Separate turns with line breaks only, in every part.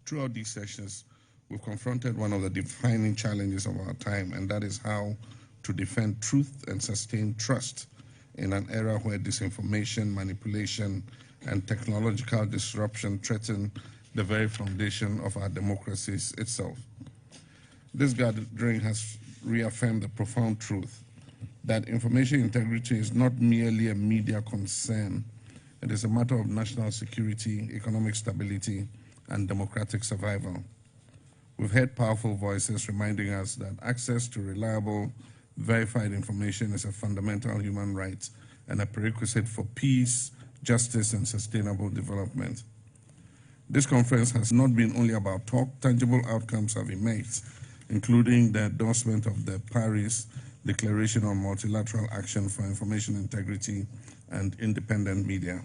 Throughout these sessions, we've confronted one of the defining challenges of our time, and that is how to defend truth and sustain trust in an era where disinformation, manipulation, and technological disruption threaten the very foundation of our democracies itself. This gathering has reaffirmed the profound truth that information integrity is not merely a media concern. It is a matter of national security, economic stability, and democratic survival. We've heard powerful voices reminding us that access to reliable, verified information is a fundamental human right and a prerequisite for peace, justice, and sustainable development. This conference has not been only about talk. Tangible outcomes have emerged, including the endorsement of the Paris Declaration on Multilateral Action for Information Integrity and Independent Media,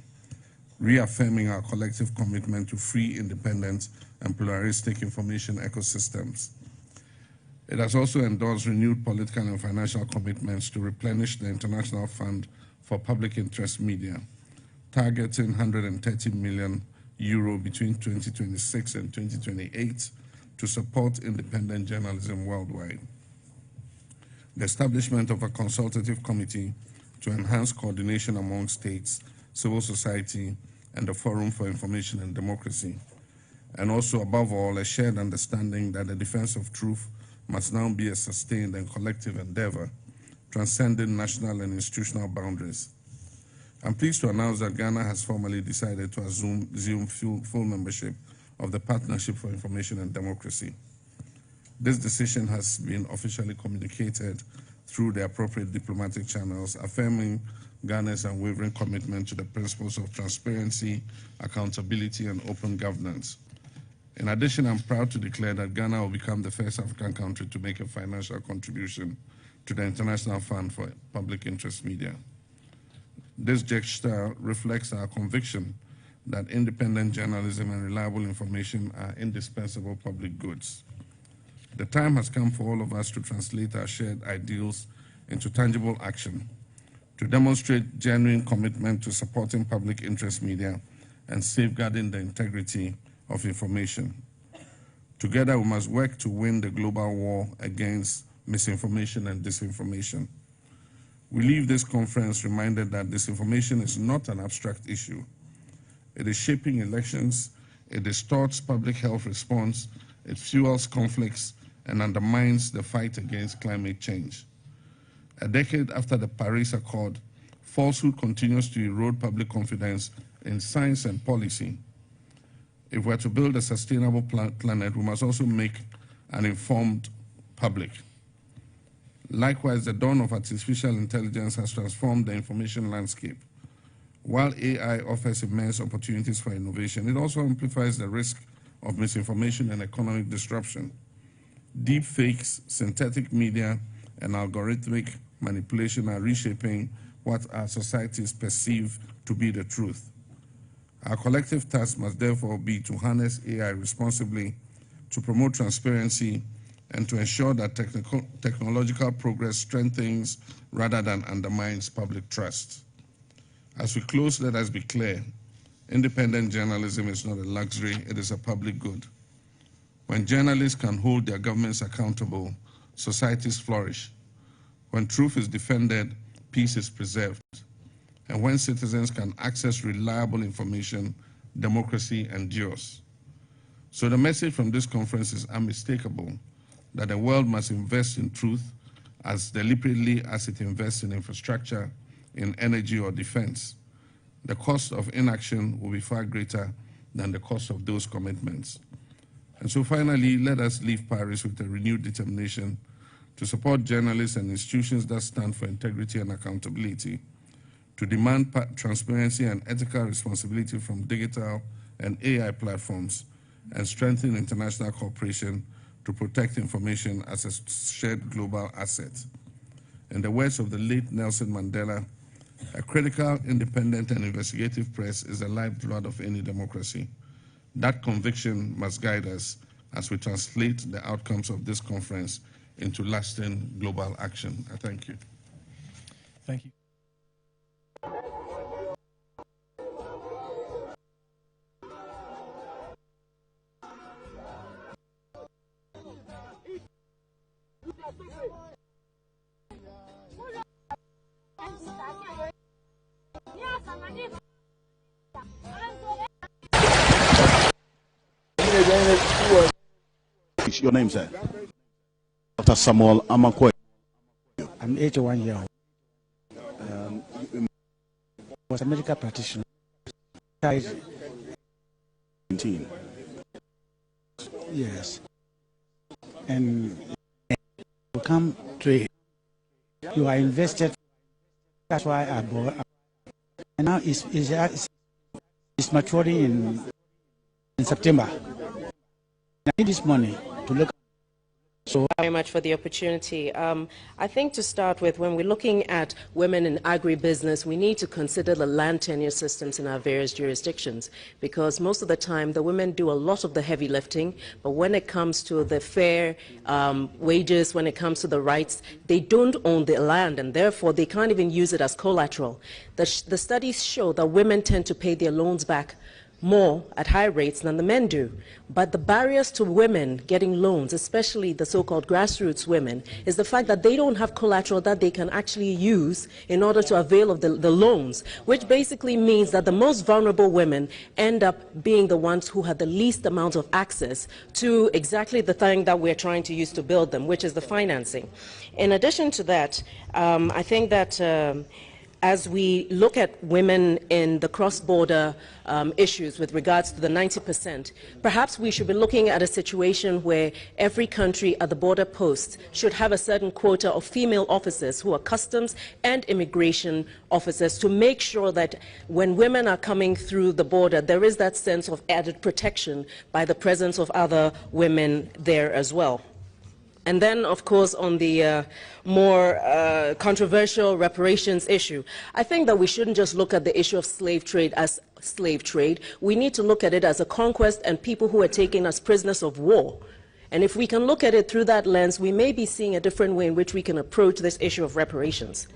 reaffirming our collective commitment to free, independent, and pluralistic information ecosystems. It has also endorsed renewed political and financial commitments to replenish the International Fund for Public Interest Media, targeting 130 million euro between 2026 and 2028 to support independent journalism worldwide. The establishment of a consultative committee to enhance coordination among states, civil society, and the Forum for Information and Democracy. And also, above all, a shared understanding that the defense of truth must now be a sustained and collective endeavor, transcending national and institutional boundaries. I'm pleased to announce that Ghana has formally decided to assume full membership of the Partnership for Information and Democracy. This decision has been officially communicated through the appropriate diplomatic channels, affirming Ghana's unwavering commitment to the principles of transparency, accountability, and open governance. In addition, I'm proud to declare that Ghana will become the first African country to make a financial contribution to the International Fund for Public Interest Media. This gesture reflects our conviction that independent journalism and reliable information are indispensable public goods. The time has come for all of us to translate our shared ideals into tangible action, to demonstrate genuine commitment to supporting public interest media and safeguarding the integrity of information. Together, we must work to win the global war against misinformation and disinformation. We leave this conference reminded that disinformation is not an abstract issue. It is shaping elections, it distorts public health response, it fuels conflicts, and undermines the fight against climate change. A decade after the Paris Accord, falsehood continues to erode public confidence in science and policy. If we're to build a sustainable planet, we must also make an informed public. Likewise, the dawn of artificial intelligence has transformed the information landscape. While AI offers immense opportunities for innovation, it also amplifies the risk of misinformation and economic disruption. Deep fakes, synthetic media, and algorithmic manipulation are reshaping what our societies perceive to be the truth. Our collective task must therefore be to harness AI responsibly, to promote transparency, and to ensure that technological progress strengthens rather than undermines public trust. As we close, let us be clear. Independent journalism is not a luxury, it is a public good. When journalists can hold their governments accountable, societies flourish. When truth is defended, peace is preserved. And when citizens can access reliable information, democracy endures. So the message from this conference is unmistakable, that the world must invest in truth as deliberately as it invests in infrastructure, in energy or defense. The cost of inaction will be far greater than the cost of those commitments. And so finally, let us leave Paris with a renewed determination to support journalists and institutions that stand for integrity and accountability, to demand transparency and ethical responsibility from digital and AI platforms, and strengthen international cooperation to protect information as a shared global asset. In the words of the late Nelson Mandela, a critical, independent, and investigative press is the lifeblood of any democracy. That conviction must guide us as we translate the outcomes of this conference into lasting global action. I thank you.
Thank you.
Your name, sir? Dr. Samuel Amakwe.
I'm 81 years old. I was a medical practitioner.
19.
Yes. And you come trade. You are invested. That's why I bought. And now it's maturing in September. I need this money to look. So
very much for the opportunity. I think to start with, when we're looking at women in agribusiness, we need to consider the land tenure systems in our various jurisdictions, because most of the time the women do a lot of the heavy lifting, but when it comes to the fair wages, when it comes to the rights, they don't own the land, and therefore they can't even use it as collateral. The studies show that women tend to pay their loans back more at high rates than the men do. But the barriers to women getting loans, especially the so-called grassroots women, is the fact that they don't have collateral that they can actually use in order to avail of the loans, which basically means that the most vulnerable women end up being the ones who have the least amount of access to exactly the thing that we're trying to use to build them, which is the financing. In addition to that, I think that as we look at women in the cross-border issues with regards to the 90%, perhaps we should be looking at a situation where every country at the border posts should have a certain quota of female officers who are customs and immigration officers, to make sure that when women are coming through the border, there is that sense of added protection by the presence of other women there as well. And then, of course, on the more controversial reparations issue, I think that we shouldn't just look at the issue of slave trade as slave trade. We need to look at it as a conquest and people who are taken as prisoners of war. And if we can look at it through that lens, we may be seeing a different way in which we can approach this issue of reparations.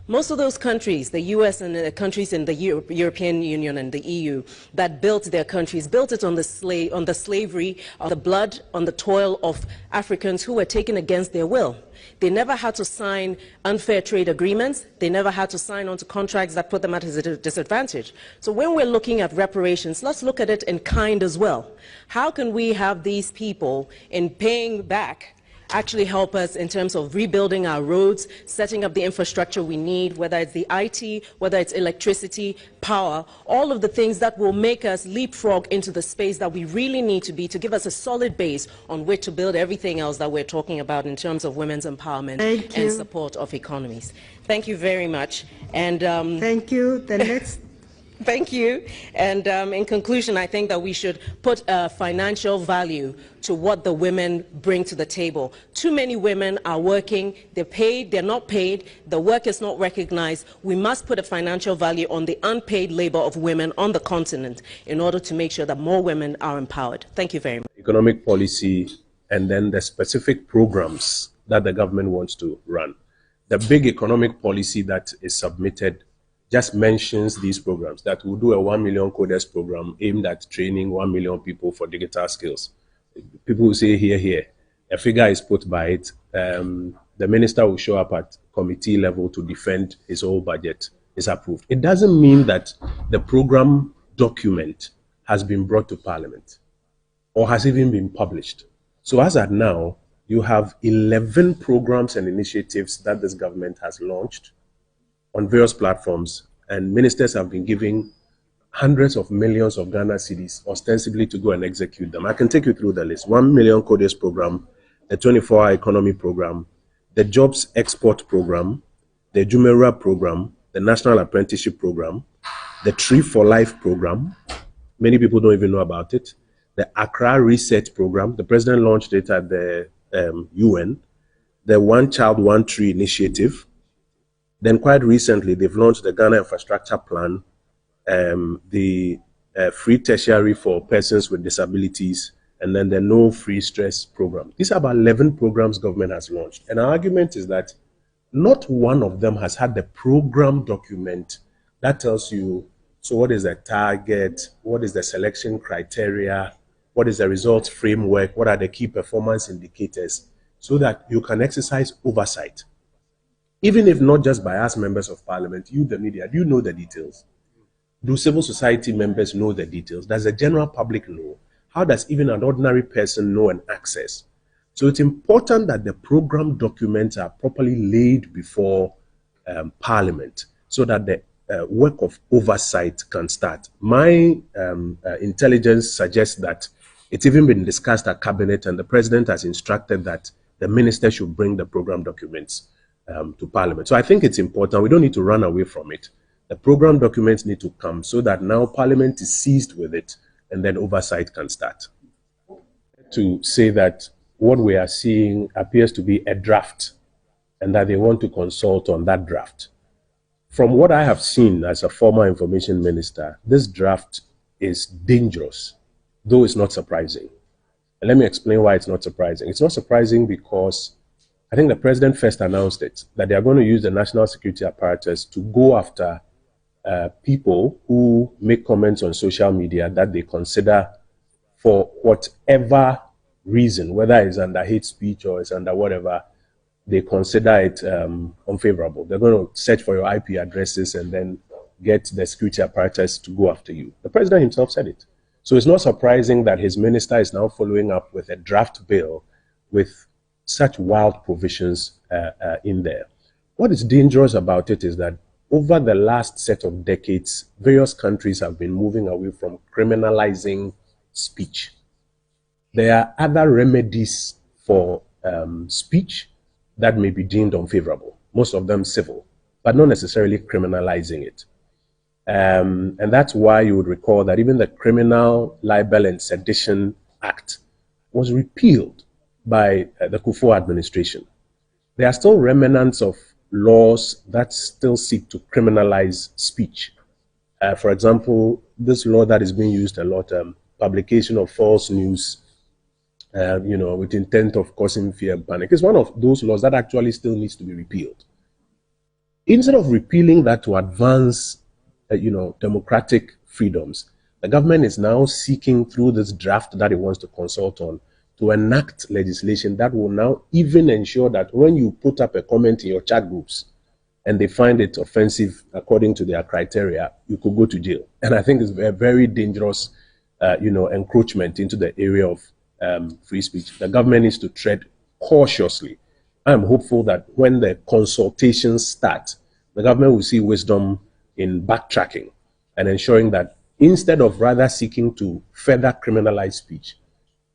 Most of those countries, the US and the countries in the European Union and the EU, that built their countries, built it on the slavery, on the blood, on the toil of Africans who were taken against their will. They never had to sign unfair trade agreements. They never had to sign on to contracts that put them at a disadvantage. So when we're looking at reparations, let's look at it in kind as well. How can we have these people, in paying back, actually help us in terms of rebuilding our roads, setting up the infrastructure we need, whether it's the IT, whether it's electricity, power, all of the things that will make us leapfrog into the space that we really need to be, to give us a solid base on which to build everything else that we're talking about in terms of women's empowerment and support of economies. Thank you very much. And
thank you. The next.
Thank you. And in conclusion, I think that we should put financial value to what the women bring to the table. Too many women are working, they're paid, they're not paid, the work is not recognized. We must put a financial value on the unpaid labor of women on the continent in order to make sure that more women are empowered. Thank you very much.
Economic policy and then the specific programs that the government wants to run. The big economic policy that is submitted just mentions these programs, that we'll do a 1 million coders program aimed at training 1 million people for digital skills. People will say here, a figure is put by it. The minister will show up at committee level to defend his whole budget is approved. It doesn't mean that the program document has been brought to Parliament or has even been published. So as at now, you have 11 programs and initiatives that this government has launched on various platforms, and ministers have been giving hundreds of millions of Ghana cedis ostensibly to go and execute them. I can take you through the list. 1 million coders program, the 24-hour economy program, the jobs export program, the Jumera program, the national apprenticeship program, the Tree for Life program. Many people don't even know about it. The Accra Reset program, the president launched it at the UN. The One Child, One Tree initiative. Then quite recently, they've launched the Ghana Infrastructure Plan, the free tertiary for persons with disabilities, and then the No Free Stress program. These are about 11 programs government has launched. And our argument is that not one of them has had the program document that tells you, so what is the target, what is the selection criteria, what is the results framework, what are the key performance indicators, so that you can exercise oversight. Even if not just by us members of parliament, you, the media, do you know the details? Do civil society members know the details? Does the general public know? How does even an ordinary person know and access? So it's important that the program documents are properly laid before Parliament so that the work of oversight can start. My intelligence suggests that it's even been discussed at Cabinet, and the President has instructed that the minister should bring the program documents to Parliament. So I think it's important. We don't need to run away from it. The program documents need to come so that now Parliament is seized with it, and then oversight can start. To say that what we are seeing appears to be a draft and that they want to consult on that draft. From what I have seen as a former information minister, this draft is dangerous, though it's not surprising. And let me explain why it's not surprising. It's not surprising because I think the president first announced it, that they are going to use the national security apparatus to go after people who make comments on social media that they consider, for whatever reason, whether it's under hate speech or it's under whatever, they consider it unfavorable. They're going to search for your IP addresses and then get the security apparatus to go after you. The president himself said it. So it's not surprising that his minister is now following up with a draft bill with such wild provisions in there. What is dangerous about it is that over the last set of decades, various countries have been moving away from criminalizing speech. There are other remedies for speech that may be deemed unfavorable, most of them civil, but not necessarily criminalizing it. And that's why you would recall that even the Criminal Libel and Sedition Act was repealed by the Kufuor administration. There are still remnants of laws that still seek to criminalize speech. For example, this law that is being used a lot, publication of false news, with intent of causing fear and panic, is one of those laws that actually still needs to be repealed. Instead of repealing that to advance, democratic freedoms, the government is now seeking through this draft that it wants to consult on to enact legislation that will now even ensure that when you put up a comment in your chat groups and they find it offensive according to their criteria, you could go to jail. And I think it's a very dangerous, encroachment into the area of free speech. The government needs to tread cautiously. I'm hopeful that when the consultations start, the government will see wisdom in backtracking and ensuring that instead of rather seeking to further criminalize speech,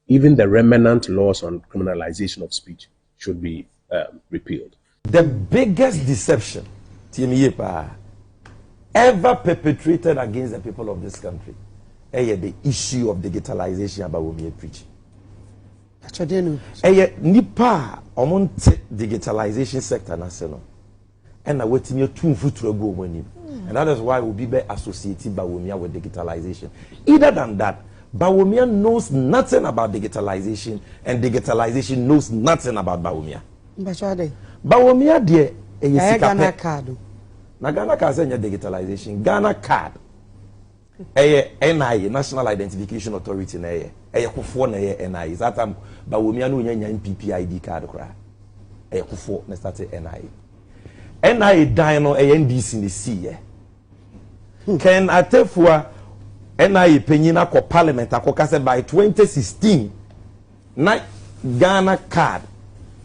even the remnant laws on criminalization of speech should be repealed.
The biggest deception ever perpetrated against the people of this country is the issue of digitalization about what we preach. Nipa omonte digitalization sector national and na wetin you too futuro go money, and that is why we be associated Bawumia with digitalization. Either than that, Bawumia knows nothing about digitalization, and digitalization knows nothing about Bawumia. Bawumia de Ghana card. Na Ghana card say digitalization. Ghana card. NIA, National Identification Authority na Kufuor na NIA. That time Bawumia no nya PPID card kra. Kufuor na start NIA. NIA die no NDC ni see. Ken Atefua NIA penyina ko parliament akoka said by 2016 na Ghana card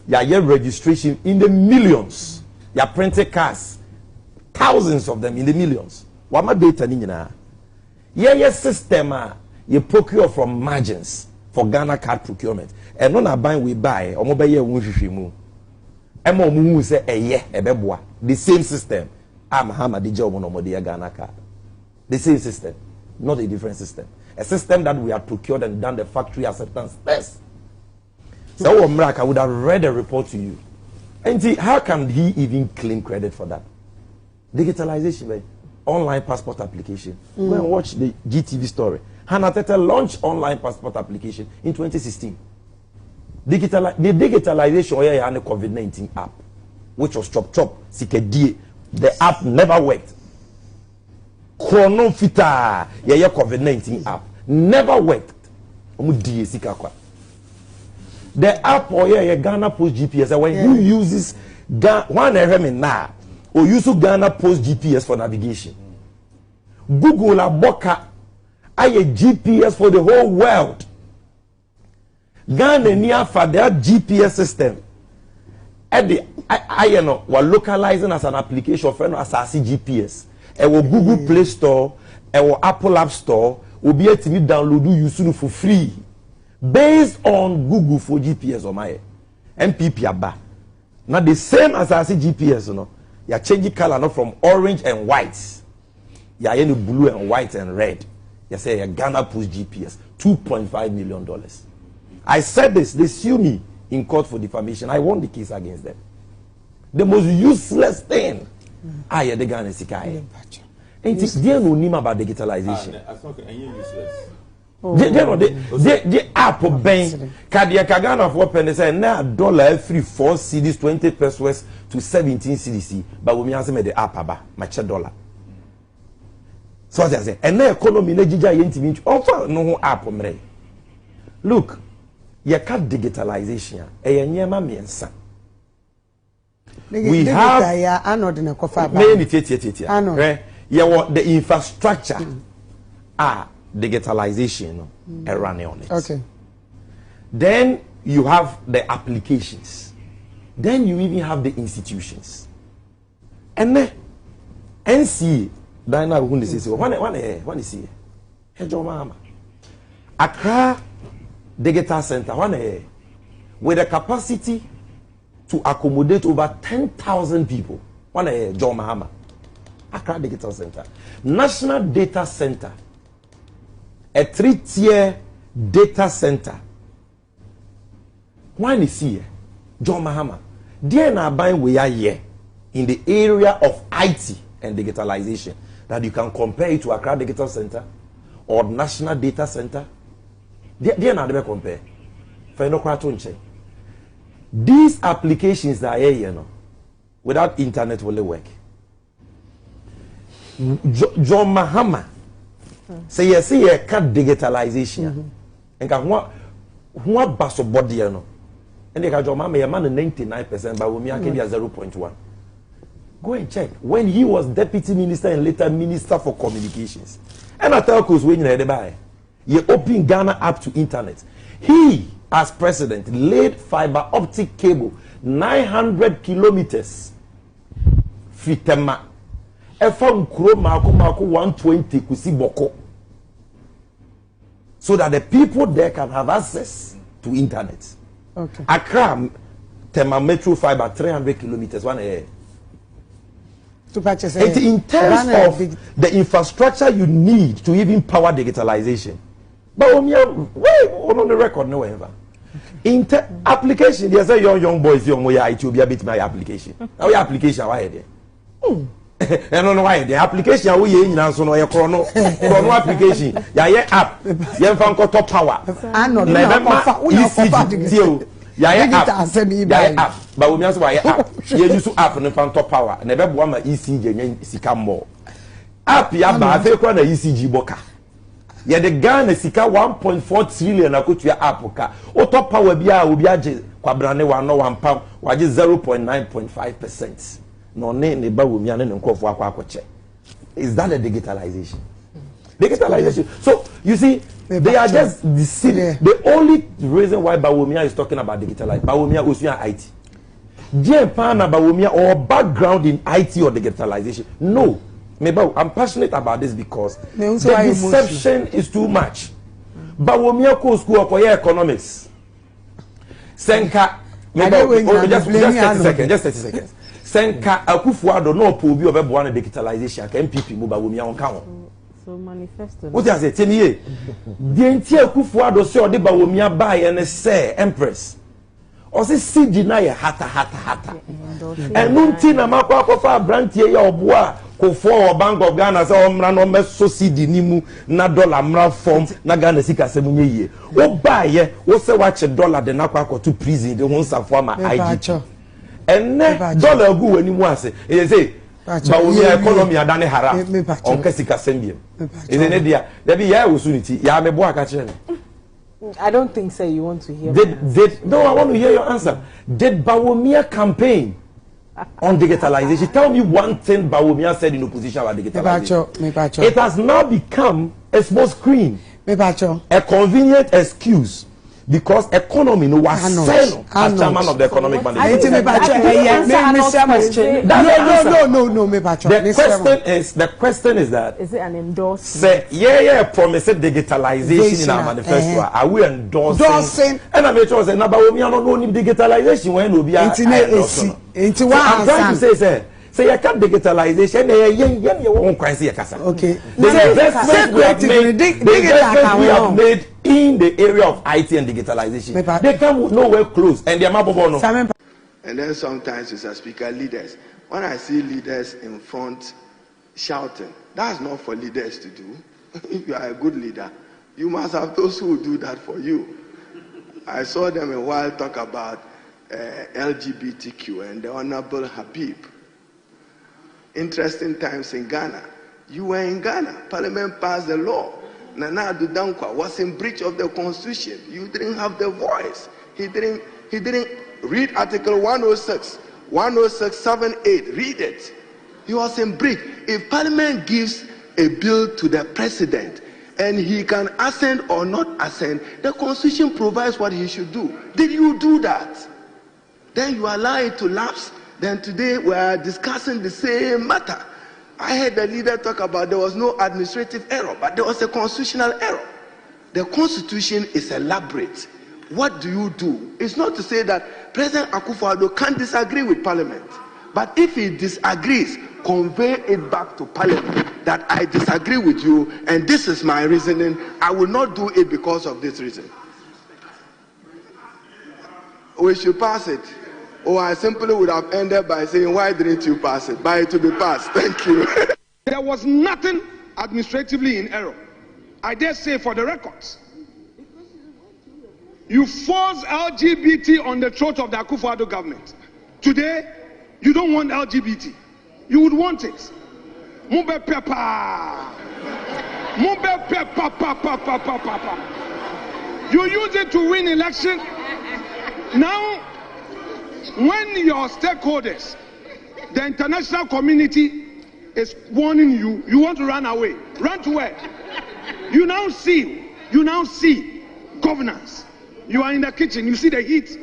ya registration in the millions. Ya printed cards, thousands of them in the millions. Wama data ni nyina. Yes, system you procure from margins for Ghana card procurement. And non buying we buy or mobile year mu. Emo mu say ebeboa. The same system. I'm Hamad Dijo Ghana card. The same system, not a different system. A system that we have procured and done the factory acceptance test. So I would have read a report to you. And see, how can he even claim credit for that? Digitalization, right? Online passport application. Go and watch the GTV story. Hannah Tete launched online passport application in 2016. The digitalization and the COVID-19 app, which was Chop CKD. The app never worked. Chronofita, COVID-19 app never worked. The app or Ghana Post GPS, when who uses one now or use Ghana Post GPS for navigation. Google Aboka a GPS for the whole world. Ghana near for their GPS system. At the I know we're localizing as an application for as GPS. It will Google Play Store, it will Apple App Store, will be able to download you for free. Based on Google for GPS or my MPP aba. Now the same as GPS, you know. You are changing color not from orange and white. You are in blue and white and red. You say a Ghana Post GPS, $2.5 million. I said this, they sue me in court for defamation. I won the case against them. The most useless thing. I had the Ghana Sikai. And it's there no name about digitalization.
I thought useless.
The app bank Kadia Kagana for pen say now dollar every 4 cedis 20 pesos to 17 cedis. But we answer me the app aba match $1. So as I say, and now economy na jija yenti offer no app mre. Look, you can't digitalization. Nyema miensa. We have many the infrastructure digitalization running on it. Okay. Then you have the applications. Then you even have the institutions. And then NCA Diana Rundi says one is here. Accra Digital Center with a capacity to accommodate over 10,000 people. John Mahama. Accra Digital Center. National Data Center. A 3-tier data center. One is here. John Mahama. There na buying we are here in the area of IT and digitalization that you can compare it to Accra Digital Center or National Data Center. There na they compare. For no crowd. These applications that are here, you know, without internet will they work. John Mahama say yes, see can't digitalization. And can what basso body, you know. And they can John Mahama, a man 99%, but we can be 0.1. Go and check. When he was deputy minister and later minister for communications. And I tell you, when you buy, you open Ghana up to internet. He, as president, laid fiber optic cable 900 kilometers. Fitema. Efam kuro mako 120 kusi boko. So that the people there can have access to internet. Okay. Accra, Tema Metro fiber 300 kilometers. In terms of the infrastructure you need to even power digitalization. But on the record, no ever. In application, there's a young boys, young way it will be a bit my application. Now your application, why there? I don't know why the application we in so no chrono application. Yeah, app. Yeah, top power. I know. App. But we why app. You use app and top power. Never one ECG sika more. App ya ba fe kwa na ECG boka. Yeah, the Ghana sika 1.4 trillion akutu ya app ka. O top power bia obi age kwabrane wa no 1 pound waje 0.9.5%. No ne ba wo mia ne nkofo akwakoche. Is that a digitalization? Digitalization. So you see, they are just deceiving. The only reason why Bawumia is talking about digitalization, Bawumia was IT. Pana Bawumia or background in IT or digitalization. No. I'm passionate about this because the deception is too much. Bawumia ko school of economics. Senka. Just 30 seconds. Senka Akufuado no pobi of a digitalization. MPP Bawumia on count.
So manifesto.
What does it tell me? The entire Kufuado say odi Bawumia buy and say Empress. Or say si deny hata. And nunti na makwa kofa brantie ya obua ko for Bank of Ghana say omra no meso CD nimu na dollar mra form na Ghana sika semunye ye. Wo buy ye, wo say watch dollar de na kwa to prison de won safo ma IG. And dollar gu wani mu ase. E say but we economy adane hara on kesika sembiem. Is an idea. There be ya usunity. Ya mebo aka kire.
I don't think so. You want to hear?
No, I want to hear your answer. Did Bawumia campaign on digitalization? Tell me one thing Bawumia said in opposition about digitalization. It has now become a small screen, a convenient excuse. Because economy no was sell as chairman of the economic management. The question is that
is it an endorsement?
Say yeah promise digitalization in our manifesto. Are we endorsing? And I'm sure say na ba we no know digitalization when no be I'm trying to say say you can't digitalization you won't quite see a casa. Okay. The investment we have made in the area of IT and digitalization, they come nowhere close, and they're mabobono.
And then sometimes it's a speaker leaders. When I see leaders in front shouting, that's not for leaders to do. If you are a good leader, you must have those who will do that for you. I saw them a while talk about LGBTQ and the Honorable Habib. Interesting times in Ghana. You were in Ghana. Parliament passed the law. Nana Addo Dankwa was in breach of the constitution. You didn't have the voice. He didn't read Article 106, 106.78. Read it. He was in breach. If Parliament gives a bill to the president and he can assent or not assent, the constitution provides what he should do. Did you do that? Then you allow it to lapse. Then today we are discussing the same matter. I heard the leader talk about there was no administrative error, but there was a constitutional error. The constitution is elaborate. What do you do? It's not to say that President Akufo-Addo can't disagree with Parliament, but if he disagrees, convey it back to Parliament that I disagree with you and this is my reasoning. I will not do it because of this reason. We should pass it. Or I simply would have ended by saying, why didn't you pass it? But it will be passed. Thank you.
There was nothing administratively in error. I dare say for the records. You force LGBT on the throat of the Akufo-Addo government. Today, you don't want LGBT. You would want it. Mube pepa. Mube pepa papa. You use it to win election. Now, when your stakeholders, the international community is warning you, you want to run away. Run to where? You now see governance. You are in the kitchen, you see the heat.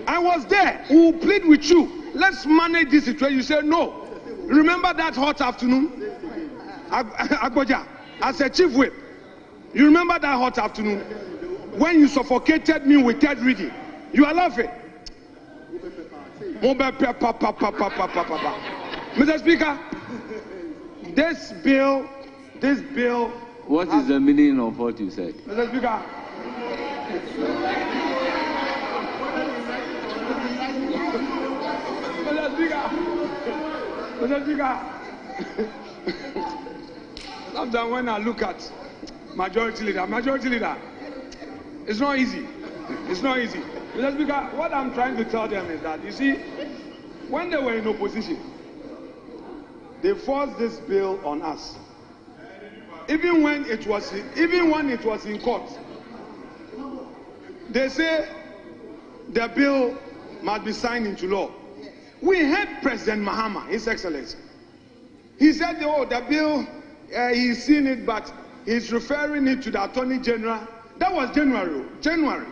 I was there. We will plead with you. Let's manage this situation. You say no. Remember that hot afternoon? Agboja, as a chief whip. You remember that hot afternoon? When you suffocated me with third reading. You are laughing. Mr. Speaker, this bill.
What is the meaning of what you said?
Mr. Speaker. Mr. Speaker. Sometimes when I look at majority leader, it's not easy. It's not easy. Mr. Speaker, what I'm trying to tell them is that, you see, when they were in opposition, they forced this bill on us. Even when it was in court, they say the bill must be signed into law. We heard President Mahama, His Excellency. He said, oh, the bill, he's seen it, but he's referring it to the Attorney General. That was January.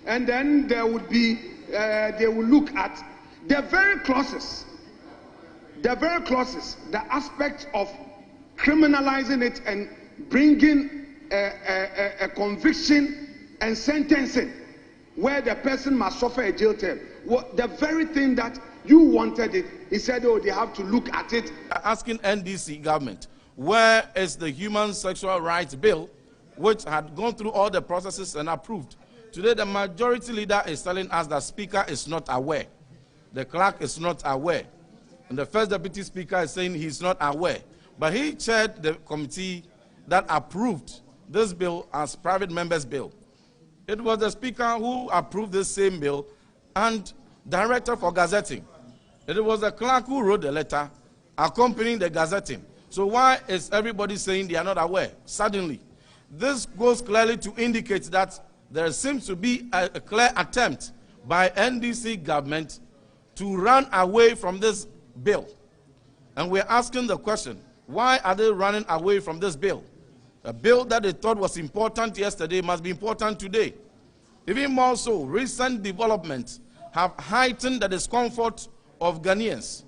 And then there would be, they will look at the very clauses, the aspect of criminalizing it and bringing a conviction and sentencing where the person must suffer a jail term. The very thing that you wanted it, he said, oh, they have to look at it.
Asking NDC government, where is the Human Sexual Rights Bill, which had gone through all the processes and approved? Today, the majority leader is telling us that Speaker is not aware. The clerk is not aware. And the first deputy speaker is saying he's not aware. But he chaired the committee that approved this bill as private members' bill. It was the speaker who approved this same bill and director for gazetting. It was the clerk who wrote the letter accompanying the gazetting. So why is everybody saying they are not aware? Suddenly, this goes clearly to indicate that there seems to be a clear attempt by NDC government to run away from this bill. And we're asking the question, why are they running away from this bill? A bill that they thought was important yesterday must be important today. Even more so, recent developments have heightened the discomfort of Ghanaians.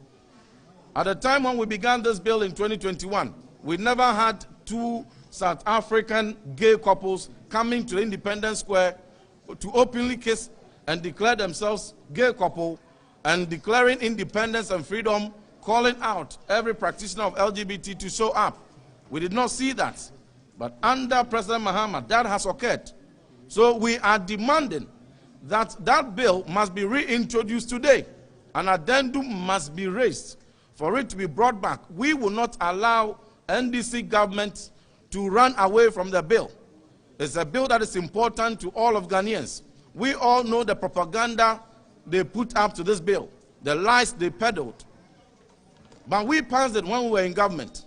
At the time when we began this bill in 2021, we never had two South African gay couples coming to Independence Square to openly kiss and declare themselves gay couple and declaring independence and freedom, calling out every practitioner of LGBT to show up. We did not see that. But under President Mahama, that has occurred. So we are demanding that that bill must be reintroduced today. An addendum must be raised for it to be brought back. We will not allow NDC government to run away from the bill. It's a bill that is important to all of Ghanaians. We all know the propaganda they put up to this bill, the lies they peddled. But we passed it when we were in government.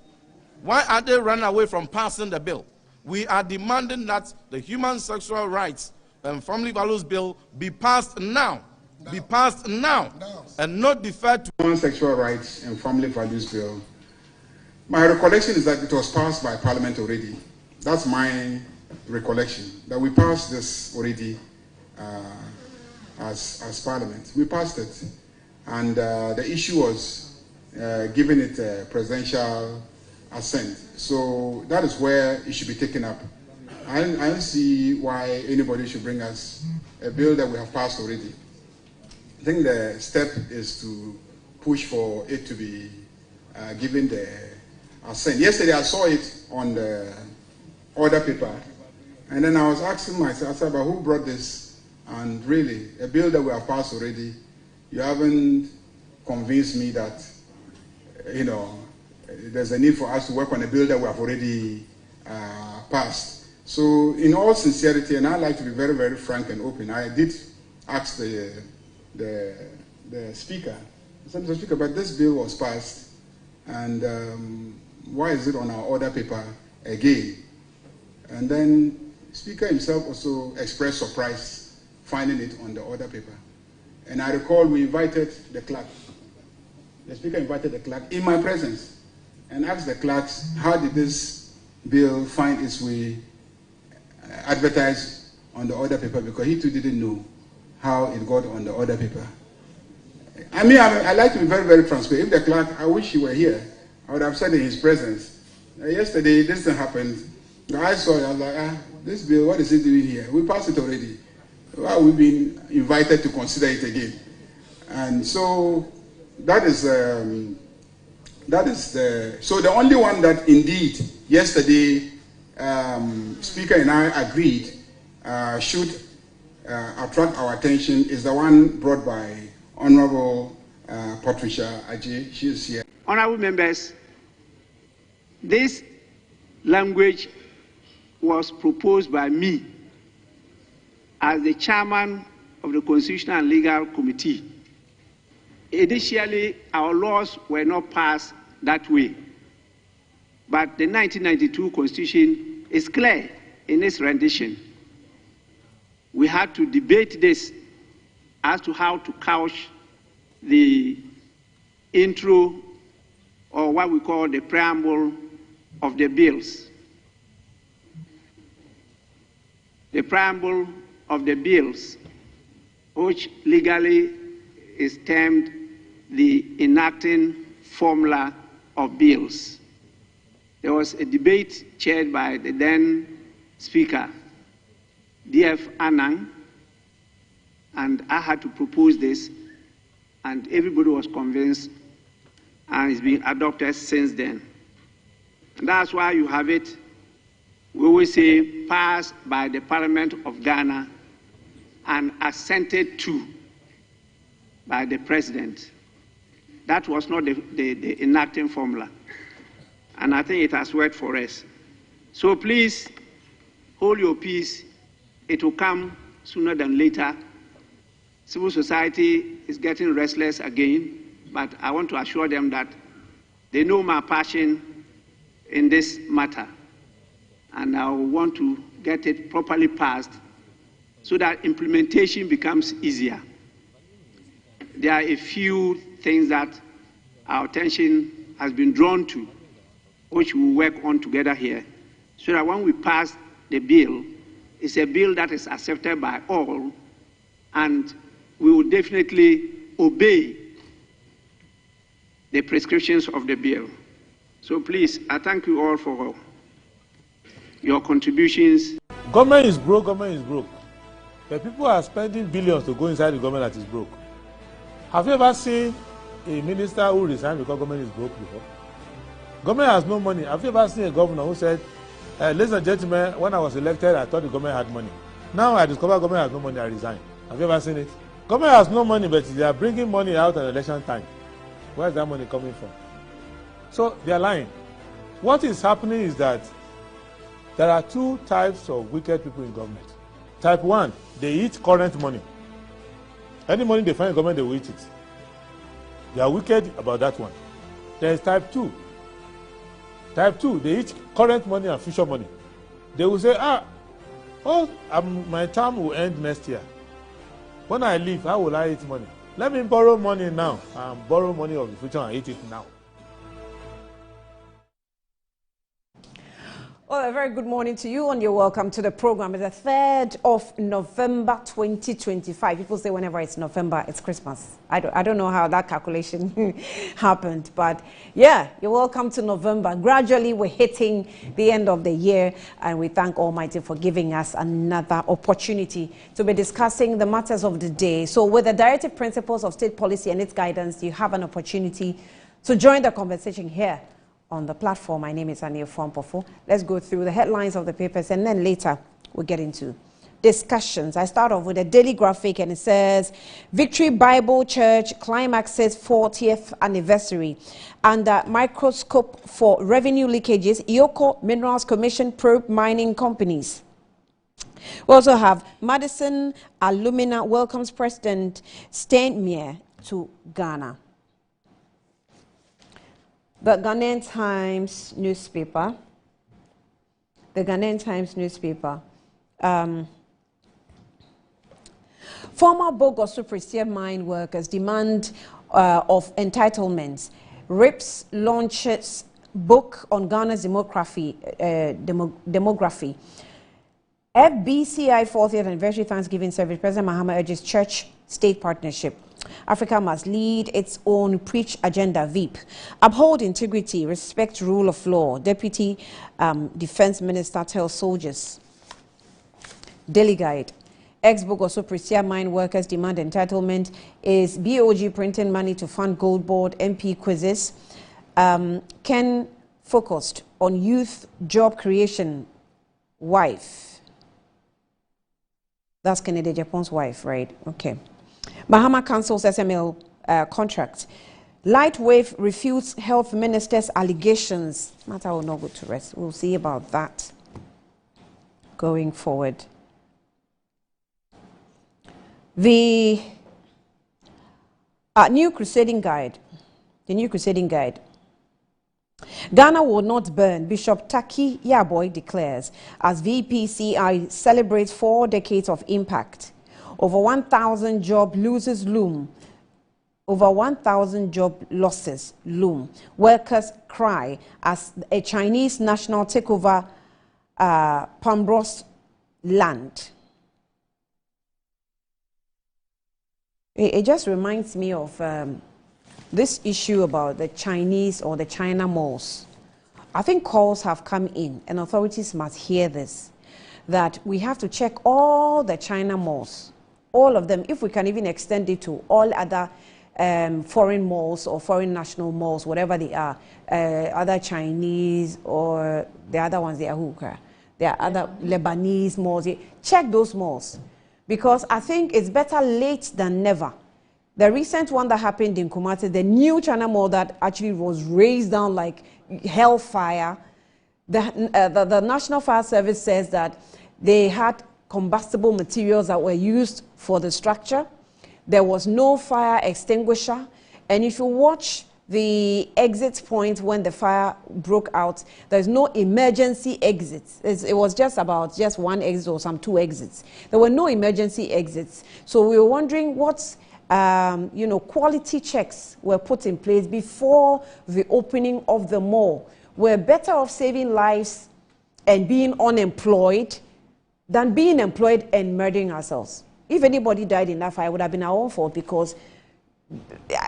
Why are they running away from passing the bill? We are demanding that the Human Sexual Rights and Family Values Bill be passed now. Be passed now and not deferred to.
Human Sexual Rights and Family Values Bill. My recollection is that it was passed by Parliament already. That's my recollection, that we passed this already as Parliament. We passed it. And the issue was giving it a presidential assent. So that is where it should be taken up. I don't see why anybody should bring us a bill that we have passed already. I think the step is to push for it to be given the assent. Yesterday I saw it on the order paper, and then I was asking myself, I said, but who brought this? And really, a bill that we have passed already, you haven't convinced me that, you know, there's a need for us to work on a bill that we have already passed. So in all sincerity, and I like to be very, very frank and open, I did ask the speaker, I said, Mr. Speaker, but this bill was passed, and why is it on our order paper again? And then the speaker himself also expressed surprise finding it on the order paper. And I recall we invited the clerk. The speaker invited the clerk in my presence and asked the clerks, how did this bill find its way advertised on the order paper? Because he too didn't know how it got on the order paper. I mean, I like to be very, very transparent. If the clerk, I wish he were here, I would have said in his presence, yesterday this thing happened. I saw it, I was like, this bill, what is it doing here? We passed it already. Why are we being invited to consider it again? And so that is the, so the only one that indeed yesterday Speaker and I agreed should attract our attention is the one brought by Honorable Patricia Ajay. She is here.
Honorable members, this language was proposed by me as the chairman of the Constitutional and Legal Committee. Initially, our laws were not passed that way. But the 1992 Constitution is clear in its rendition. We had to debate this as to how to couch the intro, or what we call the preamble of the bills. The preamble of the bills, which legally is termed the enacting formula of bills. There was a debate chaired by the then Speaker, D.F. Anang, and I had to propose this, and everybody was convinced, and it's been adopted since then. And that's why you have it, we will say, passed by the Parliament of Ghana and assented to by the President. That was not the enacting formula. And I think it has worked for us. So please, hold your peace. It will come sooner than later. Civil society is getting restless again, but I want to assure them that they know my passion in this matter. And I want to get it properly passed so that implementation becomes easier. There are a few things that our attention has been drawn to, which we will work on together here, so that when we pass the bill, it's a bill that is accepted by all, and we will definitely obey the prescriptions of the bill. So please, I thank you all for your contributions.
Government is broke, government is broke. The people are spending billions to go inside the government that is broke. Have you ever seen a minister who resigned because government is broke before? Government has no money. Have you ever seen a governor who said, ladies and gentlemen, when I was elected, I thought the government had money. Now I discover government has no money, I resign. Have you ever seen it? Government has no money, but they are bringing money out at election time. Where is that money coming from? So they are lying. What is happening is that there are two types of wicked people in government. Type 1, they eat current money. Any money they find in government, they will eat it. They are wicked about that one. There is type 2. Type 2, they eat current money and future money. They will say, my term will end next year. When I leave, how will I eat money? Let me borrow money now and borrow money of the future and eat it now.
Well, a very good morning to you and you're welcome to the program. It's the 3rd of November 2025. People say whenever it's November, it's Christmas. I don't know how that calculation happened, but yeah, you're welcome to November. Gradually, we're hitting the end of the year, and we thank Almighty for giving us another opportunity to be discussing the matters of the day. So with the directive principles of state policy and its guidance, you have an opportunity to join the conversation here on the platform. My name is Anil Fompofo. Let's go through the headlines of the papers, and then later we'll get into discussions. I start off with a daily graphic, and it says, Victory Bible Church climaxes 40th anniversary. Under microscope for revenue leakages, Ioko Minerals Commission probe mining companies. We also have Madison Alumina welcomes President Steinmeier to Ghana. The Ghanaian Times newspaper. Former Bogoso Prestia mine workers demand of entitlements. RIPS launches book on Ghana's demography. FBCI 40th anniversary Thanksgiving service. President Mahama urges church-state partnership. Africa must lead its own preach agenda, VIP. Uphold integrity, respect rule of law. Deputy Defense Minister tells soldiers. Daily Guide. Ex-Bogoso Prestia mine workers demand entitlement. Is BOG printing money to fund Gold Board MP quizzes? Ken focused on youth job creation. Wife. That's Kennedy Japan's wife, right? Okay. Mahama cancels SML contract. Lightwave refutes health minister's allegations. Matter will not go to rest. We'll see about that going forward. The New Crusading Guide. The New Crusading Guide. Ghana will not burn, Bishop Taki Yaboy declares, as VPCI celebrates 4 decades of impact. Over 1,000 job losses loom. Over 1,000 job losses loom. Workers cry as a Chinese national take over Pambros land. It just reminds me of this issue about the Chinese or the China malls. I think calls have come in, and authorities must hear this, that we have to check all the China malls. All of them, if we can even extend it to all other foreign malls or foreign national malls, whatever they are, other Chinese or the other ones, they are hookah. There are other Lebanese malls. Check those malls, because I think it's better late than never. The recent one that happened in Kumasi, the new China mall that actually was raised down like hellfire, the National Fire Service says that they had combustible materials that were used for the structure. There was no fire extinguisher. And if you watch the exit point when the fire broke out. There's no emergency exits. It was just about one exit or some 2 exits. There were no emergency exits. So we were wondering what quality checks were put in place before the opening of the mall. We're better off saving lives and being unemployed than being employed and murdering ourselves. If anybody died in that fire, it would have been our own fault, because,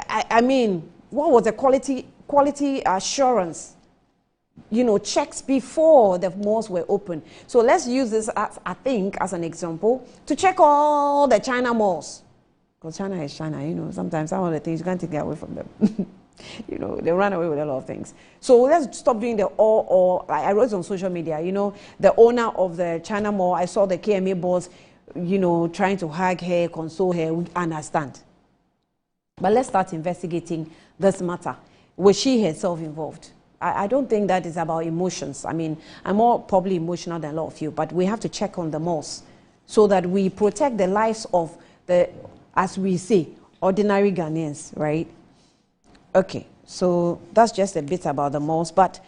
I mean, what was the quality assurance? Checks before the malls were open. So let's use this, I think, as an example to check all the China malls. Because China is China, sometimes some of the things you can't take away from them. They run away with a lot of things. So let's stop doing the or. Like I wrote on social media, the owner of the China mall, I saw the KMA boss, trying to hug her, console her. We understand. But let's start investigating this matter. Was she herself involved? I don't think that is about emotions. I mean, I'm more probably emotional than a lot of you, but we have to check on the malls so that we protect the lives of the, as we say, ordinary Ghanaians, right? Okay, so that's just a bit about the malls. But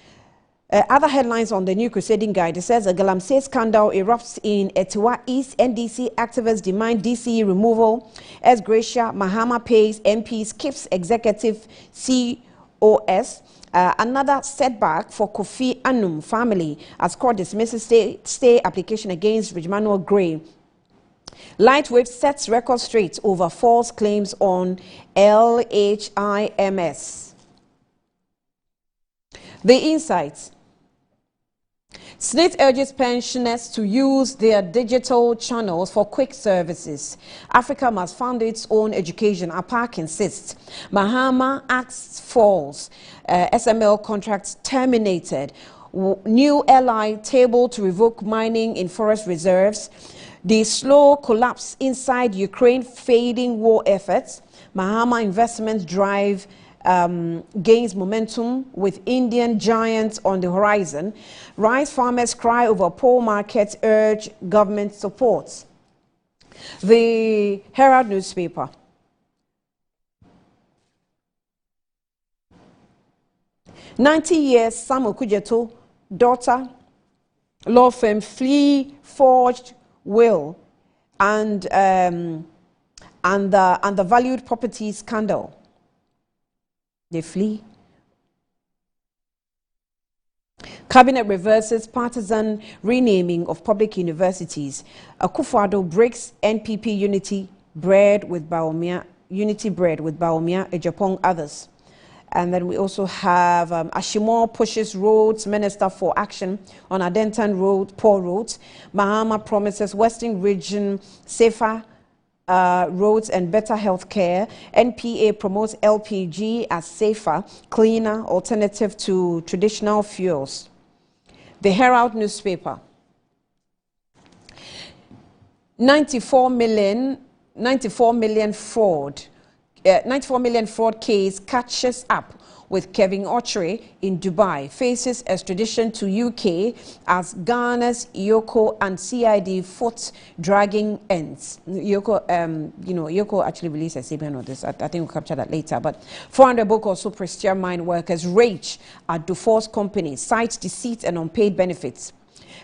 other headlines on the New Crusading Guide, it says a Galamsey scandal erupts in Etiwa East. NDC activists demand DCE removal. As Gracia Mahama pays MP skips executive COS. Another setback for Kofi Anum family as court dismisses stay application against Manuel Gray. Lightweight sets record straight over false claims on LHIMS. The insights. SNIT urges pensioners to use their digital channels for quick services. Africa must fund its own education. APAC insists. Mahama acts falls. SML contracts terminated. New ally table to revoke mining in forest reserves. The slow collapse inside Ukraine fading war efforts. Mahama investment drive gains momentum with Indian giants on the horizon. Rice farmers cry over poor markets, urge government support. The Herald newspaper. "90 years, Sam Okujeto, daughter, law firm flee forged will and the valued property scandal." They flee. Cabinet reverses partisan renaming of public universities. Akufo-Addo breaks NPP unity bread with Bawumia, Ejapong, others. And then we also have Ashimon pushes roads minister for action on Adentan Road, poor roads. Mahama promises Western region safer roads and better health care. NPA promotes LPG as safer, cleaner alternative to traditional fuels. The Herald newspaper. 94 million fraud. 94 million fraud case catches up with Kevin Ochre in Dubai, faces extradition to UK as Ghana's Yoko and CID foot dragging ends. Yoko actually released a statement on this. I think we'll capture that later. But 400 Boko Prestige mine workers rage at Dufour's company, cites deceit and unpaid benefits.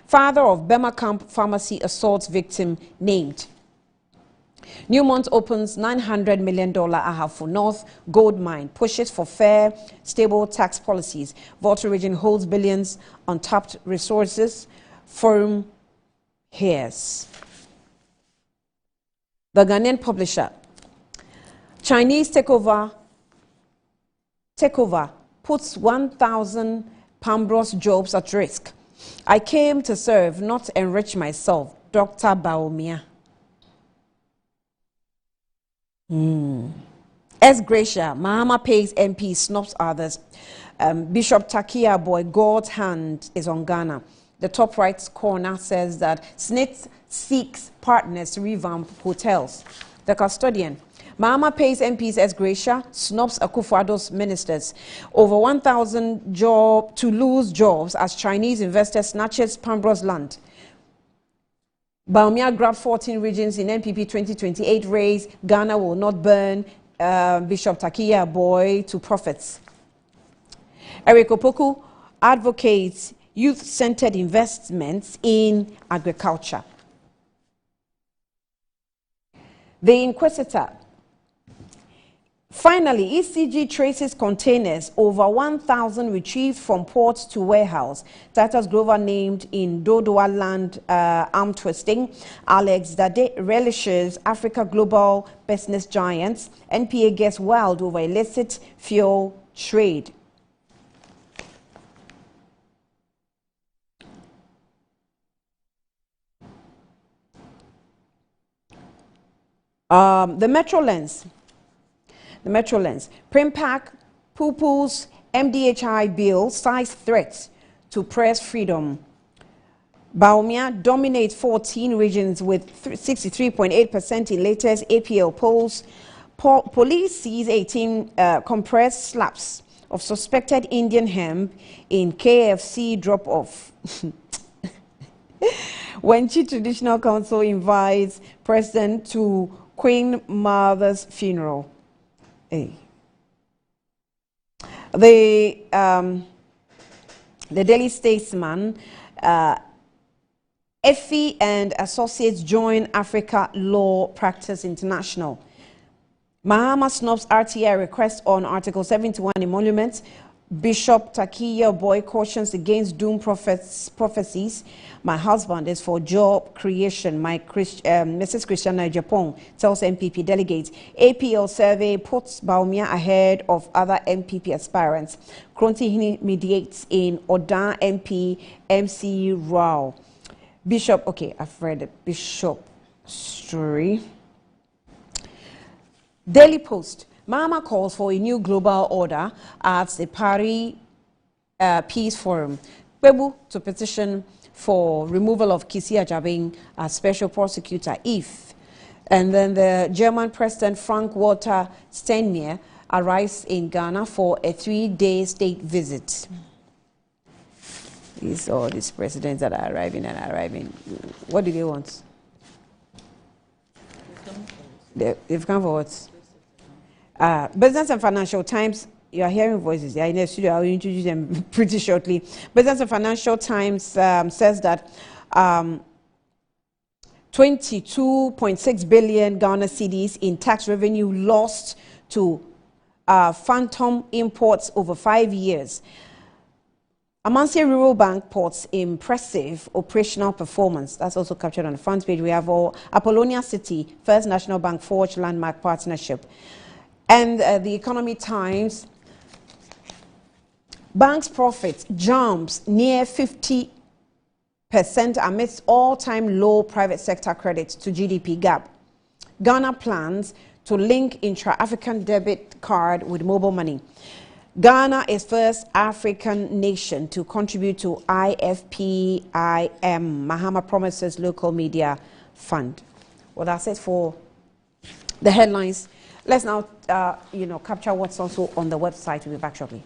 Father of Bema Camp pharmacy assault victim named. Newmont opens $900 million Ahafo North gold mine, pushes for fair, stable tax policies. Volta region holds billions untapped resources. Forum hears. The Ghanaian publisher. Chinese takeover puts 1,000 Pambros jobs at risk. I came to serve, not enrich myself. Dr. Bawumia. S. Gracia, Mahama pays MP, snubs others. Bishop Takia Boy, God's hand is on Ghana. The top right corner says that SNIT seeks partners to revamp hotels. The custodian, Mahama pays MPs as Gracia, snubs Akufo-Addo's ministers. Over 1,000 to lose jobs as Chinese investor snatches Pambros land. Bawumia grabbed 14 regions in NPP 2028 race. Ghana will not burn. Bishop Takia Boy to profits. Eric Opoku advocates youth-centered investments in agriculture. The Inquisitor. Finally, ECG traces containers over 1,000 retrieved from port to warehouse. Titus Grover named in Dodowa land arm twisting. Alex Dade relishes Africa global business giants. NPA gets wild over illicit fuel trade. The Metro Lens. The Metro Lens. Primpack, Pupils, MDHI bill size threats to press freedom. Baumia dominates 14 regions with 63.8% in latest APL polls. Police seize 18 compressed slabs of suspected Indian hemp in KFC drop-off. Wenchi Traditional Council invites President to Queen Mother's funeral. Hey. The Daily Statesman, Effie and Associates join Africa Law Practice International. Mahama snubs RTI request on Article 71 emoluments. Bishop Takiya Boy cautions against doom prophecies. My husband is for job creation. Mrs. Christiana Japon tells MPP delegates. APL survey puts Baumia ahead of other MPP aspirants. Kronti mediates in Odan MP MC Rao. Bishop, okay, I've read the Bishop story. Daily Post. Mahama calls for a new global order at the Paris Peace Forum. Bebu to petition for removal of Kisi Ajabing as special prosecutor if. And then the German President Frank-Walter Steinmeier arrives in Ghana for a 3-day state visit. These all these presidents that are arriving and arriving. What do they want? They've come for what? Business and Financial Times, you are hearing voices. They are in the studio. I will introduce them pretty shortly. Business and Financial Times says that 22.6 billion Ghana cedis in tax revenue lost to phantom imports over 5 years. Amansia Rural Bank ports impressive operational performance. That's also captured on the front page. We have Apollonia City, First National Bank forged landmark partnership. And the Economy Times, bank's profits jumps near 50% amidst all-time low private sector credit to GDP gap. Ghana plans to link intra-African debit card with mobile money. Ghana is first African nation to contribute to IFPIM. Mahama promises local media fund. Well, that's it for the headlines. Let's now, capture what's also on the website. We'll be back shortly.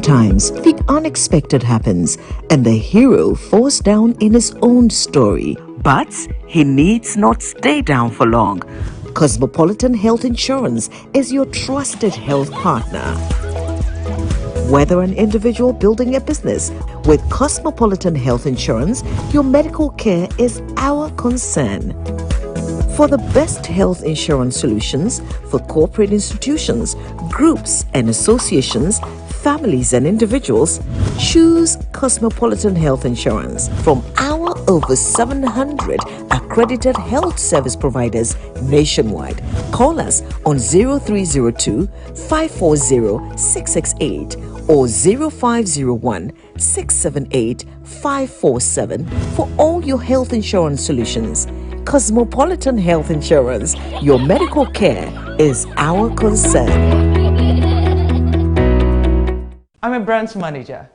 Sometimes the unexpected happens and the hero falls down in his own story. But he needs not stay down for long. Cosmopolitan Health Insurance is your trusted health partner. Whether an individual building a business, with Cosmopolitan Health Insurance, your medical care is our concern. For the best health insurance solutions for corporate institutions, groups and associations, families and individuals, choose Cosmopolitan Health Insurance from our over 700 accredited health service providers nationwide. Call us on 0302 540 668 or 0501 678 547 for all your health insurance solutions. Cosmopolitan Health Insurance, your medical care is our concern.
I'm a branch manager.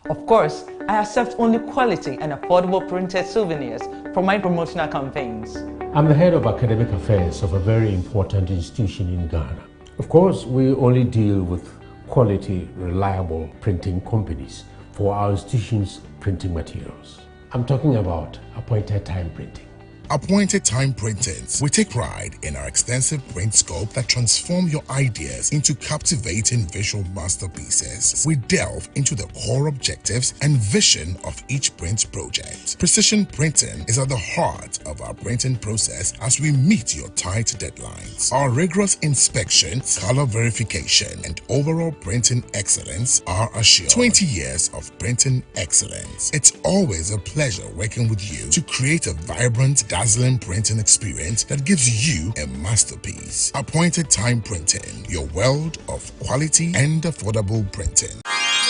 Of course, I accept only quality and affordable printed souvenirs for my promotional campaigns.
I'm the head of academic affairs of a very important institution in Ghana. Of course, we only deal with quality, reliable printing companies for our institution's printing materials. I'm talking about appointed time printing.
Appointed Time Printings. We take pride in our extensive print scope that transform your ideas into captivating visual masterpieces. We delve into the core objectives and vision of each print project. Precision printing is at the heart of our printing process as we meet your tight deadlines. Our rigorous inspection, color verification, and overall printing excellence are assured. 20 years of printing excellence. It's always a pleasure working with you to create a vibrant, dazzling printing experience that gives you a masterpiece. Appointed Time Printing, your world of quality and affordable printing.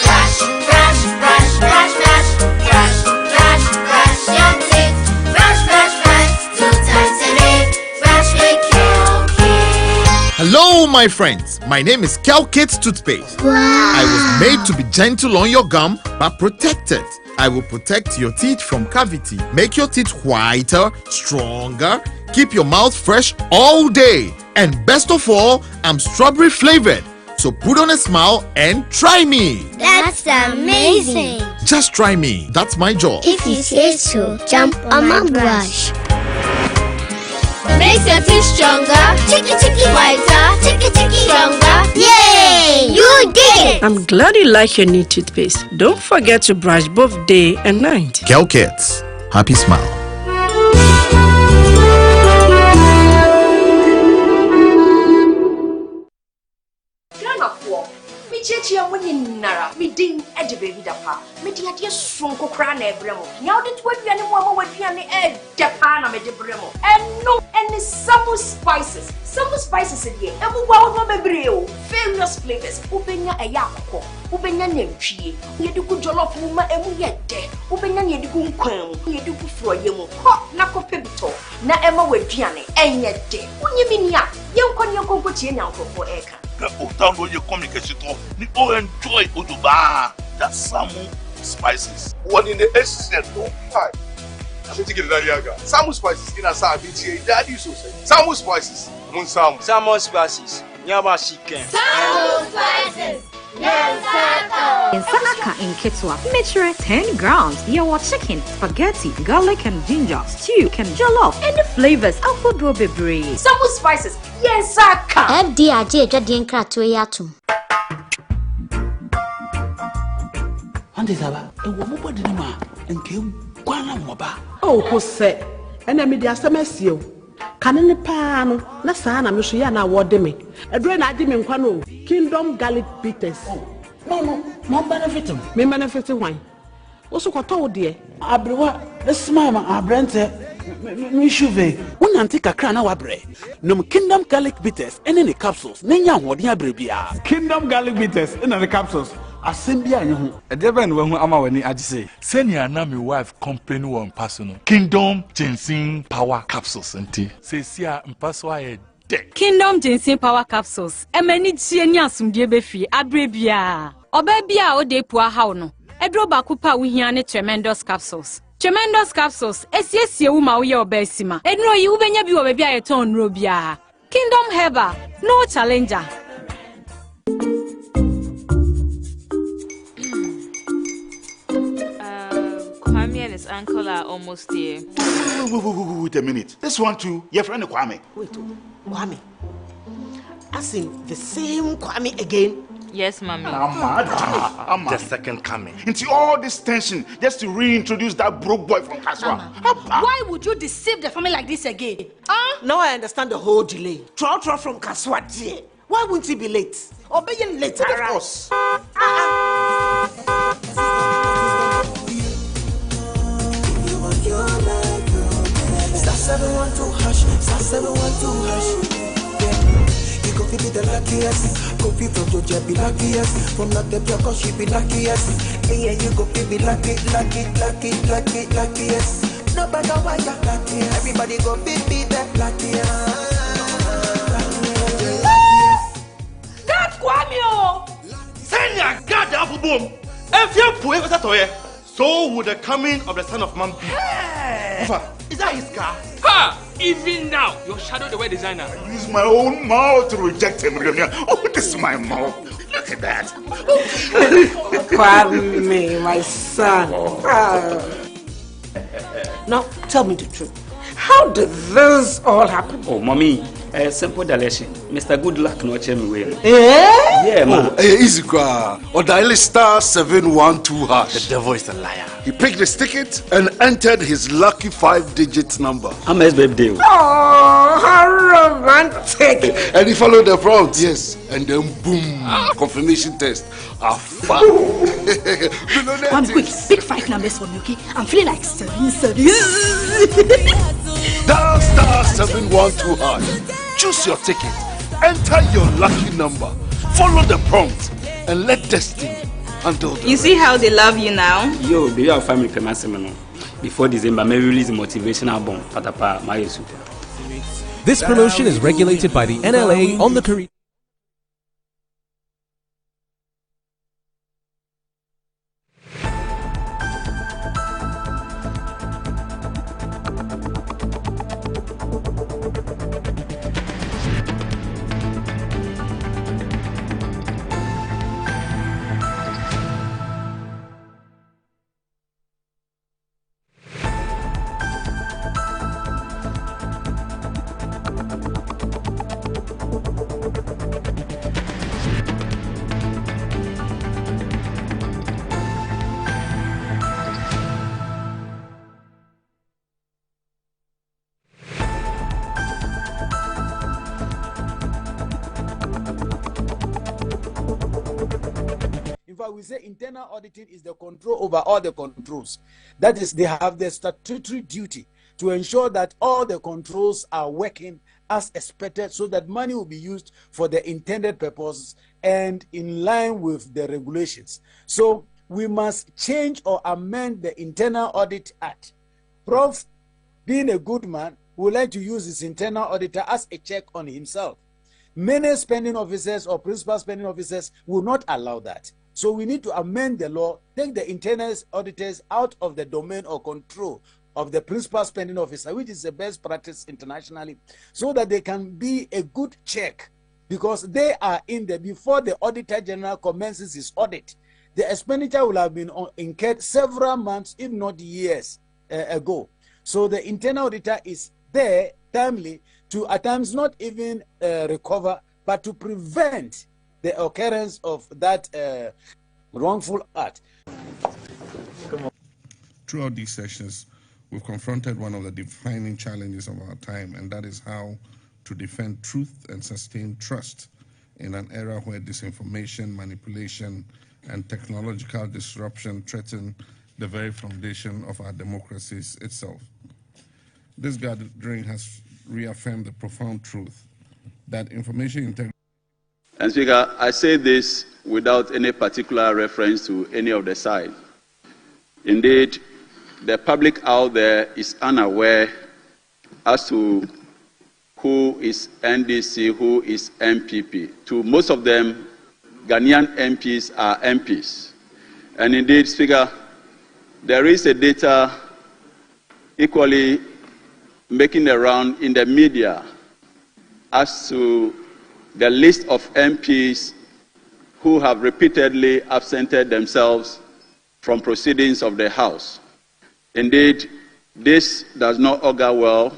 Brush, brush, brush, brush, brush, brush, brush, brush your teeth. Brush, brush, brush, 2 times a day. Brush with Kel-Kit.
Hello, my friends. My name is Kel-Kit's toothpaste.
Wow.
I was made to be gentle on your gum, but protected. I will protect your teeth from cavity, make your teeth whiter, stronger, keep your mouth fresh all day. And best of all, I'm strawberry flavored. So put on a smile and try me.
That's amazing.
Just try me. That's my job.
If you say so, jump on my brush. Makes your teeth stronger, chicky chicky whiter, chicky chicky stronger. Yay! You did it!
I'm glad you like your new toothpaste. Don't forget to brush both day and night.
Kel-Kit, happy smile.
Chia winning Nara, me ding at the baby dapa, me dear strong cocran ebremo. Now did what you animal would be an egg, Japan, me de bremo. And no any summer spices. Summer spices in here, and wow, no mebreo, various flavors. Upenya a yakko, Upenya name tree, you do good jollof woman and we yet dead. Upenya you do quam, you do for you, hot knuckle pibito, na Emma with Gianni, and yet dead. When you mean ya, young con your company now for Eka.
Autant your communication, you all enjoy Uduba, that Samu spices. What in the essence, don't fight. I'm going to get it. Samu spices in a Sabi, Daddy so say. Samu spices, Munsam.
Samu spices, Yama chicken.
Samu spices, Yansaka.
In Sanaka in Kitswa, measure 10 grams. Your chicken, spaghetti, garlic and ginger, stew, can jollof, and the flavors of Fodobebre.
Samu spices, Yansaka.
FDRJ Jadien Kratoyatum.
Andesaba, a woman did ma, and came Guanamaba.
Oh, Jose, and I made the SMS. Can any pan, Nasana, Michiana, what me? A drain I didn't quano, Kingdom Garlic Bitters.
No, more benefit.
Me benefit wine. Also, what told dear?
I blew the smile, I brent Mishuve. One antique crown our bread. No Kingdom Garlic Bitters and any capsules. Nanya, what ya bribia.
Kingdom Garlic Bitters and the capsules.
Assembia you.
A devil when I'm when I say, send your name, your wife complain one personal. Kingdom Ginseng Power Capsules and tea. Say, see, I'm password.
Kingdom Ginseng Power Capsules. A many genius from Debefi, Abrebia. Obebia o de poor hauno. Edro Bakupa Wihiane Tremendous Capsules. Tremendous Capsules. SS Yuma Obesima. Edno you when you be a ton Robia. Kingdom Herbal. No challenger.
uncle are almost here.
Wait a minute. This one too, your friend Kwame.
Wait, Kwame. As in the same Kwame again?
Yes, Mommy.
The second coming. Into all this tension just to reintroduce that broke boy from Kaswa.
Why would you deceive the family like this again?
Now I understand the whole delay. Troll from Kaswa dear. Why wouldn't he be late? Or be late? Of course.
Star 712 hash, star 712 hash. You go be the luckiest. Go be from Georgia, be luckiest. From not the block, she be luckiest. Yeah, you go be luckiest. No matter why you're lucky, everybody go be the luckiest.
God, Kwame!
Send your God up boom. If you put it toy, so would the coming of the Son of Man be. Is that his car?
Ha! Even now, your shadow the way designer.
I use my own mouth to reject him. Oh, this is my mouth. Look at that.
Kwame, my son. Now, tell me the truth. How did this all happen?
Oh, Mommy, simple direction. Mr. Goodluck no check me way.
Yeah,
man.
Easy car. Or dial star 712 hash.
The devil is a liar.
He picked his ticket and entered his lucky 5-digit number.
How much baby?
Oh, how romantic.
And he followed the prompt, yes. And then boom, confirmation test.
One quick, pick 5 numbers for me, okay? I'm feeling like 7.
Dial star 712 hash. Choose your ticket. Enter your lucky number. Follow the prompt and let destiny handle the
You see how they love you now?
Yo, do you have family payment? Before December, may release a motivational album. Patapa, my super.
This promotion is regulated by the NLA on the Korean.
We say internal auditing is the control over all the controls. That is, they have the statutory duty to ensure that all the controls are working as expected so that money will be used for the intended purposes and in line with the regulations. So we must change or amend the Internal Audit Act. Prof, being a good man, would like to use his internal auditor as a check on himself. Many spending officers or principal spending officers will not allow that. So we need to amend the law, take the internal auditors out of the domain or control of the principal spending officer, which is the best practice internationally, so that they can be a good check, because they are in there before the Auditor General commences his audit. The expenditure will have been incurred several months, if not years ago. So the internal auditor is there timely to at times not even recover, but to prevent the occurrence of that wrongful act.
Throughout these sessions, we've confronted one of the defining challenges of our time, and that is how to defend truth and sustain trust in an era where disinformation, manipulation, and technological disruption threaten the very foundation of our democracies itself. This gathering has reaffirmed the profound truth that information integrity.
And Speaker, I say this without any particular reference to any of the side. Indeed, the public out there is unaware as to who is NDC, who is MPP. To most of them, Ghanaian MPs are MPs. And indeed, Speaker, there is a data equally making the round in the media as to the list of MPs who have repeatedly absented themselves from proceedings of the House. Indeed, this does not augur well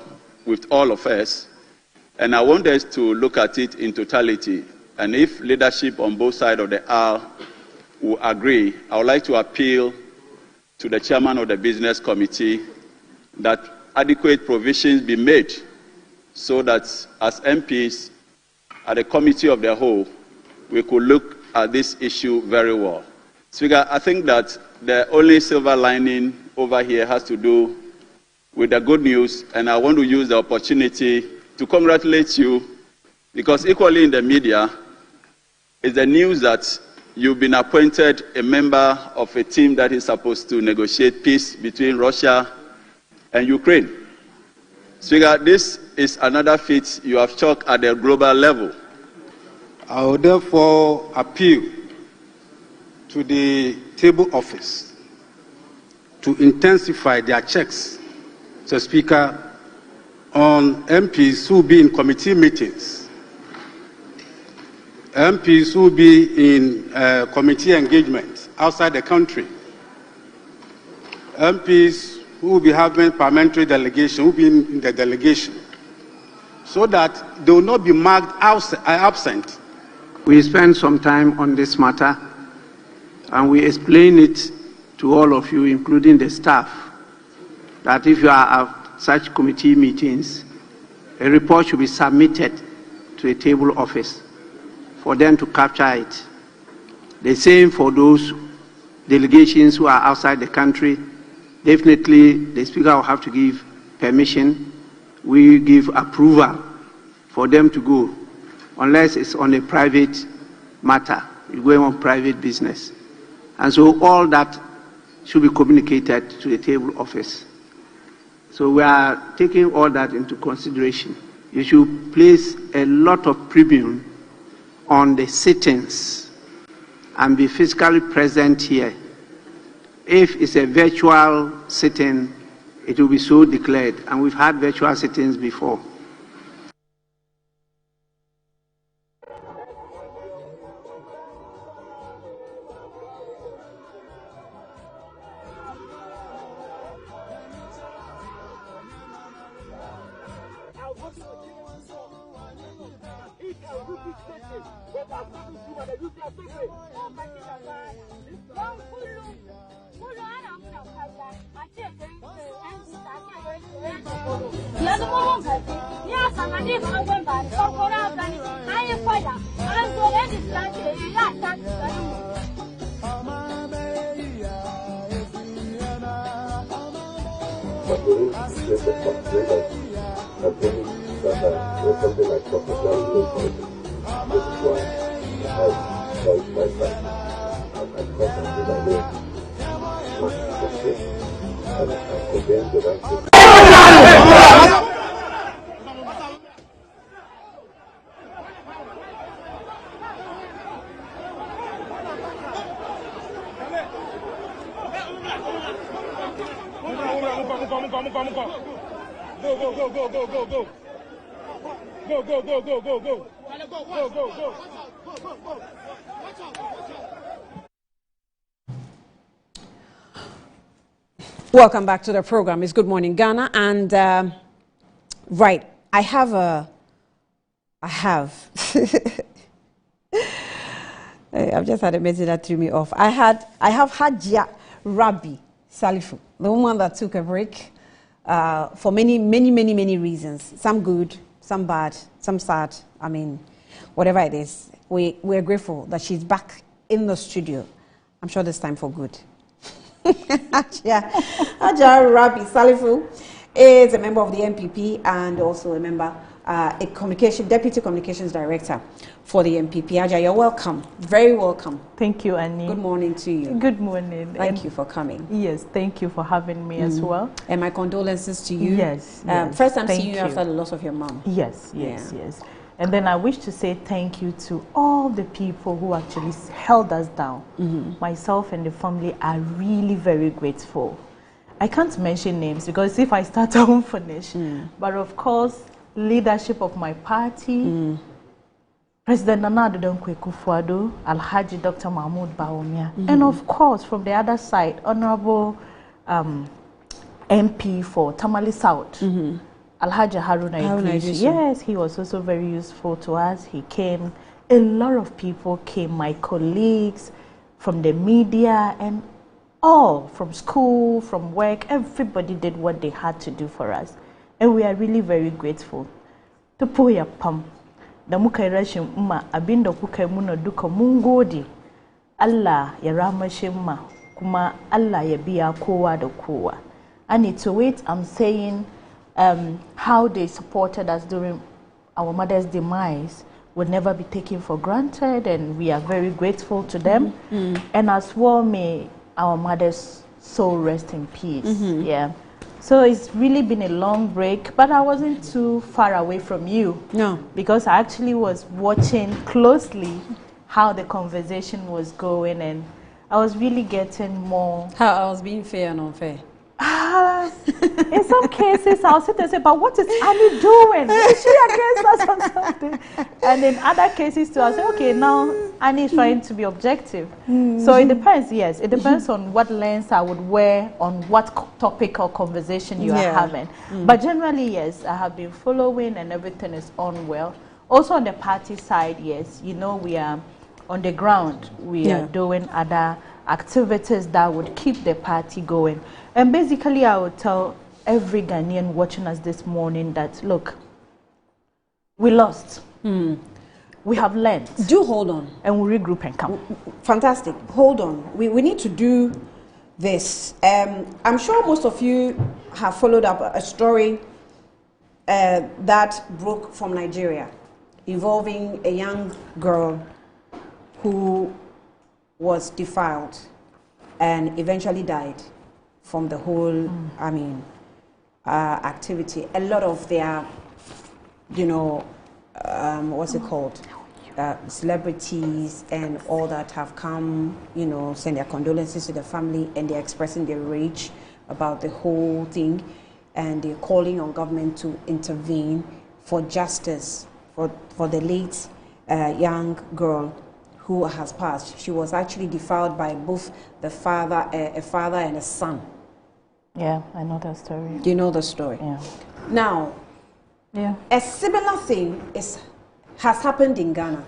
with all of us, and I want us to look at it in totality. And if leadership on both sides of the aisle will agree, I would like to appeal to the chairman of the business committee that adequate provisions be made so that as MPs at the committee of the whole, we could look at this issue very well. Speaker, I think that the only silver lining over here has to do with the good news, and I want to use the opportunity to congratulate you, because equally in the media is the news that you've been appointed a member of a team that is supposed to negotiate peace between Russia and Ukraine. Speaker, this is another feat you have struck at the global level.
I will therefore appeal to the table office to intensify their checks, Mr. Speaker, on MPs who will be in committee meetings, MPs who will be in committee engagement outside the country, MPs who will be having parliamentary delegation, who will be in the delegation, so that they will not be marked absent.
We spent some time on this matter, and we explain it to all of you, including the staff, that if you are at such committee meetings, a report should be submitted to a table office for them to capture it. The same for those delegations who are outside the country. Definitely, the Speaker will have to give permission. We give approval for them to go, unless it's on a private matter, you're going on private business. And so all that should be communicated to the table office. So we are taking all that into consideration. You should place a lot of premium on the sittings and be physically present here. If it's a virtual sitting, it will be so declared, and we've had virtual sittings before.
Welcome back to the program. It's Good Morning Ghana, and right, I'm just had a message that threw me off. I have Hajia Rabi Salifu, the woman that took a break for many reasons. Some good, some bad, some sad. I mean, whatever it is, we're grateful that she's back in the studio. I'm sure this time for good. Hajia Rabi Salifu is a member of the MPP and also a member, Deputy Communications Director for the MPP. Hajia, you're welcome. Very welcome.
Thank you, Annie.
Good morning to you.
Good morning.
Thank you for coming.
Yes, thank you for having me as well.
And my condolences to you.
Yes.
First time seeing you after the loss of your mom.
Yes. And then I wish to say thank you to all the people who actually held us down. Myself and the family are really very grateful. I can't mention names because if I start, I won't finish. But of course, leadership of my party, President Nana Addo Dankwa Akufo-Addo, Alhaji Dr. Mahmoud Bawumia, and of course, from the other side, Honorable MP for Tamale South. Alhaji Haruna Idris. Yes, he was also very useful to us. He came. A lot of people came, my colleagues from the media and all from school, from work. Everybody did what they had to do for us. And we are really very grateful. To Puya Pam, the Mukairashim Ma, Abindo Kukamuno Duka Mungodi, Allah Yaramashima, Kuma Allah Yabia Kowa do Kowa. And to it, I'm saying how they supported us during our mother's demise would never be taken for granted, and we are very grateful to them. And as well, may our mother's soul rest in peace. Yeah. So it's really been a long break, but I wasn't too far away from you.
No.
Because I actually was watching closely how the conversation was going, and I was really getting more.
How I was being fair and unfair.
In some cases, I'll sit and say, but what is Annie doing? Is she against us or something? And in other cases, too, I'll say, okay, now Annie is trying to be objective. So it depends, yes. It depends on what lens I would wear on what topic or conversation you are having. But generally, yes, I have been following and everything is on well. Also on the party side, yes, you know, we are on the ground. We are doing other activities that would keep the party going. And basically, I would tell every Ghanaian watching us this morning that, look, we lost. We have learned.
Do hold on.
And we'll regroup and come.
Fantastic. Hold on. We need to do this. I'm sure most of you have followed up a story that broke from Nigeria involving a young girl who was defiled and eventually died from the whole, activity. A lot of their, what's it called? Celebrities and all that have come, send their condolences to the family, and they're expressing their rage about the whole thing, and they're calling on government to intervene for justice for the late young girl who has passed. She was actually defiled by both the father, a father and a son.
Yeah, I know that story.
You know the story.
Yeah.
Now, a similar thing has happened in Ghana.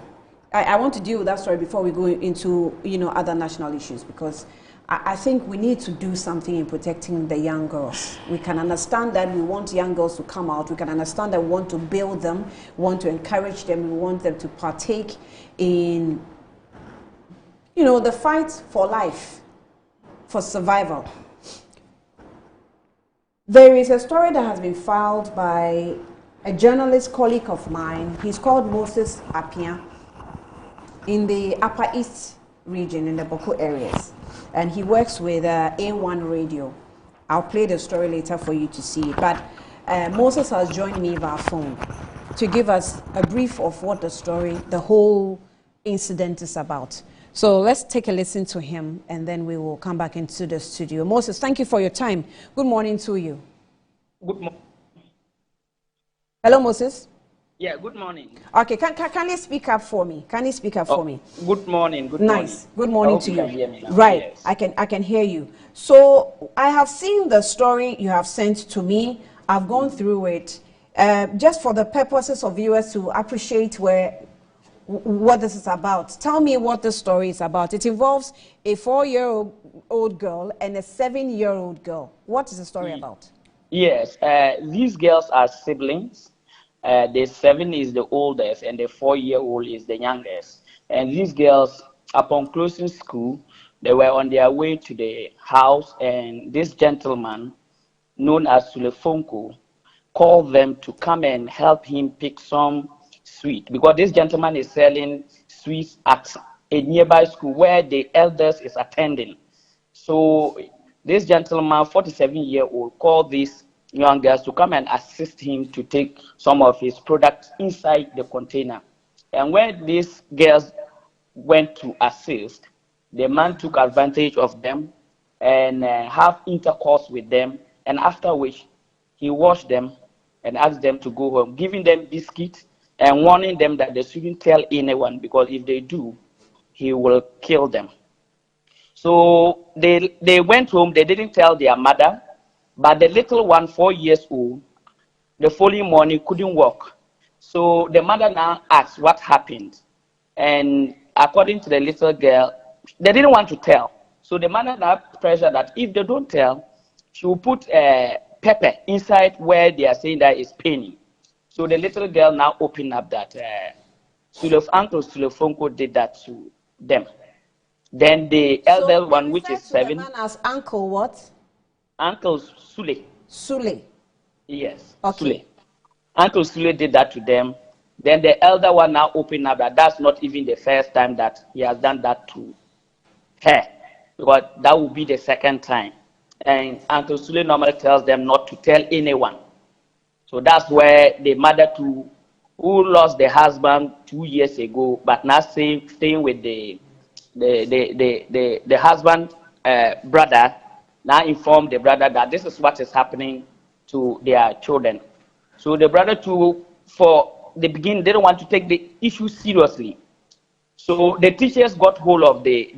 I want to deal with that story before we go into other national issues, because I think we need to do something in protecting the young girls. We can understand that we want young girls to come out. We can understand that we want to build them, want to encourage them, we want them to partake in the fight for life, for survival. There is a story that has been filed by a journalist colleague of mine. He's called Moses Apia, in the Upper East region, in the Boko areas. And he works with A1 Radio. I'll play the story later for you to see. But Moses has joined me via phone to give us a brief of what the story, the whole incident is about. So let's take a listen to him, and then we will come back into the studio. Moses, thank you for your time. Good morning to you.
Good morning.
Hello, Moses.
Yeah, good morning.
Okay, can you speak up for me? Can you speak up for me?
Good morning. Good
nice.
morning.
Good morning to
you.
you.
Can hear me now.
Right.
Yes.
I can hear you. So I have seen the story you have sent to me. I've gone through it. Just for the purposes of viewers to appreciate what this is about. Tell me what the story is about. It involves a 4-year-old girl and a 7-year-old girl. What is the story about?
Yes, these girls are siblings. The 7 is the oldest and the 4-year-old is the youngest. And these girls, upon closing school, they were on their way to the house, and this gentleman, known as Sulefonko, called them to come and help him pick some sweet, because this gentleman is selling sweets at a nearby school where the eldest is attending. So this gentleman, 47-year-old, called these young girls to come and assist him to take some of his products inside the container. And when these girls went to assist, the man took advantage of them and have intercourse with them, and after which he washed them and asked them to go home, giving them biscuits and warning them that they shouldn't tell anyone, because if they do, he will kill them. So they went home. They didn't tell their mother, But the little one, 4 years old, the following morning couldn't walk. So the mother now asked what happened. And according to the little girl, they didn't want to tell. So the mother now pressured that if they don't tell, she will put pepper inside where they are saying that it's paining. So the little girl now opened up that Uncle Sulefonko did that to them. Then the elder one, which is 7.
The man as Uncle what?
Uncle Sule.
Sule.
Yes.
Okay.
Sule. Uncle Sule did that to them. Then the elder one now opened up that that's not even the first time that he has done that to her, because that will be the second time. And Uncle Sule normally tells them not to tell anyone. So that's where the mother too, who lost the husband 2 years ago, but now staying with the husband brother, now informed the brother that this is what is happening to their children. So the brother too, for the beginning, didn't want to take the issue seriously. So the teachers got hold of the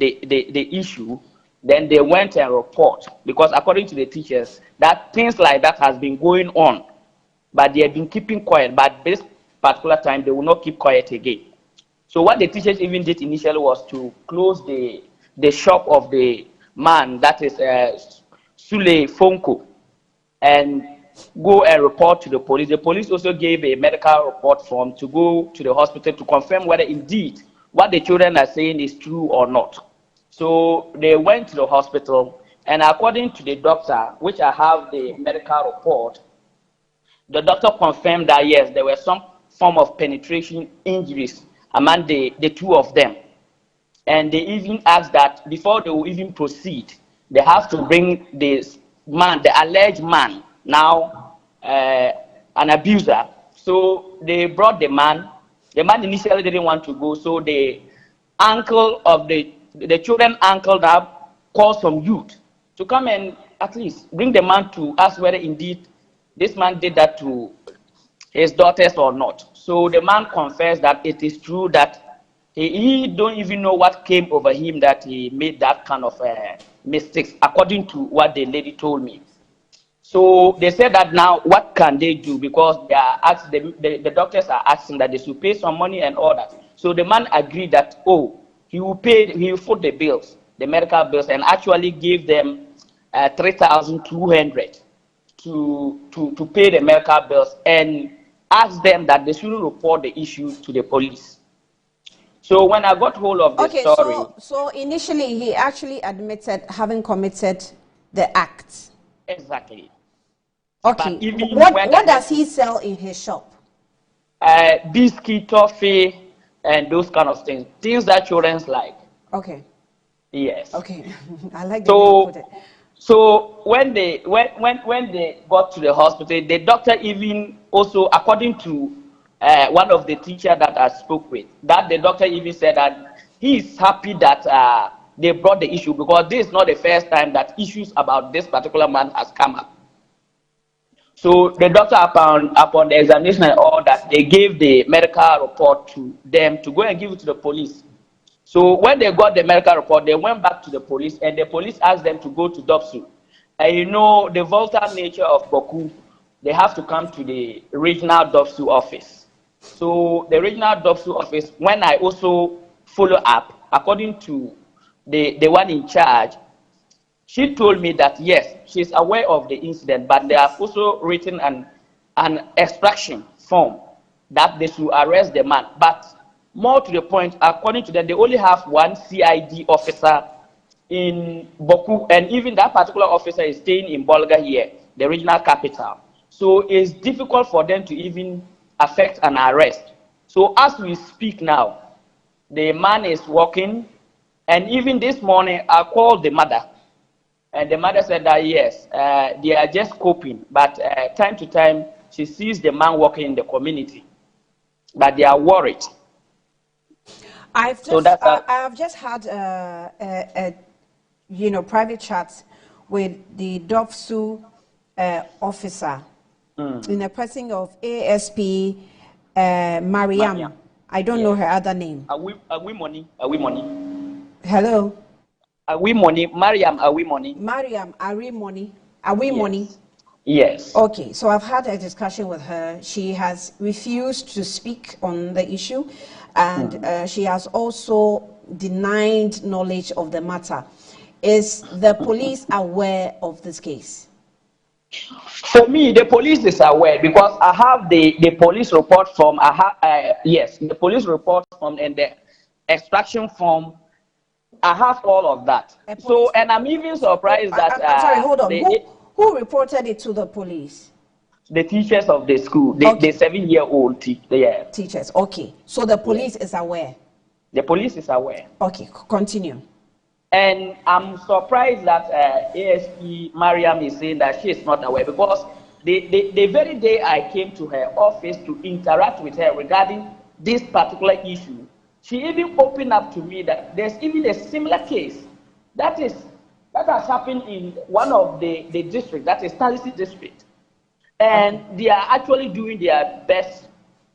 issue. Then they went and report, because according to the teachers, that things like that has been going on, but they have been keeping quiet. But this particular time, they will not keep quiet again. So what the teachers even did initially was to close the shop of the man, that is Sule Fonko, and go and report to the police. The police also gave a medical report form to go to the hospital to confirm whether indeed what the children are saying is true or not. So they went to the hospital, and according to the doctor, which I have the medical report, the doctor confirmed that yes, there were some form of penetration injuries among the two of them. And they even asked that before they will even proceed, they have to bring this man, the alleged man, now an abuser. So they brought the man. The man initially didn't want to go, so the uncle of the children uncle now called some youth to come and at least bring the man to ask whether indeed this man did that to his daughters or not. So the man confessed that it is true that he don't even know what came over him, that he made that kind of mistakes, according to what the lady told me. So they said that now what can they do, because they are asking, the doctors are asking that they should pay some money and all that. So the man agreed that, oh, he will foot the bills, the medical bills, and actually gave them 3,200 to pay the medical bills, and asked them that they shouldn't report the issue to the police. So when I got hold of the story...
So initially he actually admitted having committed the act.
Exactly.
Okay. What does he sell in his shop?
Biscuit, toffee, and those kind of things. Things that children like.
Okay.
Yes.
Okay. I like the way you put it.
So when they got to the hospital, the doctor even also, according to one of the teachers that I spoke with, that the doctor even said that he is happy that they brought the issue, because this is not the first time that issues about this particular man has come up. So the doctor, upon the examination and all that, they gave the medical report to them to go and give it to the police. So when they got the medical report, they went back to the police, and the police asked them to go to DOPSU. And you know, the volatile nature of Boku, they have to come to the regional DOPSU office. So the regional DOPSU office, when I also follow up, according to the one in charge, she told me that yes, she's aware of the incident, but they have also written an extraction form that they should arrest the man. But more to the point, according to them, they only have one CID officer in Boku, and even that particular officer is staying in Bolga here, the regional capital. So it's difficult for them to even affect an arrest. So as we speak now, the man is walking, and even this morning I called the mother, and the mother said that yes, they are just coping, but time to time she sees the man walking in the community, but they are worried.
I've just had private chats with the DOPSU officer in the person of ASP Mariam. I don't know her other name.
Are we money?
Hello.
Are we money? Mariam, are we money?
Mariam, are we money? Are we money?
Yes.
Okay, so I've had a discussion with her. She has refused to speak on the issue, and she has also denied knowledge of the matter. Is the police aware of this case?
For me, the police is aware because I have the police report from, yes, the police report from and the extraction form. I have all of that. So, and I'm even surprised that...
I'm sorry, hold on. Who reported it to the police?
The teachers of the school, the 7-year-old
teachers. Okay, so the police is aware.
The police is aware.
Okay, continue.
And I'm surprised that ASP Mariam is saying that she is not aware because the very day I came to her office to interact with her regarding this particular issue, she even opened up to me that there's even a similar case that has happened in one of the districts, that is Talisi district. And they are actually doing their best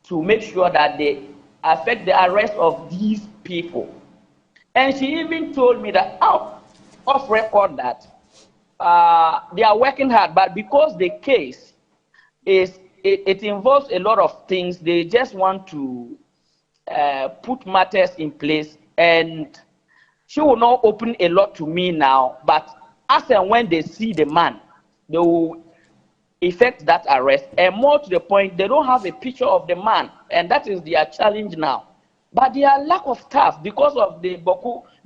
to make sure that they affect the arrest of these people. And she even told me that off record that they are working hard, but because the case it involves a lot of things, they just want to put matters in place. And she will not open a lot to me now, but as and when they see the man, they will effect that arrest. And more to the point, they don't have a picture of the man, and that is their challenge now. But their lack of staff, because of the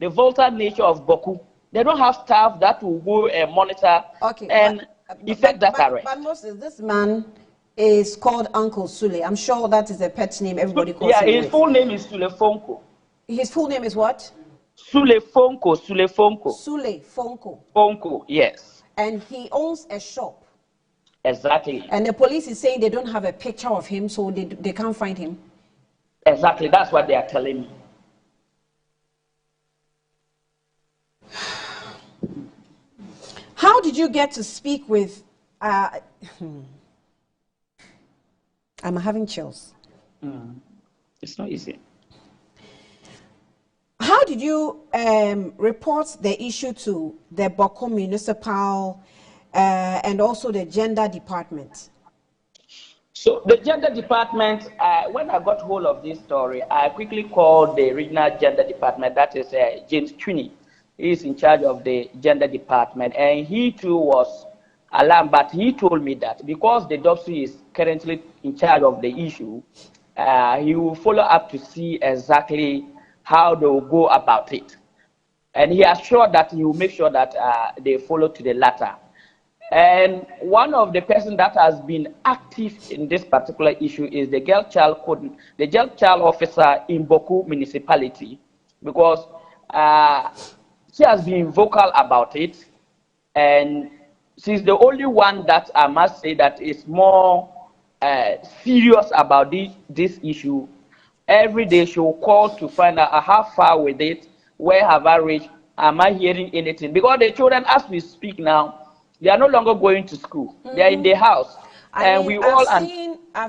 volatile nature of Boku, they don't have staff that will go and monitor and effect that arrest.
But Moses, this man is called Uncle Sule. I'm sure that is a pet name everybody calls him.
Yeah, his full name is Sule Fonko.
His full name is what?
Sule Fonko. Sule Fonko.
Sule Fonko.
Fonko, yes.
And he owns a shop.
Exactly.
And the police is saying they don't have a picture of him, so they can't find him.
Exactly, that's what they are telling me.
How did you get to speak with... I'm having chills.
It's not easy.
How did you report the issue to the Boko Municipal and also the Gender Department?
So the Gender Department, when I got hold of this story, I quickly called the Regional Gender Department, that is James Twiney. He is in charge of the Gender Department, and he too was alarmed, but he told me that because the DOPSI is currently in charge of the issue, he will follow up to see exactly how they will go about it. And he assured that he will make sure that they follow to the latter. And one of the persons that has been active in this particular issue is the girl child officer in Boku municipality, because she has been vocal about it, and she's the only one that I must say that is more serious about this issue. Every day she will call to find out how far with it, where have I reached, am I hearing anything? Because the children, as we speak now, they are no longer going to school. They are in the house.
I've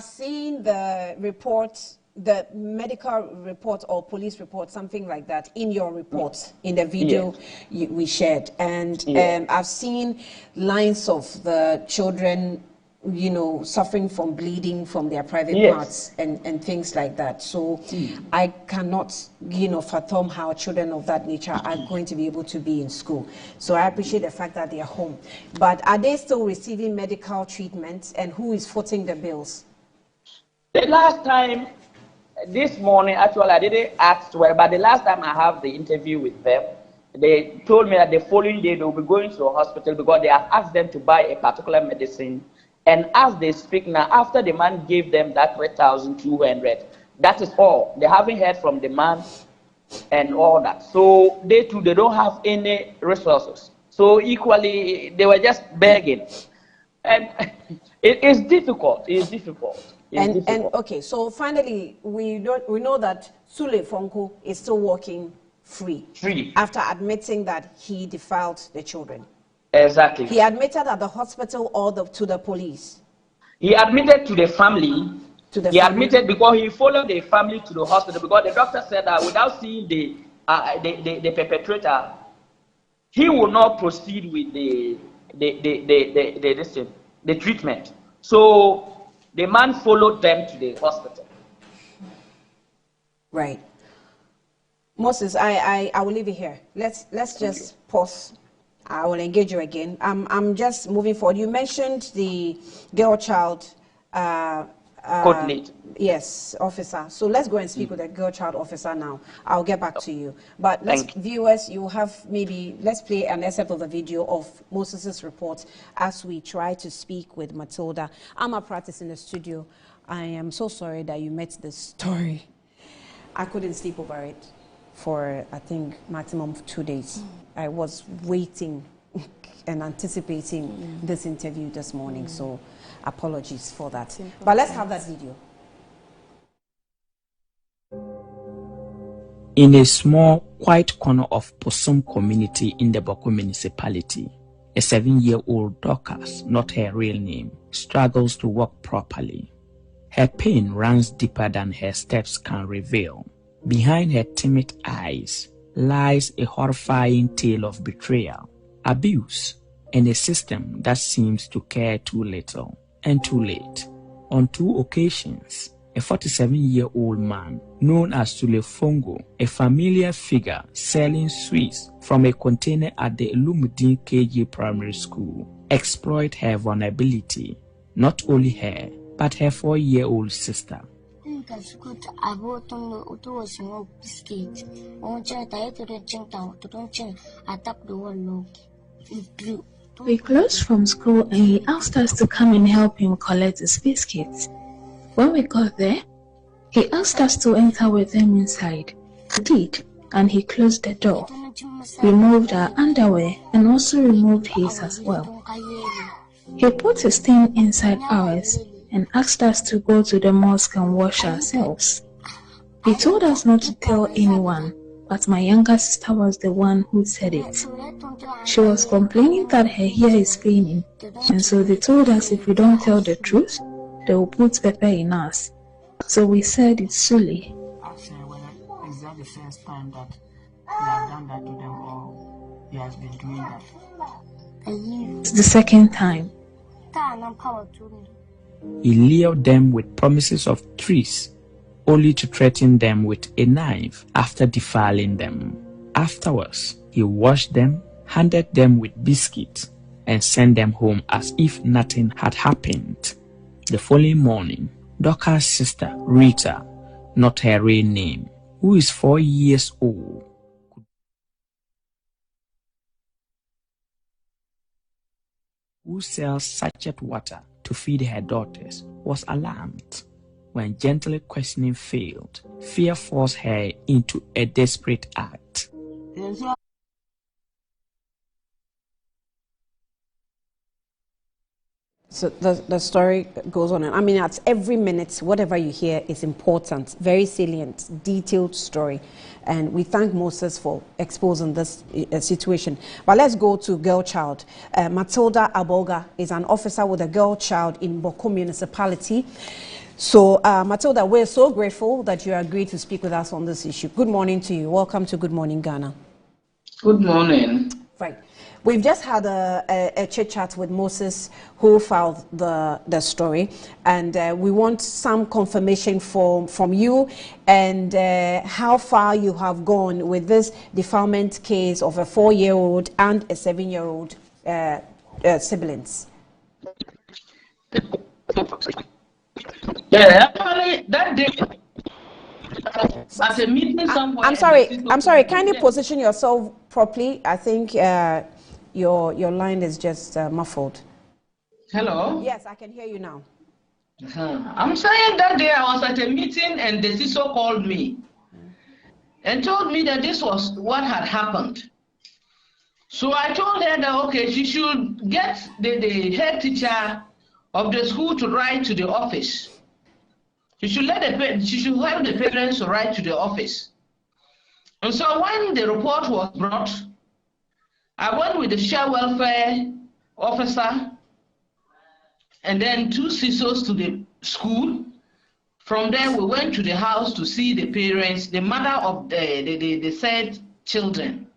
seen the reports, the medical report or police report, something like that, in your report, in the video we shared. And I've seen lines of the children, you know, suffering from bleeding from their private parts and things like that. So I cannot, you know, fathom how children of that nature are going to be able to be in school. So I appreciate the fact that they are home. But are they still receiving medical treatment, and who is footing the bills?
The last time, this morning, actually I didn't ask well, but the last time I have the interview with them, they told me that the following day they will be going to a hospital because they have asked them to buy a particular medicine. And as they speak now, after the man gave them that 3,200, that is all. They haven't heard from the man and all that. So they too, they don't have any resources. So equally, they were just begging. And it is difficult. It's difficult.
And okay, so finally, we know that Sule Fonko is still working free. After admitting that he defiled the children.
Exactly.
He admitted at the hospital or to the police?
He admitted to the family. Admitted because he followed the family to the hospital because the doctor said that without seeing the perpetrator, he will not proceed with the the treatment. So the man followed them to the hospital.
Right. Moses, I will leave it here. Let's just pause. I will engage you again. I'm just moving forward. You mentioned the girl child
coordinator.
Yes, officer. So let's go and speak with the girl child officer now. I'll get back to you. But viewers, you have let's play an excerpt of the video of Moses's report as we try to speak with Matilda. I'm a practice in the studio. I am so sorry that you met this story. I couldn't sleep over it for, I think, maximum of 2 days. I was waiting and anticipating this interview this morning, so apologies for that. But let's have that video.
In a small, quiet corner of Posum community in the Boko municipality, a 7-year-old Dorcas, not her real name, struggles to walk properly. Her pain runs deeper than her steps can reveal. Behind her timid eyes lies a horrifying tale of betrayal, abuse, and a system that seems to care too little and too late. On 2 occasions, a 47-year-old man known as Sule Fongo, a familiar figure selling sweets from a container at the Elumudin KG Primary School, exploit her vulnerability, not only her, but her 4-year-old sister.
We closed from school and he asked us to come and help him collect his biscuits. When we got there, he asked us to enter with him inside. We did, and he closed the door, removed our underwear, and also removed his as well. He put his thing inside ours and asked us to go to the mosque and wash ourselves. He told us not to tell anyone, but my younger sister was the one who said it. She was complaining that her hair is paining, and so they told us if we don't tell the truth, they will put pepper in us. So we said it's Sule.
Is that the first time that you have done that to them, or he has been doing that?
It's the second time.
He lured them with promises of trees, only to threaten them with a knife after defiling them. Afterwards, he washed them, handed them with biscuits, and sent them home as if nothing had happened. The following morning, Dorcas' sister, Rita, not her real name, who is 4 years old, who sells sachet water to feed her daughters, was alarmed. When gently questioning failed, fear forced her into a desperate act.
So the story goes on. I mean, at every minute, whatever you hear is important, very salient, detailed story. And we thank Moses for exposing this situation. But let's go to girl child. Matilda Aboga is an officer with a girl child in Boko municipality. So, Matilda, we're so grateful that you agreed to speak with us on this issue. Good morning to you. Welcome to Good Morning Ghana.
Good morning.
Right. We've just had a chit-chat with Moses, who filed the story, and we want some confirmation from you and how far you have gone with this defilement case of a 4-year-old and a 7-year-old siblings.
Yeah, actually, that day, at a meeting somewhere.
I'm sorry. Kindly position yourself properly. I think your line is just muffled.
Hello?
Yes, I can hear you now.
I'm saying that day I was at a meeting and the CISO called me and told me that this was what had happened. So I told her that, okay, she should get the head teacher of the school to write to the office. She should help the parents to write to the office. And so when the report was brought, I went with the child welfare officer and then 2 CISOs to the school. From there, we went to the house to see the parents, the mother of the said children.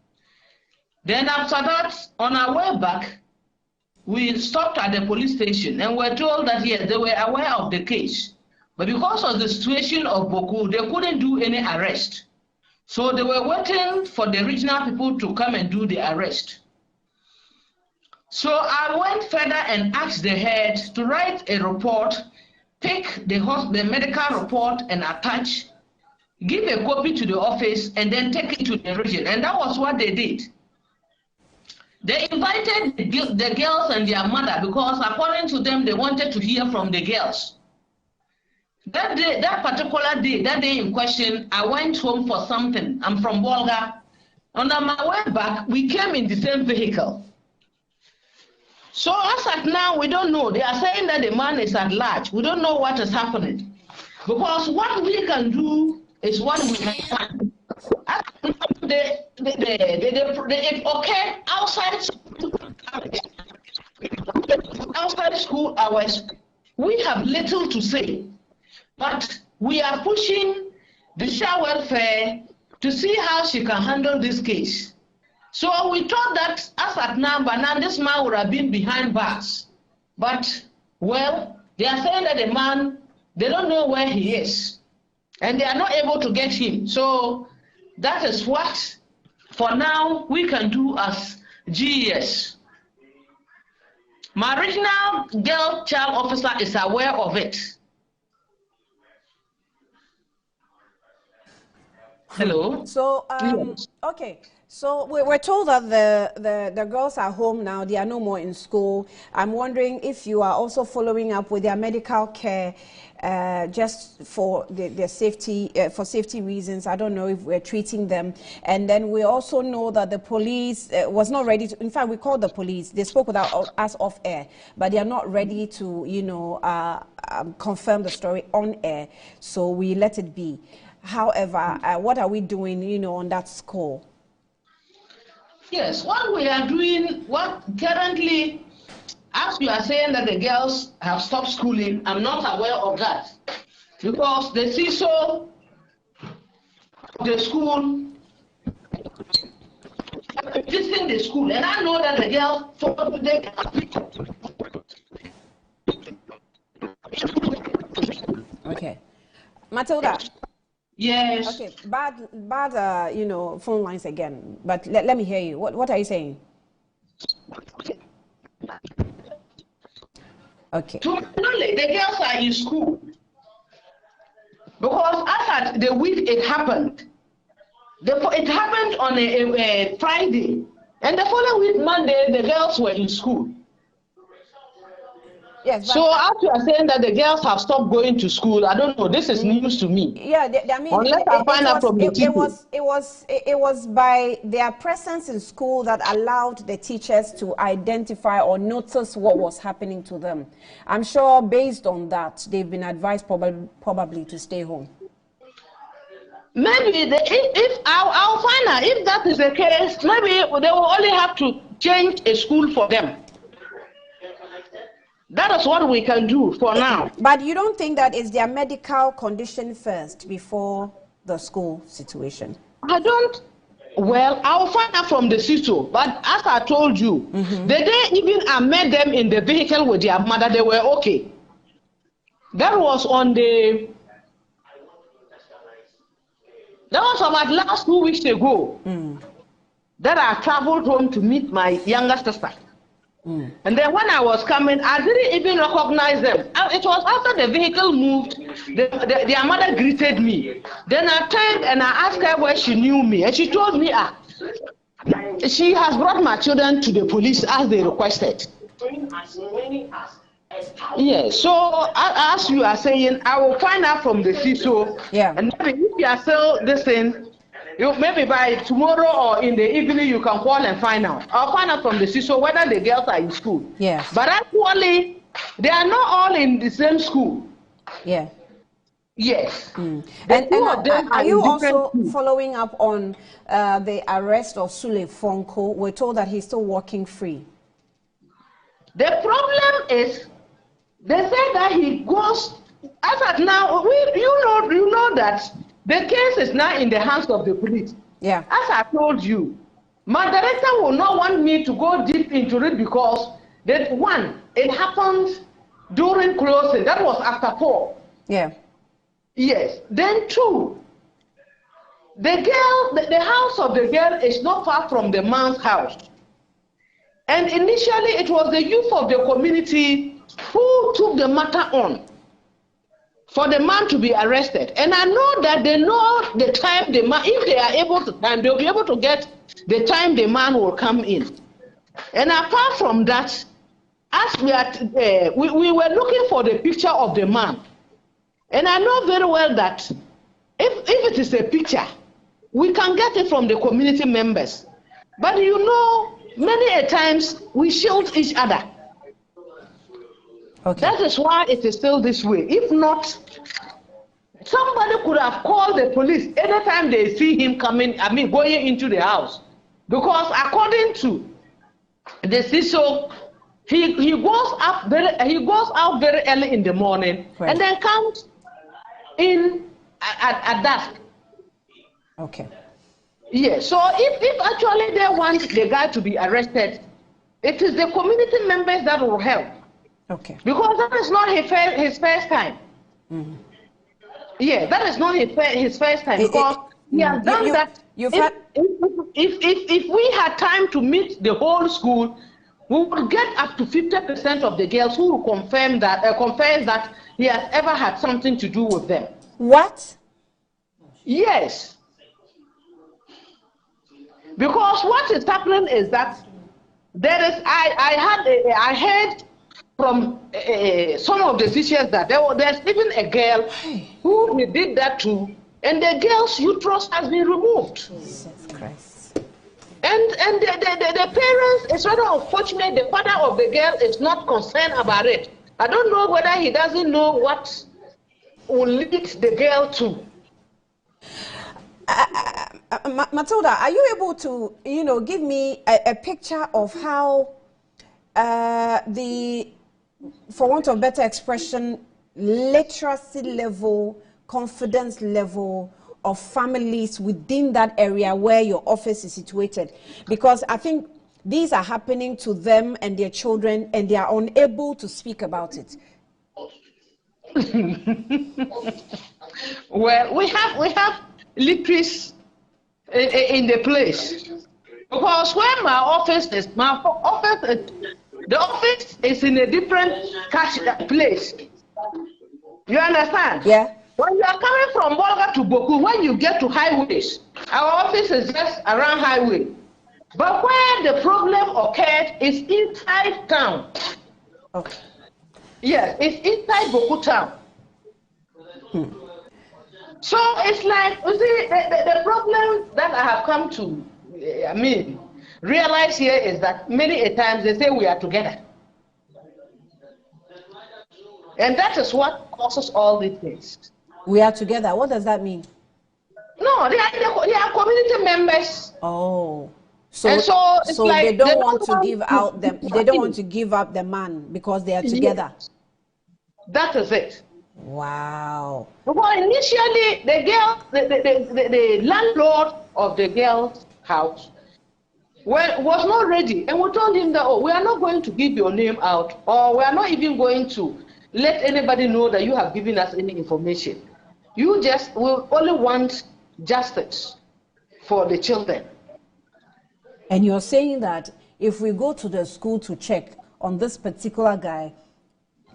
Then after that, on our way back, we stopped at the police station and were told that yes, they were aware of the case. But because of the situation of Boku, they couldn't do any arrest. So they were waiting for the regional people to come and do the arrest. So I went further and asked the head to write a report, pick the medical report and attach, give a copy to the office, and then take it to the region. And that was what they did. They invited the girls and their mother because according to them, they wanted to hear from the girls. That day, that particular day, that day in question, I went home for something. I'm from Bolga. And on my way back, we came in the same vehicle. So as at now, we don't know. They are saying that the man is at large. We don't know what is happening. Because what we can do is what we can. Okay, outside school hours, we have little to say. But we are pushing the child welfare to see how she can handle this case. So we thought that as at now, this man would have been behind bars. But, well, they are saying that the man, they don't know where he is. And they are not able to get him. So that is what, for now, we can do as GES. My regional girl child officer is aware of it. Hello?
So,
yes.
Okay. So we're told that the girls are home now. They are no more in school. I'm wondering if you are also following up with their medical care just for their safety, for safety reasons. I don't know if we're treating them. And then we also know that the police was not ready to, in fact, we called the police. They spoke without us off air, but they are not ready to, you know, confirm the story on air. So we let it be. However, what are we doing, you know, on that score?
Yes, what we are doing, what currently, as you are saying that the girls have stopped schooling, I'm not aware of that. Because the CISO, the school, visiting the school, and I know that the girls.
Okay. Matilda.
Yes.
Okay, bad, you know, phone lines again. But let me hear you. What are you saying? Okay.
To my knowledge, the girls are in school. Because after the week it happened, it happened on a Friday. And the following week, Monday, the girls were in school.
Yes.
So after you are saying that the girls have stopped going to school, I don't know. This is news to me.
Yeah, I mean,
unless I find out from the people.
It was by their presence in school that allowed the teachers to identify or notice what was happening to them. I'm sure based on that, they've been advised probably to stay home.
Maybe if I'll find out if that is the case. Maybe they will only have to change a school for them. That is what we can do for now.
But you don't think that is their medical condition first before the school situation?
I don't. Well, I'll find out from the CISO. But as I told you, the day even I met them in the vehicle with their mother, they were okay. That was on the. That was about last 2 weeks ago. That I traveled home to meet my younger sister. And then when I was coming, I didn't even recognize them. It was after the vehicle moved, their mother greeted me. Then I turned and I asked her where she knew me. And she told me, she has brought my children to the police as they requested. Yes, so as you are saying, I will find out from the CISO.
Yeah.
And maybe if you are still listening, maybe by tomorrow or in the evening you can call and find out. I'll find out from the CISO whether the girls are in school.
Yeah.
But actually, they are not all in the same school.
Yeah.
Yes.
And are you also following up on the arrest of Sule Fonko? We're told that he's still walking free.
The problem is, they say that he goes, as at now, you know that the case is now in the hands of the police.
Yeah.
As I told you, my director will not want me to go deep into it because That one, it happened during closing. That was after 4.
Yeah.
Yes. Then 2, the house of the girl is not far from the man's house. And initially, it was the youth of the community who took the matter on for the man to be arrested. And I know that they know the time the man, if they are able to time, they'll be able to get the time the man will come in. And apart from that, as we were looking for the picture of the man. And I know very well that if it is a picture, we can get it from the community members. But you know, many a times we shield each other.
Okay.
That is why it is still this way. If not, somebody could have called the police anytime they see him coming, going into the house. Because according to the CISO, he goes out very early in the morning, right, and then comes in at dusk.
Okay.
Yeah, so if actually they want the guy to be arrested, it is the community members that will help.
Okay.
Because that is not his first time.
Mm-hmm.
Yeah, that is not his first time. Because he has done that. If we had time to meet the whole school, we would get up to 50% of the girls who will confess that he has ever had something to do with them.
What?
Yes. Because what is happening is that there is, I heard from some of the teachers that there's even a girl who he did that to, and the girl's uterus has been removed.
Jesus Christ.
And the parents, it's rather unfortunate, the father of the girl is not concerned about it. I don't know whether he doesn't know what will lead the girl to.
Matilda, are you able to, give me a picture of how for want of better expression, literacy level, confidence level of families within that area where your office is situated? Because I think these are happening to them and their children, and they are unable to speak about it.
Well, we have literacy in the place, because where my office is, the office is in a different place. You understand?
Yeah.
When you are coming from Bolga to Boku, when you get to highways, our office is just around highway. But where the problem occurred is inside town.
Okay.
Yes, it's inside Boku town. So it's like, you see, the problem that I have come to, realize here is that many a times they say we are together. And that is what causes all these things.
We are together. What does that mean?
No, they are community members.
Oh.
So
like they don't want to give out them. They don't want to give up the man because they are together.
Yes. That is it.
Wow.
Well, initially, the landlord of the girl's house was not ready, and we told him that, we are not going to give your name out, or we are not even going to let anybody know that you have given us any information. You just will only want justice for the children.
And you're saying that if we go to the school to check on this particular guy,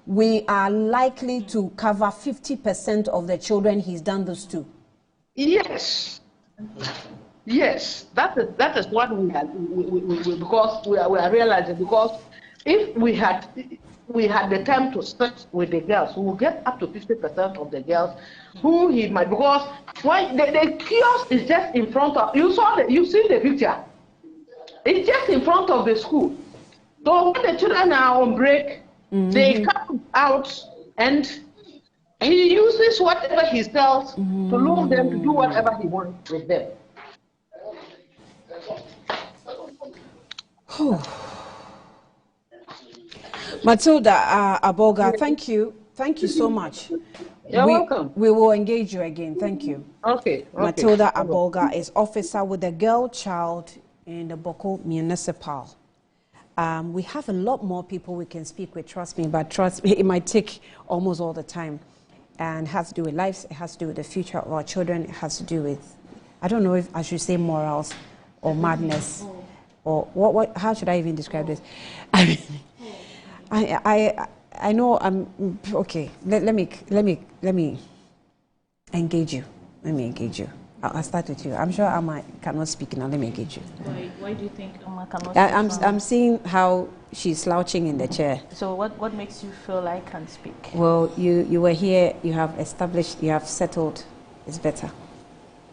we are likely to cover 50% of the children he's done this to?
Yes. Yes, that is what we had, because we are realizing, because if we had the time to search with the girls, we will get up to 50% of the girls who he might, because when the kiosk is just in front of, you've seen the picture, it's just in front of the school. So when the children are on break, they come out and he uses whatever he sells to lure them to do whatever he wants with them.
Matilda Aboga, thank you so much.
You're welcome.
We will engage you again. Thank you.
Okay.
Matilda Aboga is officer with the girl child in the Boko Municipal. We have a lot more people we can speak with, trust me, but trust me, it might take almost all the time. And it has to do with lives, it has to do with the future of our children, it has to do with, I don't know if I should say morals or madness, or what how should I even describe this? I mean, I know I'm, okay, let me engage you. Let me engage you. I'll start with you. I'm sure Amma cannot speak now. Let me engage you.
Why do you think Amma cannot speak?
I'm seeing how she's slouching in the chair.
So what makes you feel I can speak?
Well, you were here, you have established, you have settled. It's better.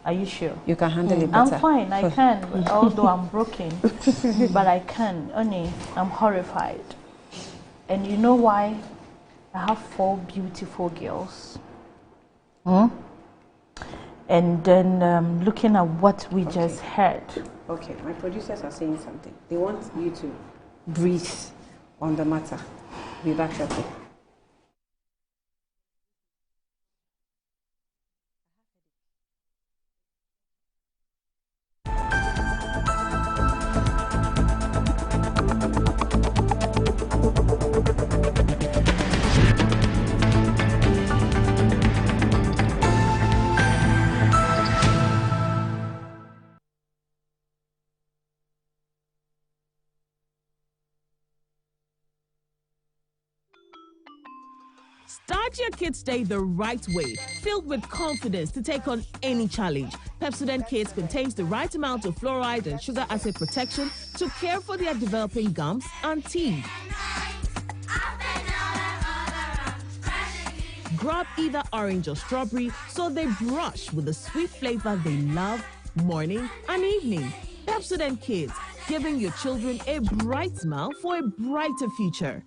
Are you sure?
You can handle it better.
I'm fine, I can, although I'm broken. But I can, only I'm horrified. And you know why? I have 4 beautiful girls. And then looking at what we just heard.
Okay, my producers are saying something. They want you to breathe on the matter. Be back shortly.
Start your kids' day the right way, filled with confidence to take on any challenge. Pepsodent Kids contains the right amount of fluoride and sugar acid protection to care for their developing gums and teeth. Grab either orange or strawberry so they brush with the sweet flavor they love morning and evening. Pepsodent Kids, giving your children a bright smile for a brighter future.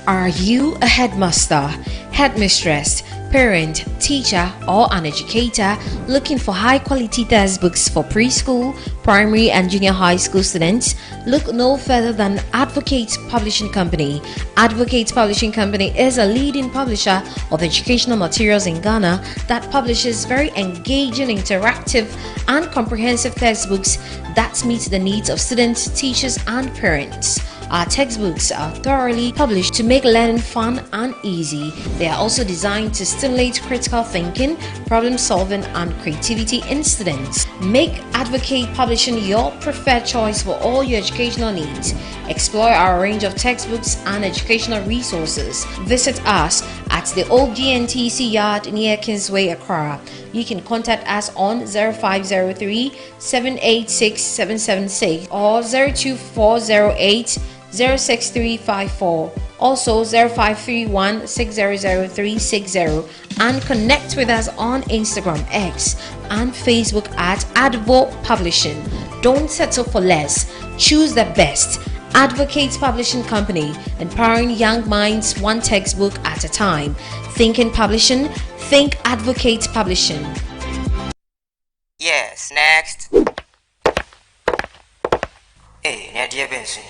Are you a headmaster, headmistress, parent, teacher, or an educator looking for high-quality textbooks for preschool, primary, and junior high school students? Look no further than Advocate Publishing Company. Advocate Publishing Company is a leading publisher of educational materials in Ghana that publishes very engaging, interactive, and comprehensive textbooks that meet the needs of students, teachers, and parents. Our textbooks are thoroughly published to make learning fun and easy. They are also designed to stimulate critical thinking, problem solving, and creativity in students. Make Advocate Publishing your preferred choice for all your educational needs. Explore our range of textbooks and educational resources. Visit us at the old GNTC yard near Kingsway, Accra. You can contact us on 0503 786 776 or 02408 06354, also 0531 600360, and connect with us on Instagram, X, and Facebook at Advo Publishing. Don't settle for less. Choose the best. Advocate Publishing Company, empowering young minds one textbook at a time. Thinking Publishing, think Advocate Publishing.
Yes, next. Hey, Nadia Benson.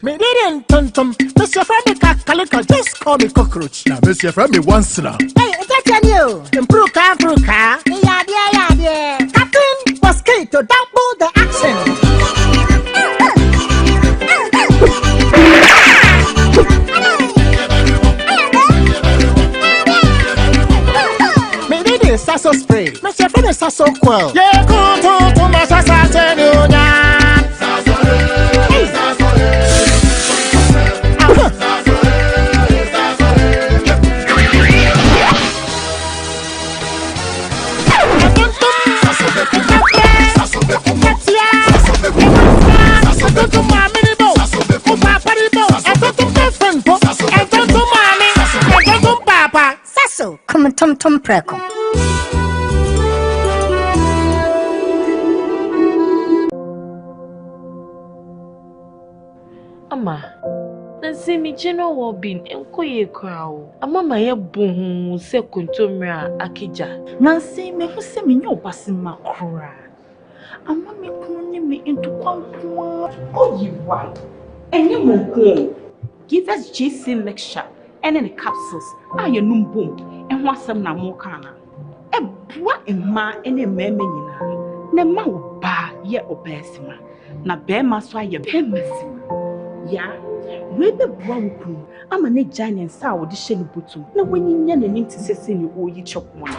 Me didn't tum. Mr. Friendly Calico, just call me cockroach.
Now, Mr. Friendly once now.
Hey, that's you. Improve car. Yeah. Captain Mosquito, double the accent. Me did this sasso spray. Mr. Friendly sasso quell. Yeah, go to my sasso.
Come tum preko.
Ama, nansi mi jeno wo bin enko ye kwa o. Ama ma ye bohu se kontomra akija.
Nansi me hu se me nyo basi makura. Ama me kunu ni me into kwankwa. Oh you right. Enye mo ko. Give us JC lecture and the capsules. Aye num boom. And what's some Namokana? A bois in ma any meme, ne ma ba ye obesima.
Na bema so aye bema si. Ya, we be bua wo kunu. Ama ne gyan nsa a wo de hye ne botum. Na wanyinya nanim te sese ne oyi chokmo no.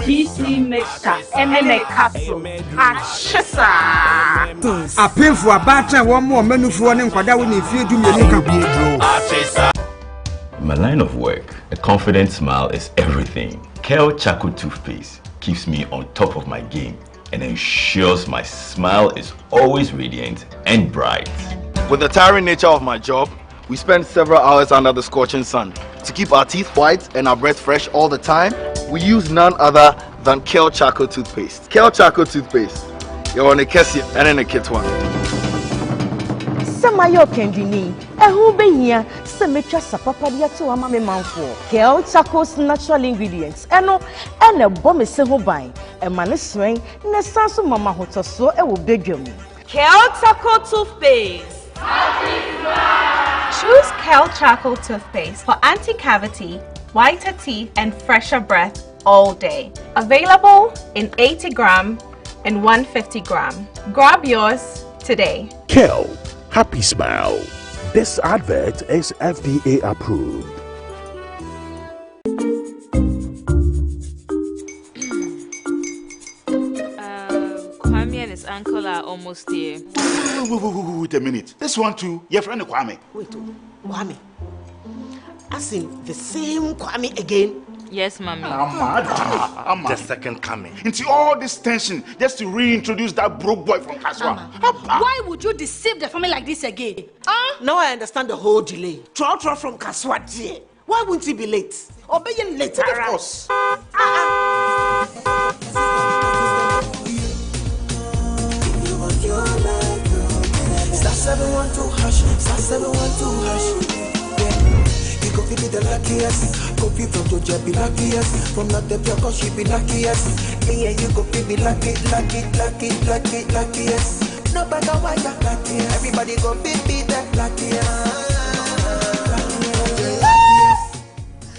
BC mixture and a capsule.
Appeal for a batter, one more menu for one and Quadawi if you do
my line of work, a confident smile is everything. Kel Charcoal toothpaste keeps me on top of my game and ensures my smile is always radiant and bright.
With the tiring nature of my job, we spend several hours under the scorching sun. To keep our teeth white and our breath fresh all the time, we use none other than Kel Charcoal toothpaste. Kel Charcoal toothpaste. You're on a Kessie and in a kit one.
Samayo Kendini, a who be here, Semetra Sapapadia to Amame Manfo. Kel Charcoal's natural ingredients, and a bomb is several by a man is swing, Nesasu Mama Hotoso, a will beg you.
Kel Charcoal toothpaste. Choose Kel Charcoal toothpaste for anti-cavity, whiter teeth, and fresher breath all day. Available in 80 gram and 150 gram. Grab yours today.
Kel, happy smile. This advert is FDA approved.
Kwame and his uncle are almost here.
Wait a minute. This one too, your friend Kwame.
Wait, Kwame. As in the same Kwame again?
Yes, Mommy.
The second coming. Into all this tension just to reintroduce that broke boy from Kaswa.
Why would you deceive the family like this again?
Now I understand the whole delay. Troll from Kaswa, dear. Why wouldn't he be late? Or be late, of course.
Star 712 hash, star 712 hash. You go feel the luckiest. Copy from Georgia be luckiest. From not the cause she be luckiest. Yeah, you go feel be luckiest. No matter why you're lucky. Everybody go be the luckiest.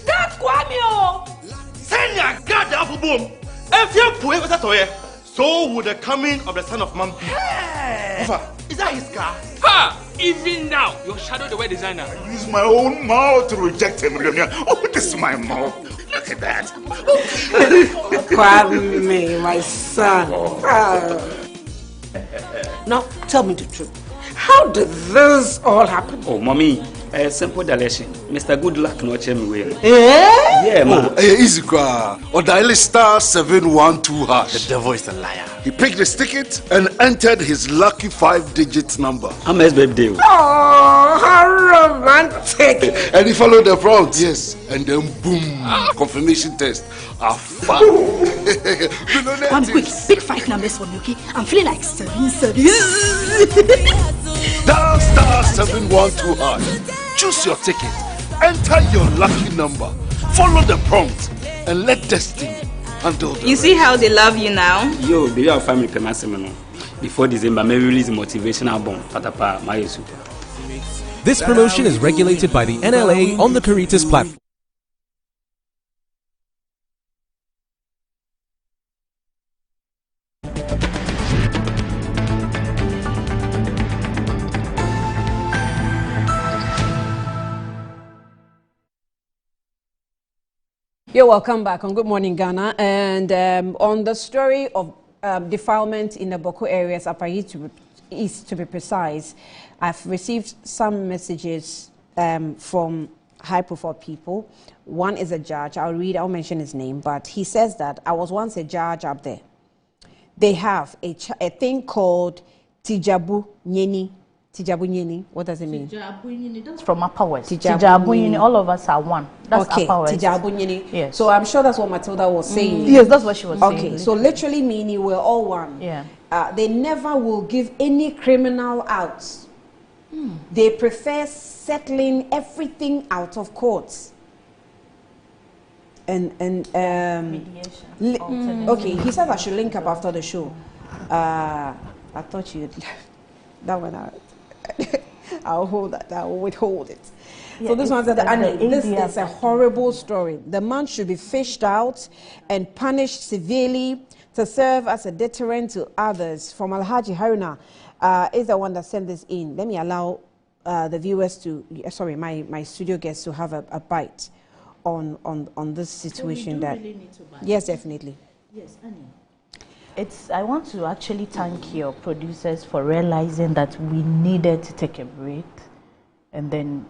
That's Kwame!
Send your God off a boom. If you put it with so would the coming of the son of man be. Is that his car?
Ha! Even now, your shadow the way designer.
I use my own mouth to reject him. Oh, this is my mouth. Look at that.
Kwame, my son. Now, tell me the truth. How did this all happen?
Oh, Mommy, a simple direction. Mr. Goodluck no check me well.
Yeah,
man.
Easy cry. Or dial star 712 hash.
The devil is a liar.
He picked his ticket and entered his lucky 5-digit number.
I'm his birthday.
Oh, how romantic.
And he followed the prompt, yes. And then boom, confirmation test.
One quick, pick 5 numbers for me, okay? I'm feeling like 7.
Dial star 712 hash. Choose your ticket. Enter your lucky number. Follow the prompt and let destiny handle the
You see how they love you now?
Yo, do you have family payment? Before December, may release a motivational album. Patapa, my super.
This promotion is regulated by the NLA on the Caritas platform.
You're welcome back on Good Morning Ghana, and on the story of defilement in the Boko areas, Upper East to be precise, I've received some messages from high-profile people. One is a judge. I'll mention his name, but he says that I was once a judge up there. They have a thing called Tijabu Nyeni. Tijabu Nyeni, what does it mean?
Tijabu Nyeni, that's from Upper West.
Tijabu
Nyeni, all of us are one. That's
okay,
Upper West.
Tijabu Nyeni.
Yes.
So I'm sure that's what Matilda was saying.
Yes, that's what she was saying.
Okay, so literally meaning we're all one.
Yeah.
They never will give any criminal out. They prefer settling everything out of courts. And mediation. Okay, he said I should link up after the show. I thought you'd. That one, I'll hold that. I will withhold it.
Yeah,
so this one said, this
ADF
is a horrible story. The man should be fished out and punished severely to serve as a deterrent to others. From Alhaji Haruna is the one that sent this in. Let me allow the viewers to, sorry, my studio guests to have a bite on this situation.
So we do really need to bite.
Yes, definitely.
Yes, Annie. I want to actually thank your producers for realizing that we needed to take a break and then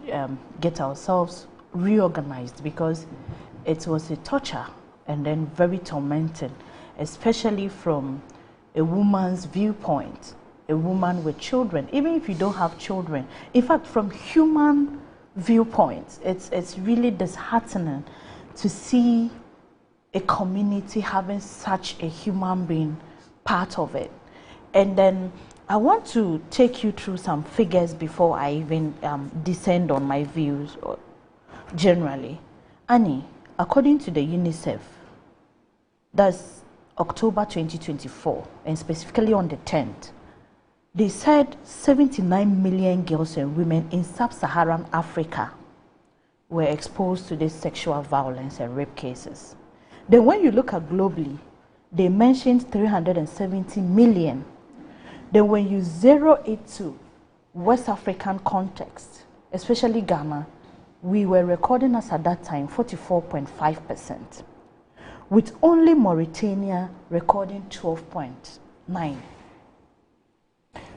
get ourselves reorganized, because it was a torture and then very tormenting, especially from a woman's viewpoint, a woman with children, even if you don't have children. In fact, from human viewpoints, it's really disheartening to see a community having such a human being part of it. And then I want to take you through some figures before I even descend on my views generally. Annie, according to the UNICEF, that's October 2024, and specifically on the 10th, they said 79 million girls and women in sub-Saharan Africa were exposed to this sexual violence and rape cases. Then when you look at globally, they mentioned 370 million. Then when you zero it to West African context, especially Ghana, we were recording as at that time 44.5%, with only Mauritania recording 12.9%.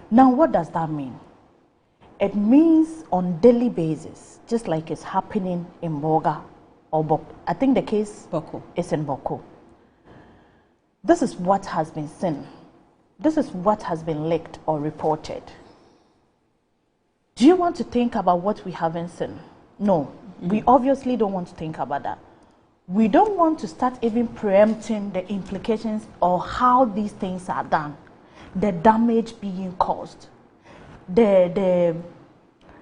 Now, what does that mean? It means on daily basis, just like it's happening in Boga or I think the case is in Boko. This is what has been seen. This is what has been leaked or reported. Do you want to think about what we haven't seen? No, we obviously don't want to think about that. We don't want to start even preempting the implications or how these things are done, the damage being caused, the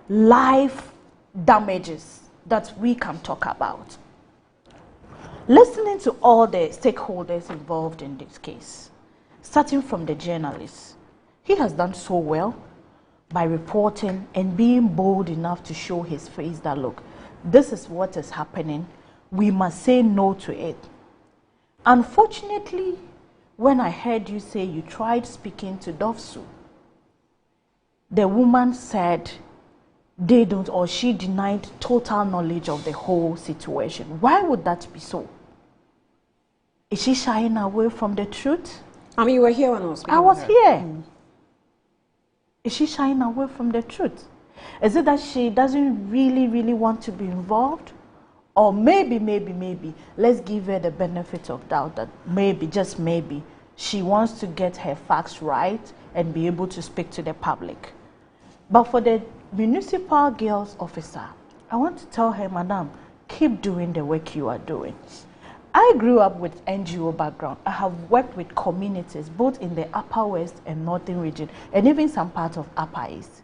life damages that we can talk about. Listening to all the stakeholders involved in this case, starting from the journalist, he has done so well by reporting and being bold enough to show his face that, look, this is what is happening. We must say no to it. Unfortunately, when I heard you say you tried speaking to Dovsu, the woman said they don't, or she denied total knowledge of the whole situation. Why would that be so? Is she shying away from the truth?
I mean, you were here when I was speaking.
I was here. Is she shying away from the truth? Is it that she doesn't really want to be involved? Or maybe, let's give her the benefit of doubt that maybe, just maybe, she wants to get her facts right and be able to speak to the public. But for the municipal girls officer, I want to tell her, Madam, keep doing the work you are doing. I grew up with NGO background. I have worked with communities both in the Upper West and Northern region, and even some parts of Upper East.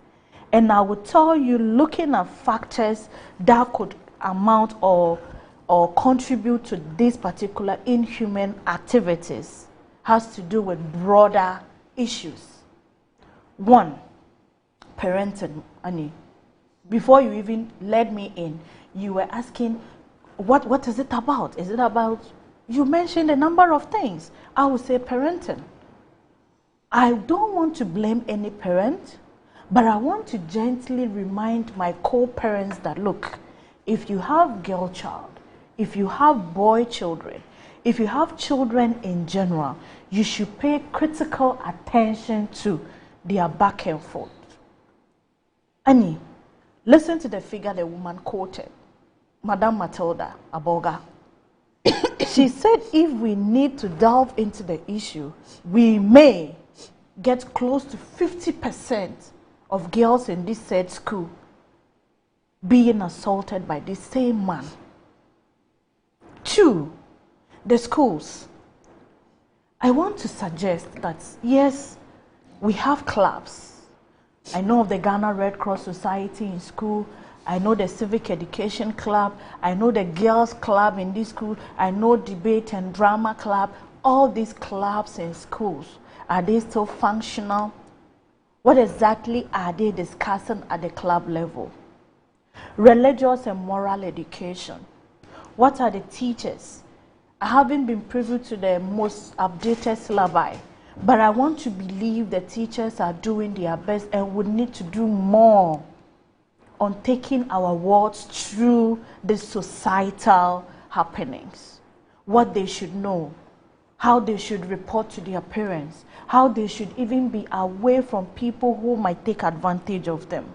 And I would tell you, looking at factors that could amount or contribute to these particular inhuman activities has to do with broader issues. One, parenting. Annie, before you even led me in, you were asking, what is it about? Is it about, you mentioned a number of things. I would say parenting. I don't want to blame any parent, but I want to gently remind my co-parents that, look, if you have girl child, if you have boy children, if you have children in general, you should pay critical attention to their back and forth. Annie, listen to the figure the woman quoted, Madame Matilda Aboga. She said if we need to delve into the issue, we may get close to 50% of girls in this said school being assaulted by the same man. Two, the schools. I want to suggest that, yes, we have clubs. I know of the Ghana Red Cross Society in school. I know the Civic Education Club. I know the Girls Club in this school. I know Debate and Drama Club. All these clubs in schools, are they still functional? What exactly are they discussing at the club level? Religious and moral education. What are the teachers? I haven't been privy to the most updated syllabi, but I want to believe the teachers are doing their best and would need to do more on taking our wards through the societal happenings. What they should know, how they should report to their parents, how they should even be away from people who might take advantage of them.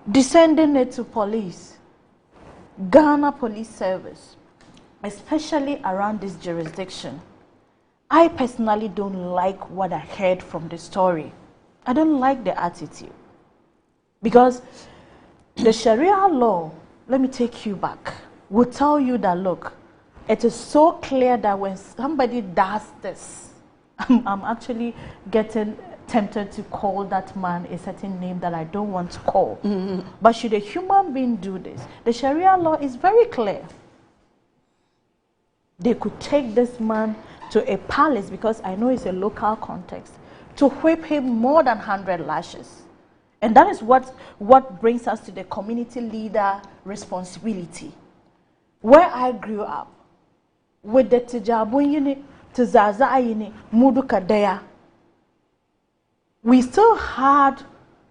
Descending it to police, Ghana Police Service, especially around this jurisdiction. I personally don't like what I heard from the story. I don't like the attitude. Because the Sharia law, let me take you back, will tell you that, look, it is so clear that when somebody does this, I'm actually getting tempted to call that man a certain name that I don't want to call. But should a human being do this? The Sharia law is very clear. They could take this man to a palace, because I know it's a local context, to whip him more than 100 lashes. And that is what brings us to the community leader responsibility. Where I grew up, with the Tijabu unit, Tizaza unit, Mudu Kadea, we still had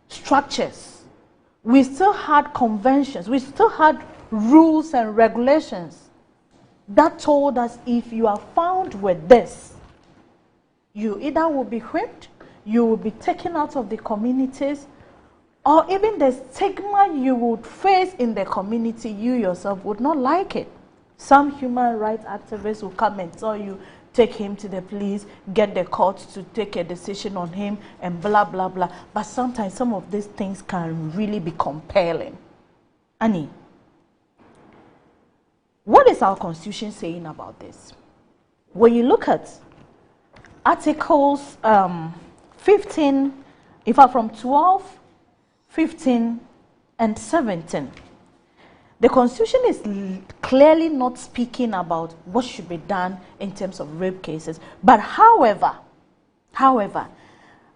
structures, we still had conventions, we still had rules and regulations that told us if you are found with this, you either will be whipped, you will be taken out of the communities, or even the stigma you would face in the community, you yourself would not like it. Some human rights activists will come and tell you, take him to the police, get the court to take a decision on him, and blah, blah, blah. But sometimes some of these things can really be compelling. Annie, what is our constitution saying about this? When you look at articles 15, in fact from 12, 15, and 17, the constitution is clearly not speaking about what should be done in terms of rape cases. But however,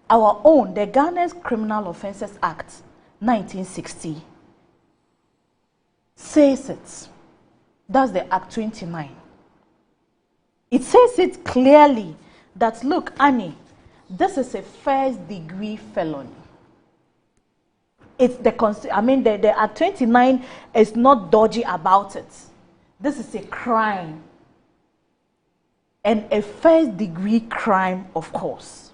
our own, the Ghana's Criminal Offences Act 1960 says it. That's the Act 29. It says it clearly that, look, Annie, this is a first-degree felony. It's the Act 29 is not dodgy about it. This is a crime. And a first-degree crime, of course.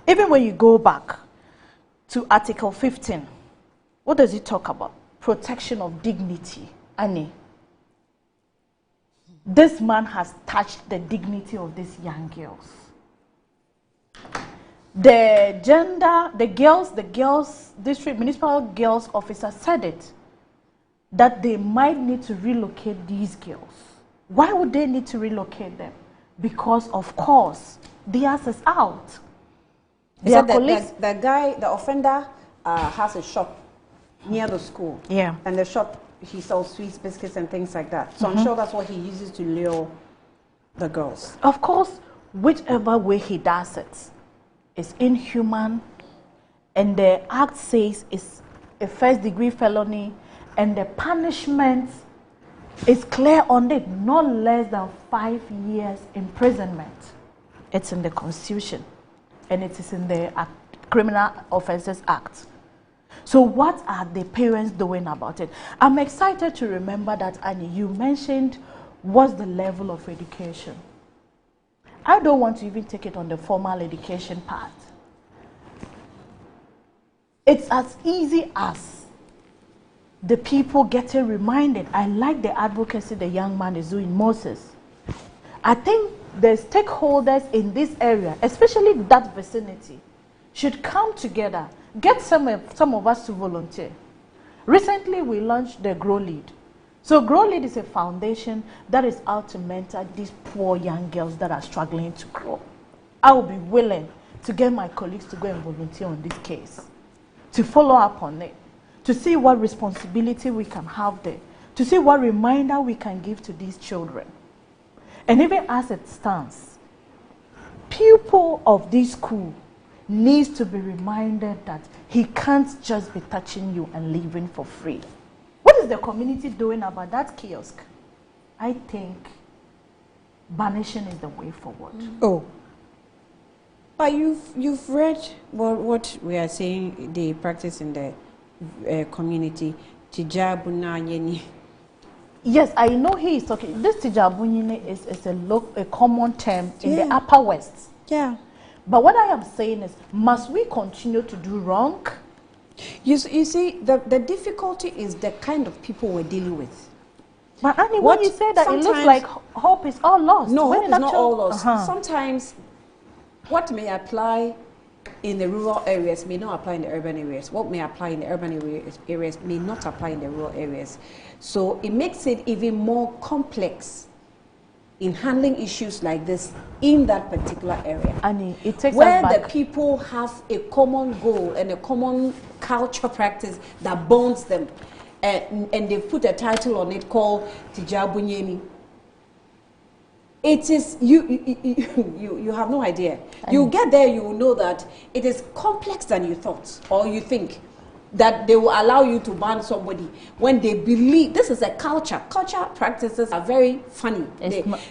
Even when you go back to Article 15, what does it talk about? Protection of dignity. Annie, this man has touched the dignity of these young girls. The district municipal girls officer said it, that they might need to relocate these girls. Why would they need to relocate them? Because, of course, theirs is out.
Their colleagues, the offender has a shop near the school.
Yeah.
And the shop, he sells sweets, biscuits, and things like that. So I'm sure that's what he uses to lure the girls.
Of course, whichever way he does it is inhuman, and the act says it's a first-degree felony, and the punishment is clear on it, not less than 5 years imprisonment. It's in the Constitution, and it is in the Criminal Offences Act. So what are the parents doing about it? I'm excited to remember that, Annie, you mentioned what's the level of education. I don't want to even take it on the formal education part. It's as easy as the people getting reminded. I like the advocacy the young man is doing, Moses. I think the stakeholders in this area, especially that vicinity, should come together, get some of us to volunteer. Recently, we launched the Grow Lead. So Grow Lead is a foundation that is out to mentor these poor young girls that are struggling to grow. I will be willing to get my colleagues to go and volunteer on this case, to follow up on it, to see what responsibility we can have there, to see what reminder we can give to these children. And even as it stands, pupils of this school needs to be reminded that he can't just be touching you and leaving for free. What is the community doing about that kiosk? I think banishing is the way forward.
Oh. But you've read what we are saying they practice in the community.
Yes, I know he is talking. This tijabunyine is a common term in the Upper West.
Yeah.
But what I am saying is, must we continue to do wrong?
You see, the difficulty is the kind of people we're dealing with.
But Annie, when you say that, it looks like hope is all lost.
No, hope is not all lost.
Sometimes
what may apply in the rural areas may not apply in the urban areas. What may apply in the urban areas may not apply in the rural areas. So it makes it even more complex in handling issues like this in that particular area.
And it takes
where
us back.
the people have a common goal and a common culture practice that bonds them, and they put a title on it called Tijabunyeni. It is you have no idea. You get there, you will know that it is complex than you thought or you think. That they will allow you to ban somebody when they believe this is a culture. Culture practices are very funny.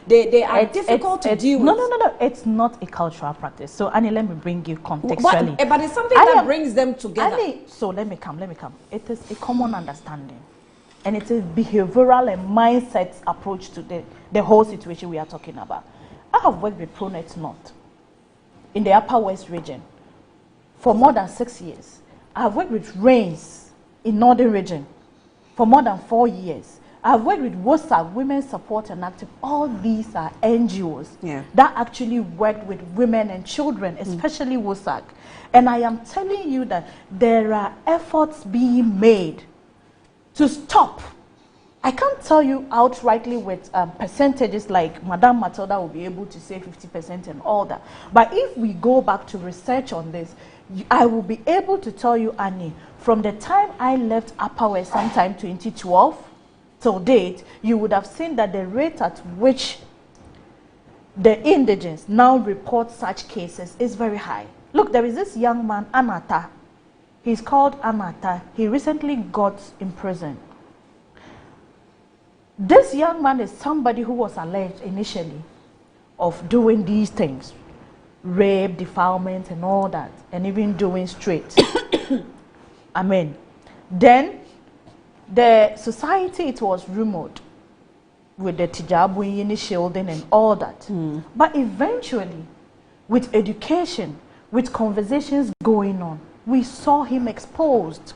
They are difficult to deal with.
No. It's not a cultural practice. So Annie, let me bring you contextually.
But it's something that brings them together.
Annie, so let me come. It is a common understanding. And it's a behavioral and mindset approach to the whole situation we are talking about. I have worked with ProNet North in the Upper West region for more than 6 years. I have worked with RAINS in Northern region for more than 4 years. I have worked with WOSAG, Women Support and Active. All these are NGOs that actually work with women and children, especially WOSAG. And I am telling you that there are efforts being made to stop. I can't tell you outrightly with percentages like Madame Matilda will be able to say 50% and all that. But if we go back to research on this, I will be able to tell you, Annie, from the time I left Upper West sometime 2012 till date, you would have seen that the rate at which the indigents now report such cases is very high. Look, there is this young man, Anata. He's called Anata. He recently got in prison. This young man is somebody who was alleged initially of doing these things. Rape, defilement, and all that, and even doing straight. Amen. Then, the society, it was rumored with the Tijabunyini shielding and all that. But eventually, with education, with conversations going on, we saw him exposed.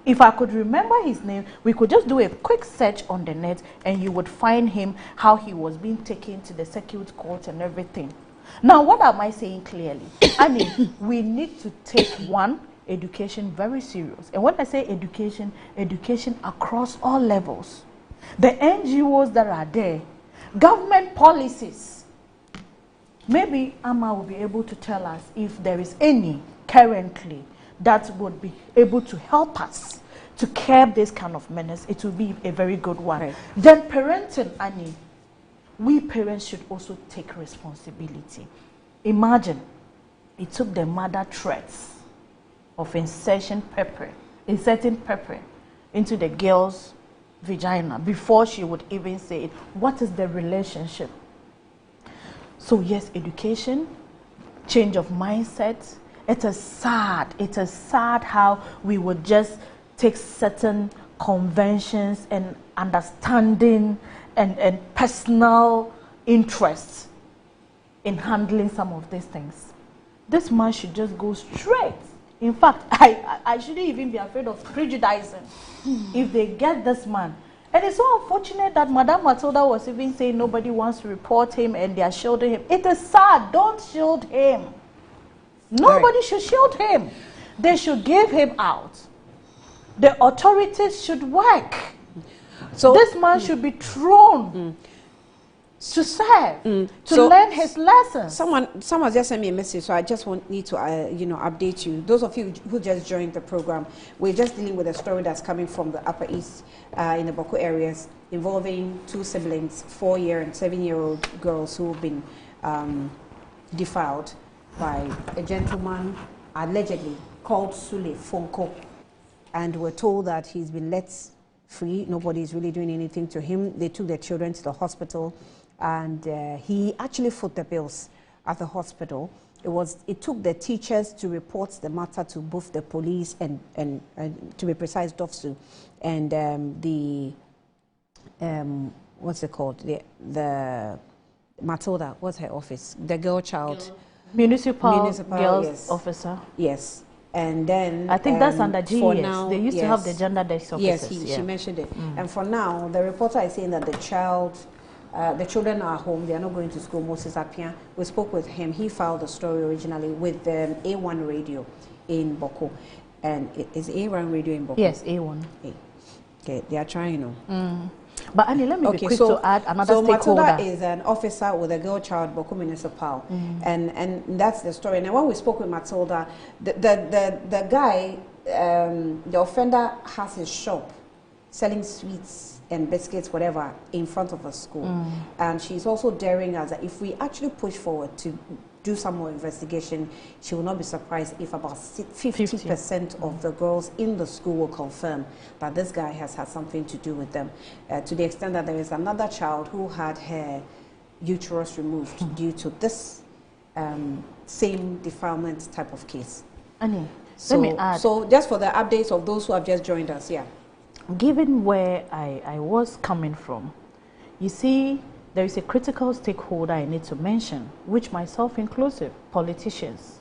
If I could remember his name, we could just do a quick search on the net and you would find him, how he was being taken to the circuit court and everything. Now, what am I saying clearly? I mean, we need to take education very serious. And when I say education, education across all levels. The NGOs that are there, government policies. Maybe Amma will be able to tell us if there is any currently that would be able to help us to curb this kind of menace. It will be a very good one. Right. Then parenting, Annie. We parents should also take responsibility. Imagine, it took the mother threats of inserting pepper into the girl's vagina before she would even say it. What is the relationship? So yes, education, change of mindset. It is sad how we would just take certain conventions and understanding and personal interests in handling some of these things. This man should just go straight. In fact, I shouldn't even be afraid of prejudicing if they get this man. And it's so unfortunate that Madame Matilda was even saying nobody wants to report him and they are shielding him. It is sad. Don't shield him. Nobody should shield him. They should give him out. The authorities should work. So this man should be thrown to serve, to learn his lessons.
Someone just sent me a message, so I just need to update you. Those of you who just joined the program, we're just dealing with a story that's coming from the Upper East in the Boko areas involving two siblings, 4-year and 7-year-old girls who have been defiled by a gentleman allegedly called Sule Fonko, and we're told that he's been let free. Nobody is really doing anything to him. They took their children to the hospital, and he actually footed the bills at the hospital. It took the teachers to report the matter to both the police and to be precise, DOFSU, and what's it called? The Matilda, what's her office? The girl child.
Municipal girls
yes.
officer.
Yes. And then
I think that's under GES.
for now,
They used to have the gender desk officers.
Yes, she mentioned it. And for now, the reporter is saying that the children are home. They are not going to school. Moses Appiah, we spoke with him. He filed the story originally with the A1 radio in Boko. And is A1 radio in Boko?
Yes, A1.
Okay, they are trying.
But Annie, let me be quick to add another stakeholder.
Matilda is an officer with a girl child, Boko Municipal, and that's the story. And when we spoke with Matilda, the guy, the offender has his shop selling sweets and biscuits, whatever, in front of a school. And she's also daring us that if we actually push forward to do some more investigation, she will not be surprised if about 50% of the girls in the school will confirm that this guy has had something to do with them, to the extent that there is another child who had her uterus removed due to this same defilement type of case.
Annie,
so,
let me add.
So just for the updates of those who have just joined us,
Given where I was coming from, you see, there is a critical stakeholder I need to mention, which myself inclusive, politicians.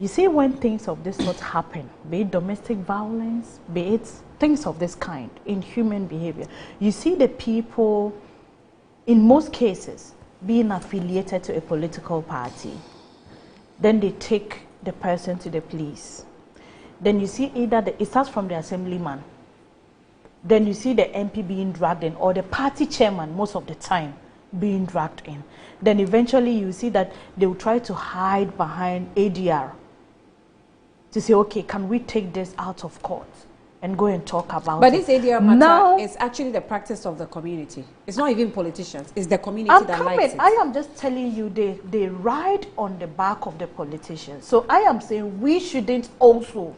You see, when things of this sort happen, be it domestic violence, be it things of this kind in human behavior, you see the people, in most cases, being affiliated to a political party. Then they take the person to the police. Then you see either it starts from the assemblyman. Then you see the MP being dragged in, or the party chairman most of the time being dragged in. Then eventually you see that they will try to hide behind ADR to say, okay, can we take this out of court and go and talk about it?
But this ADR matter is actually the practice of the community. It's not even politicians. It's the community that likes it.
I am just telling you, they ride on the back of the politicians. So I am saying we shouldn't also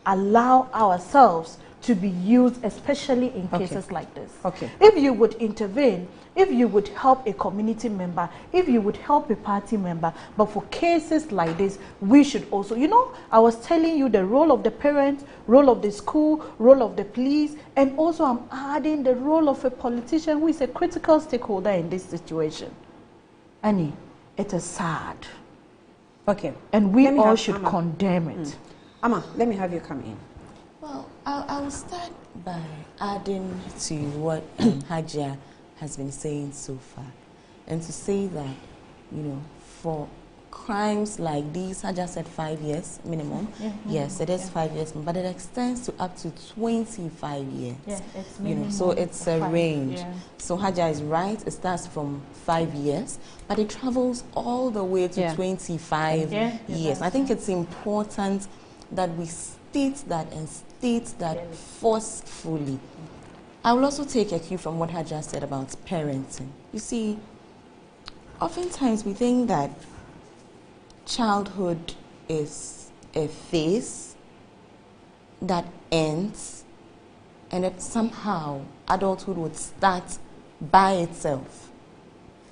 allow ourselves to be used, especially in cases like this. If you would intervene, if you would help a community member, if you would help a party member, but for cases like this, we should also, you know, I was telling you the role of the parents, role of the school, role of the police, and also I'm adding the role of a politician who is a critical stakeholder in this situation. Annie, it is sad. And we all should condemn it.
Amma, let me have you come in.
Well, I'll start by adding to what Hajia has been saying so far, and to say that, you know, for crimes like these, Hajia said 5 years minimum. Yes, it is 5 years, but it extends to up to 25 years.
It's
you know, so it's a range. So Hajia is right, it starts from 5 years, but it travels all the way to 25 years. I think it's important that we state that and state that forcefully. I will also take a cue from what Hajia said about parenting. You see, oftentimes we think that childhood is a phase that ends and that somehow adulthood would start by itself.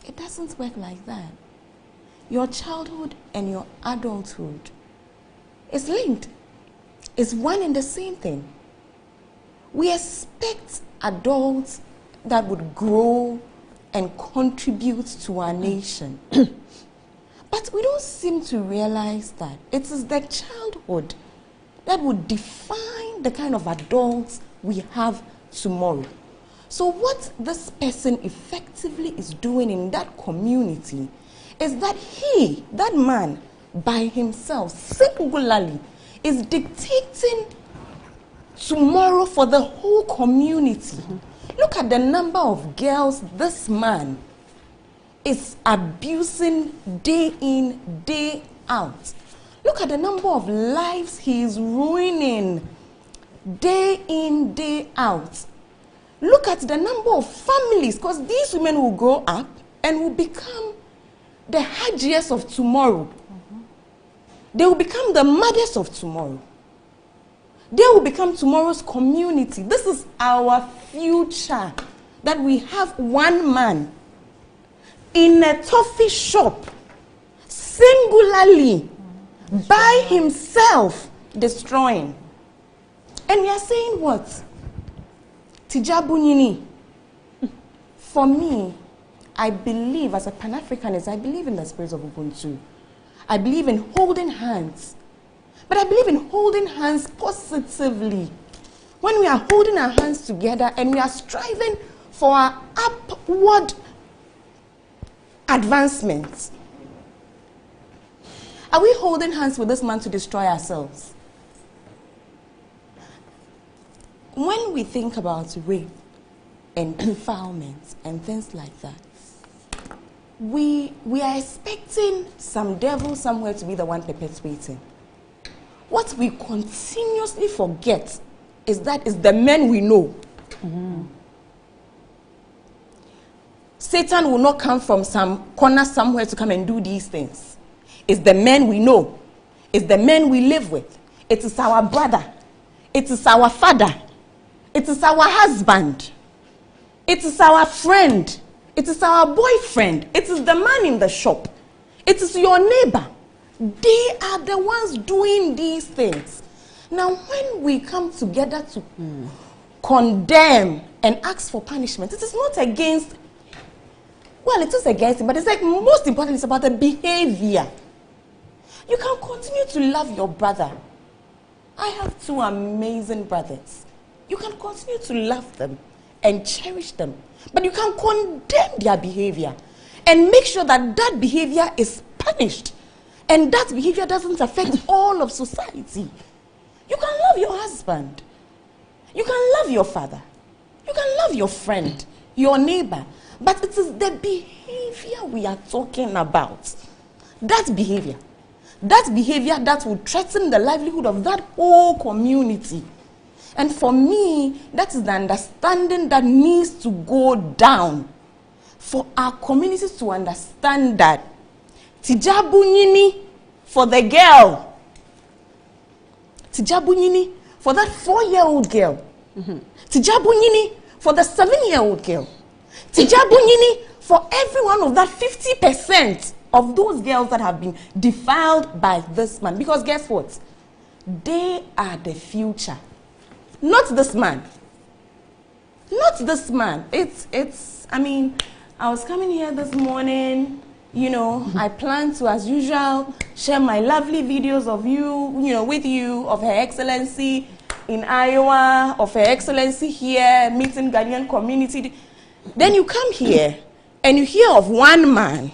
It doesn't work like that. Your childhood and your adulthood is linked. It's one and the same thing. We expect adults that would grow and contribute to our nation. But we don't seem to realize that it is the childhood that would define the kind of adults we have tomorrow. So what this person effectively is doing in that community is that he, that man, by himself, singularly, is dictating tomorrow for the whole community. Look at the number of girls this man is abusing day in, day out. Look at the number of lives he is ruining day in, day out. Look at the number of families, because these women will grow up and will become the Hajias of tomorrow. They will become the mothers of tomorrow. They will become tomorrow's community. This is our future. That we have one man in a toffee shop, singularly, by himself, destroying. And we are saying what? Tijabunyini. For me, I believe, as a Pan-Africanist, I believe in the spirit of Ubuntu. I believe in holding hands. But I believe in holding hands positively. When we are holding our hands together and we are striving for our upward advancement. Are we holding hands with this man to destroy ourselves? When we think about rape and defilement and things like that, we are expecting some devil somewhere to be the one perpetuating. What we continuously forget is that it's the men we know. Satan will not come from some corner somewhere to come and do these things. It's the men we know. It's the men we live with. It is our brother. It is our father. It is our husband. It is our friend. It is our boyfriend. It is the man in the shop. It is your neighbor. They are the ones doing these things. Now, when we come together to condemn and ask for punishment, it is not against, well, it is against it, but it's like most important, it's about the behavior. You can continue to love your brother. I have 2 amazing brothers. You can continue to love them and cherish them, but you can condemn their behavior and make sure that that behavior is punished and that behavior doesn't affect all of society. You can love your husband. You can love your father. You can love your friend, your neighbor, but it is the behavior we are talking about. That behavior that will threaten the livelihood of that whole community. And for me, that is the understanding that needs to go down for our communities to understand that Tijabunyini for the girl, Tijabunyini for that 4-year-old girl, Tijabunyini for the 7-year-old girl, Tijabunyini for every one of that 50% of those girls that have been defiled by this man. Because guess what? They are the future. Not this man. Not this man. I mean, I was coming here this morning, you know, I plan to, as usual, share my lovely videos of you, you know, with you, of Her Excellency in Iowa, of Her Excellency here, meeting Ghanaian community. Then you come here and you hear of one man,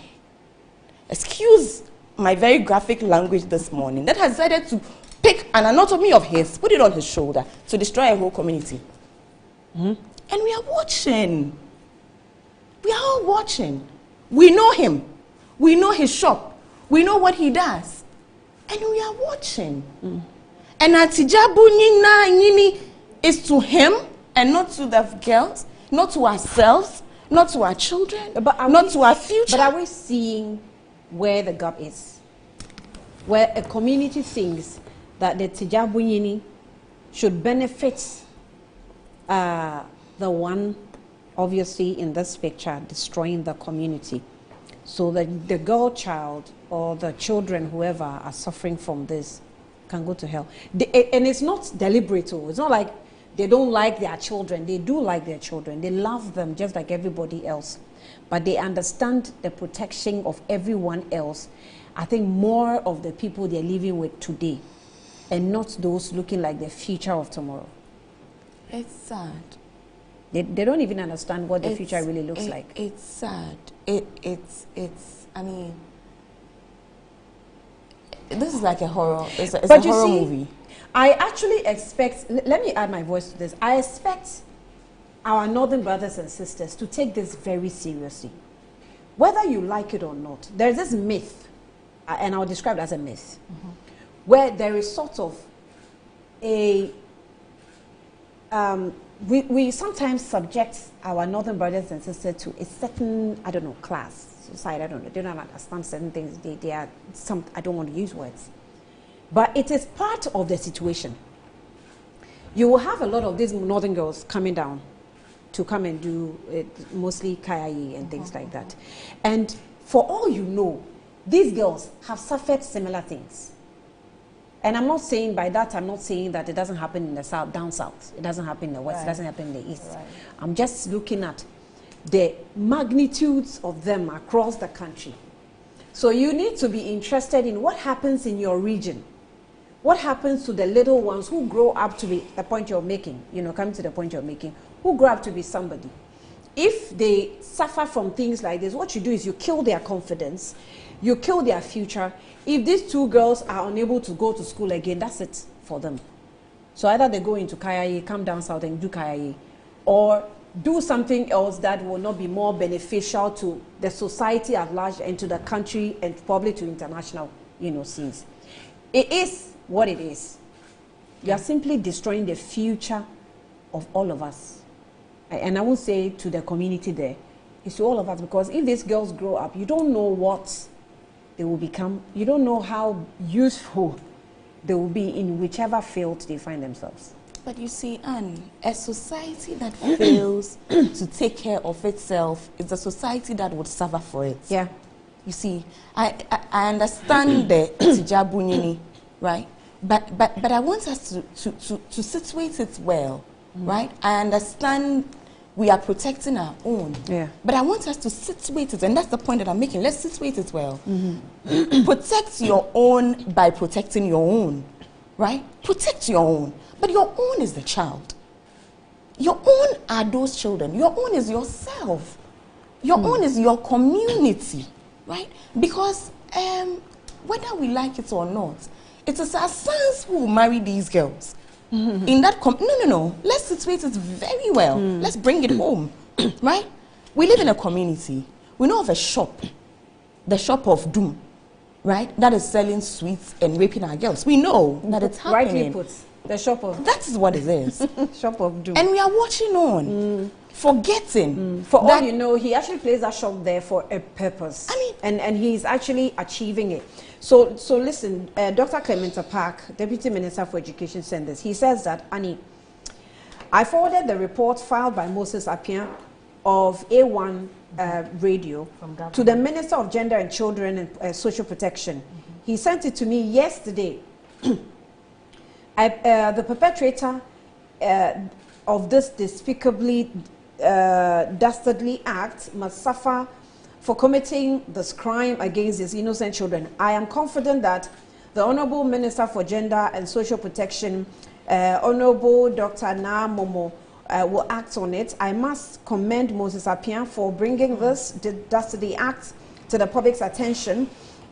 excuse my very graphic language this morning, that has decided to pick an anatomy of his, put it on his shoulder to destroy a whole community. And we are watching. We are all watching. We know him. We know his shop. We know what he does. And we are watching. And Tijabunyini is to him and not to the girls, not to ourselves, not to our children, not to our future.
But are we seeing where the gap is? Where a community thinks that the Tijabunyini should benefit the one, obviously, in this picture, destroying the community. So that the girl child or the children, whoever, are suffering from this, can go to hell. And it's not deliberate. It's not like they don't like their children. They do like their children. They love them just like everybody else. But they understand the protection of everyone else. I think more of the people they're living with today, and not those looking like the future of tomorrow.
It's sad.
They don't even understand what the future really looks like.
It's sad. I mean, this is like a horror. It's a horror movie.
I actually expect, let me add my voice to this. I expect our northern brothers and sisters to take this very seriously. Whether you like it or not, there's this myth, and I'll describe it as a myth, where there is sort of a, we sometimes subject our northern brothers and sisters to a certain, I don't know, class, society, I don't know, they don't understand certain things, they are some, I don't want to use words. But it is part of the situation. You will have a lot of these northern girls coming down to come and do mostly Kayaye and things like that. And for all you know, these girls have suffered similar things. And I'm not saying by that, I'm not saying that it doesn't happen in the south, down south. It doesn't happen in the west, it doesn't happen in the east.
Right.
I'm just looking at the magnitudes of them across the country. So you need to be interested in what happens in your region. What happens to the little ones who grow up to be the point you're making, coming to the point you're making, who grow up to be somebody. If they suffer from things like this, what you do is you kill their confidence, you kill their future. If these two girls are unable to go to school again, that's it for them. So either they go into Kayaye, come down south and do Kayaye, or do something else that will not be more beneficial to the society at large and to the country and probably to international, scenes. It is what it is. You are simply destroying the future of all of us. And I won't say to the community there, it's to all of us, because if these girls grow up, you don't know what they will become. You don't know how useful they will be in whichever field they find themselves.
But you see, Anne, a society that fails to take care of itself is a society that would suffer for it.
Yeah.
You see, I understand the Tijabunini, right? But I want us to situate it well, right? I understand we are protecting our own, but I want us to situate it, and that's the point that I'm making. Let's situate it well. Protect your own by protecting your own, right? Protect your own, but your own is the child. Your own are those children. Your own is yourself. Your own is your community, right? Because whether we like it or not, it is our sons who will marry these girls. In that no. Let's situate it very well. Let's bring it home, right? We live in a community. We know of a shop, the shop of doom, right? That is selling sweets and raping our girls. We know that it's happening.
Rightly put, the shop of.
That is what it is.
Shop of doom.
And we are watching on, forgetting.
For all you know, he actually plays that shop there for a purpose. I mean, and he's actually achieving it. So listen, Dr. Clement Park, Deputy Minister for Education, sent this. He says that, Annie, I forwarded the report filed by Moses Appiah of A1 Radio to the Minister of Gender and Children and Social Protection. He sent it to me yesterday. The perpetrator of this despicably, dastardly act must suffer for committing this crime against these innocent children. I am confident that the Honorable Minister for Gender and Social Protection, Honorable Dr. Na Momo, will act on it. I must commend Moses Appiah for bringing this dastardly act to the public's attention,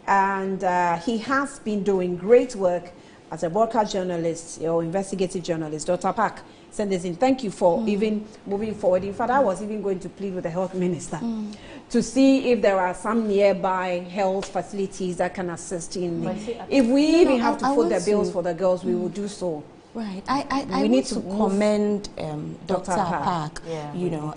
and he has been doing great work as a broadcast journalist or investigative journalist. Dr. Park send this in. Thank you for even moving forward. In fact, I was even going to plead with the health minister to see if there are some nearby health facilities that can assist in. If we even have to foot the bills for the girls, we will do so.
Right. I need to commend Dr. Park,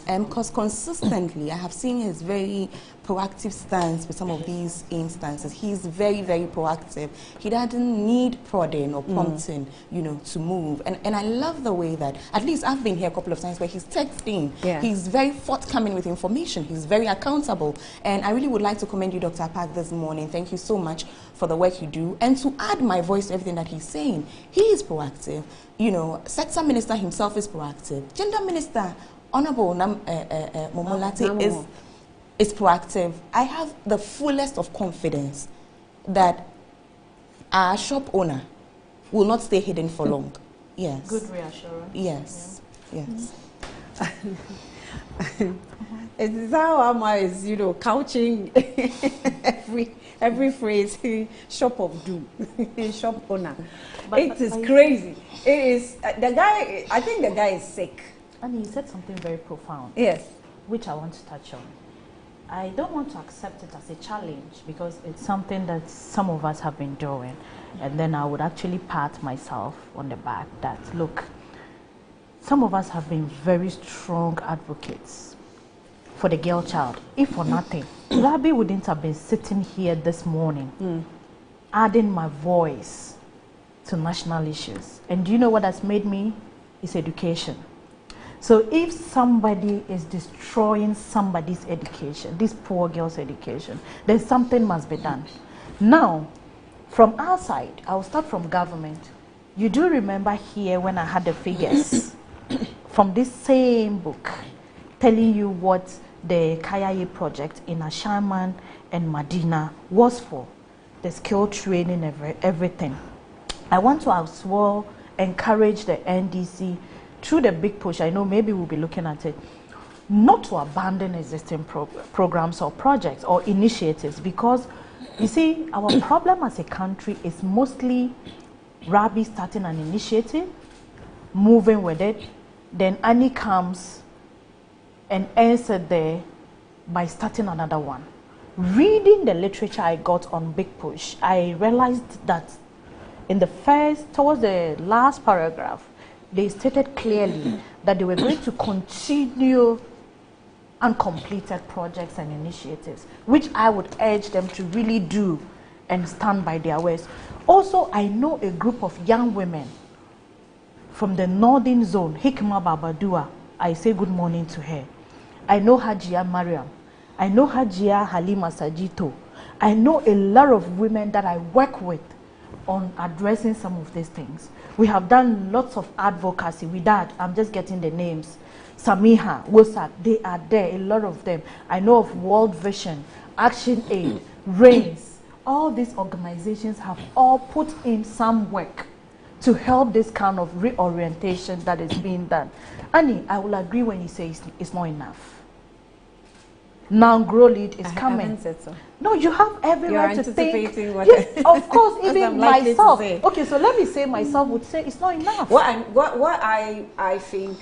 because consistently I have seen his very proactive stance with some of these instances. He's very, very proactive. He doesn't need prodding or prompting, to move. And I love the way that, at least I've been here a couple of times where he's texting. Yeah. He's very forthcoming with information. He's very accountable. And I really would like to commend you, Dr. Park, this morning. Thank you so much for the work you do. And to add my voice to everything that he's saying, he is proactive. Sector Minister himself is proactive. Gender Minister, Honorable Momolate is proactive. I have the fullest of confidence that our shop owner will not stay hidden for long. Yes.
Good reassurance.
Yes. Yeah.
Yes. It's how Amma is, couching every phrase, shop of doom, shop owner. It is crazy. It is, the guy, I think the guy is sick.
And he said something very profound.
Yes.
Which I want to touch on. I don't want to accept it as a challenge because it's something that some of us have been doing. And then I would actually pat myself on the back that, look, some of us have been very strong advocates for the girl child. If for nothing, Rabi wouldn't have been sitting here this morning, adding my voice to national issues. And do you know what has made me? It's education. So if somebody is destroying somebody's education, this poor girl's education, then something must be done. Now, from our side, I'll start from government. You do remember here when I had the figures from this same book telling you what the Kayaye project in Ashaman and Medina was for, the skill training, everything. I want to as well encourage the NDC through the big push. I know maybe we'll be looking at it, not to abandon existing programs or projects or initiatives, because you see, our problem as a country is mostly Rabi starting an initiative, moving with it, then Annie comes and ends it there by starting another one. Reading the literature I got on Big Push, I realized that towards the last paragraph, they stated clearly that they were going to continue uncompleted projects and initiatives, which I would urge them to really do and stand by their words. Also, I know a group of young women from the northern zone, Hikma Babadua. I say good morning to her. I know Hajia Mariam. I know Hajia Halima Sajito. I know a lot of women that I work with on addressing some of these things. We have done lots of advocacy with that. I'm just getting the names. Samiha, Wosak, they are there, a lot of them. I know of World Vision, Action Aid, RAINS. All these organizations have all put in some work to help this kind of reorientation that is being done. Annie, I will agree when you say it's not enough. Now Grow Lead is coming.
I haven't said so.
No, you have every right to think.
What
yes, of course, even
I'm likely to
myself.
say.
Okay, so let me say myself would say it's not enough.
What I think,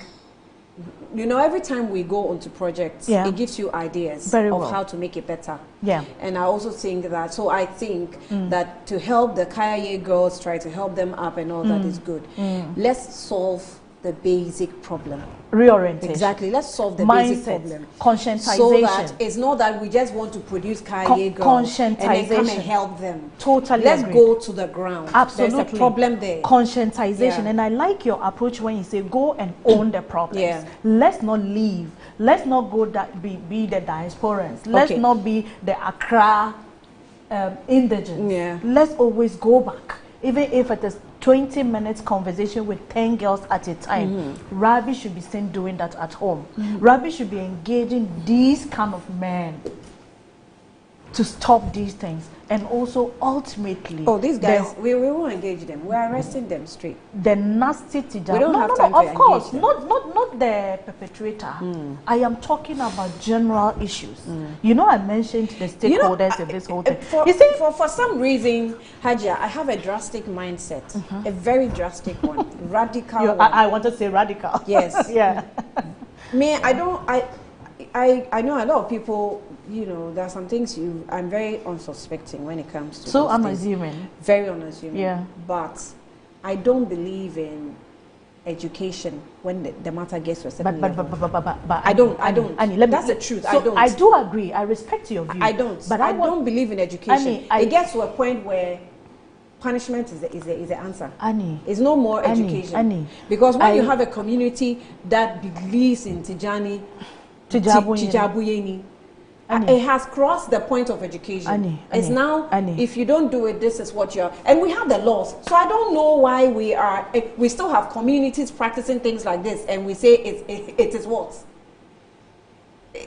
you know, every time we go onto projects, it gives you ideas of how to make it better.
Yeah.
And I also think that, so I think that to help the Kayaye girls, try to help them up and all that is good. Let's solve the basic problem.
Reorientation.
Exactly. Let's solve the
mindset,
basic problem.
Conscientization.
So that it's not that we just want to produce Kayaye girls and then come and help them.
Totally
Let's
agree.
go to the ground.
Absolutely.
There's a problem there.
Conscientization. And I like your approach when you say go and own the problems. Let's not leave. Let's not go be the diasporans. Let's not be the Accra indigents. Let's always go back. Even if it is 20 minutes conversation with 10 girls at a time. Rabi should be seen doing that at home. Rabi should be engaging these kind of men to stop these things. And also ultimately,
these guys, we won't engage them. We're arresting them straight.
The nasty tijab.
We don't have time to
of course,
engage them.
not the perpetrator. I am talking about general issues. You know, I mentioned the stakeholders in this whole thing.
You see, for some reason, Hajia, I have a drastic mindset, a very drastic one, radical one.
I want to say radical.
Yes.
Yeah.
I know a lot of people, you know, there are some things I'm very unsuspecting when it comes to
so unassuming.
Very unassuming.
Yeah.
But I don't believe in education when the matter gets to a certain level.
But
I don't.
Annie,
that's the truth.
So
I don't.
I do agree. I respect your view.
I don't.
But
I don't believe in education.
Annie,
it gets to a point where punishment is the answer.
Annie.
It's no more education.
Annie.
Because when you have a community that believes in Tijani, Tijabuyeni, it has crossed the point of education. It's now, if you don't do it, this is what you're... And we have the laws. So I don't know why we still have communities practicing things like this, and we say it is what?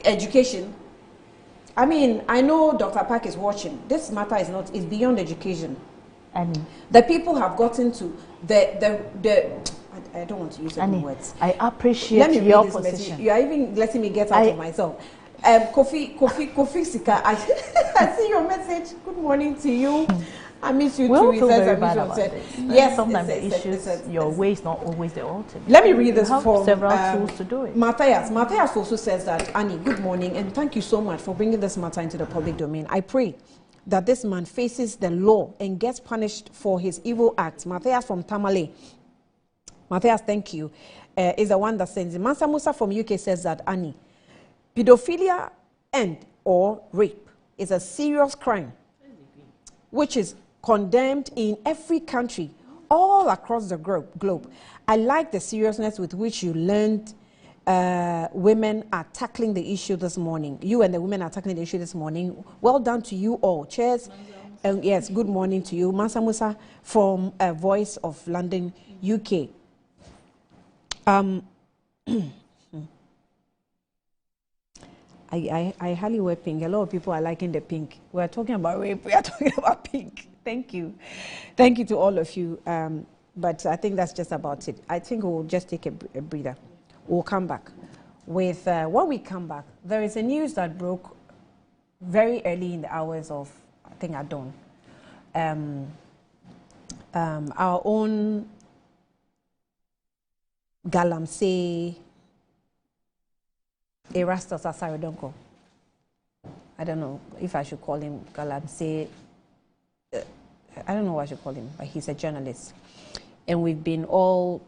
Education. I mean, I know Dr. Park is watching. This matter is beyond education. The people have gotten to I don't want to use any words.
I appreciate your position.
You are even letting me get out of myself. Kofi Sika, I see your message. Good morning to you. I miss you too.
Feel very bad about this.
Yes,
sometimes the issues, your way is not always the ultimate.
Let me read this
for several
tools
to do it.
Matthias also says that, Annie, good morning, and thank you so much for bringing this matter into the public domain. I pray that this man faces the law and gets punished for his evil acts. Matthias from Tamale. Matthias, thank you. Is the one that sends it. Mansa Musa from UK says that, Annie, pedophilia and/or rape is a serious crime which is condemned in every country all across the globe. I like the seriousness with which you learned women are tackling the issue this morning. You and the women are tackling the issue this morning. Well done to you all. Cheers. Yes, good morning to you. Mansa Musa from Voice of London, UK. I hardly wear pink. A lot of people are liking the pink. We are talking about rape. We are talking about pink. Thank you. Thank you to all of you. But I think that's just about it. I think we'll just take a breather. We'll come back. When we come back, there is a news that broke very early in the hours of, I think, at dawn. Our own Galamsey Erastus Asarodonko. I don't know if I should call him Galamsey. I don't know what I should call him, but he's a journalist. And we've been all,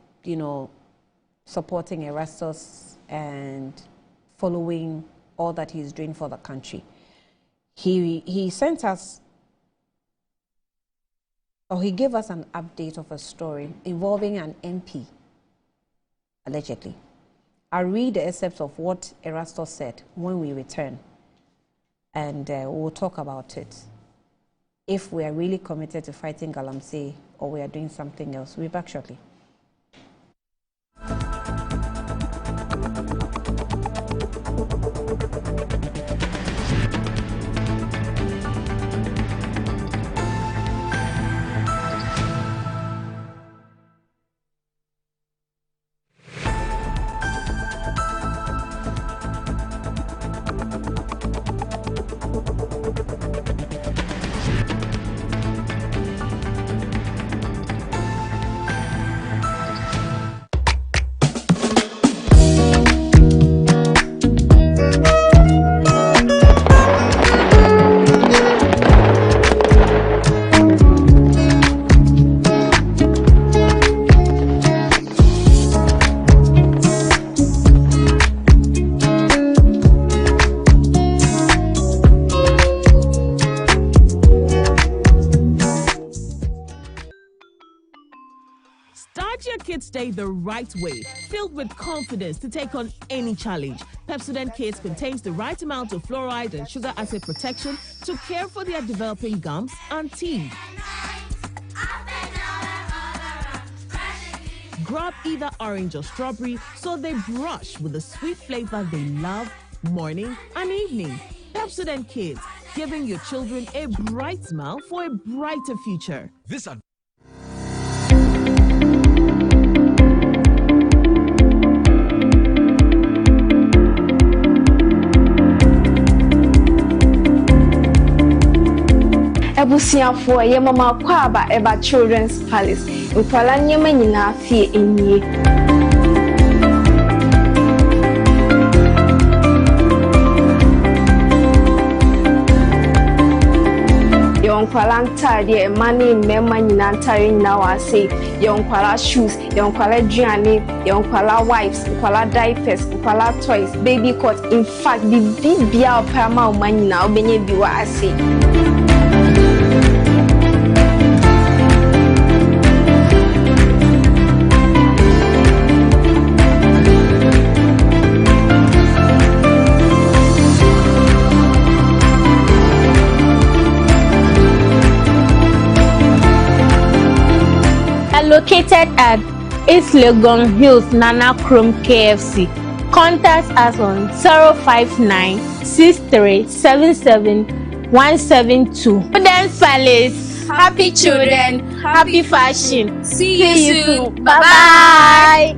supporting Erastus and following all that he's doing for the country. He sent us, or he gave us an update of a story involving an MP, allegedly. I'll read the excerpts of what Erastus said when we return, and we'll talk about it. If we are really committed to fighting Galamsey or we are doing something else. We'll be back shortly.
Day the right way, filled with confidence to take on any challenge. Pepsodent Kids contains the right amount of fluoride and sugar acid protection to care for their developing gums and teeth. Grab either orange or strawberry so they brush with the sweet flavor they love morning and evening. Pepsodent Kids, giving your children a bright smile for a brighter future.
Ebusiafo ye mama kwaba eba Children's Palace. Nkwala nyema nyina fie enye. Yonkwala ntade mani mema nyina ntare nyina wase. Yonkwala shoes, yonkwala duane, yonkwala wipes, yonkwala diapers, yonkwala toys, baby coat. In fact, the bia opama omanyina obenye biwa ase.
Located at East Legon Hills, Nana Chrome KFC. Contact us on 059 6377 172. Children's Palace. Happy children, happy fashion. See you soon. Bye bye.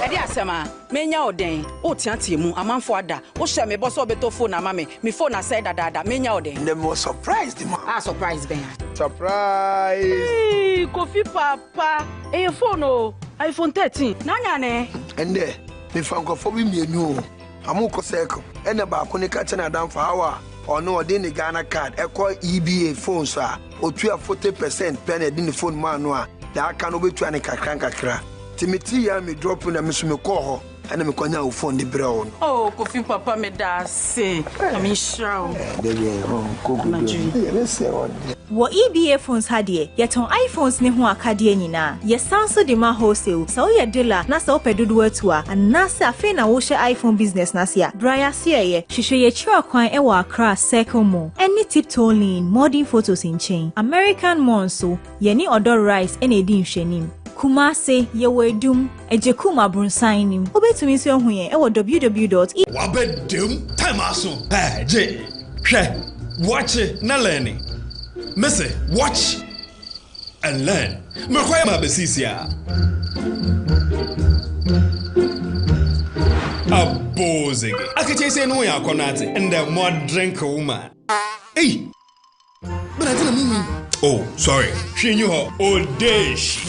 Edi asema menya oden o tiantie mu amanfo ada wo hye me boso beto phone na mame me phone na say dada menya oden
dem was surprised ma
surprise ben
surprise
hey Kofi papa phone o iPhone 13 nanya ne
ende me fankofo bi mienu o amuko circle ene ba ko ne ka chena dan fa hawa ono ode ne Ghana card eko EBA phone so a otua 40% pen edi ne phone ma no a
da aka no betu ane kakra timiti ya me drop na me so me kɔ hɔ ana me kwanya wo phone de brɛ wo no
oh Kofi papa me da se I'm sure
de be ko good
Wo EBA phones hadie yeton iPhones ne ho akade nyina ye sanso de ma wholesale so ye dealer na so pedodo atua anase afi na wo hye iPhone business na sia braya se ye hwehwe ye kira kwan e wa Accra Circle Mall any Tiptoe Lane modern photos in chain American Monso ye ni Odor Rice ene edi nhwenim Kumase ye wedum ejekuma brunsan nim obetumi so hu ye e wo www.
Wabedum time aso je hwe watch na learning Missy, watch and learn. Mekwaya ma besisia. Abozege. Akache say no ya konate and the more drink woman. Hey. But I didn't mean. Oh, sorry. She knew her old dish.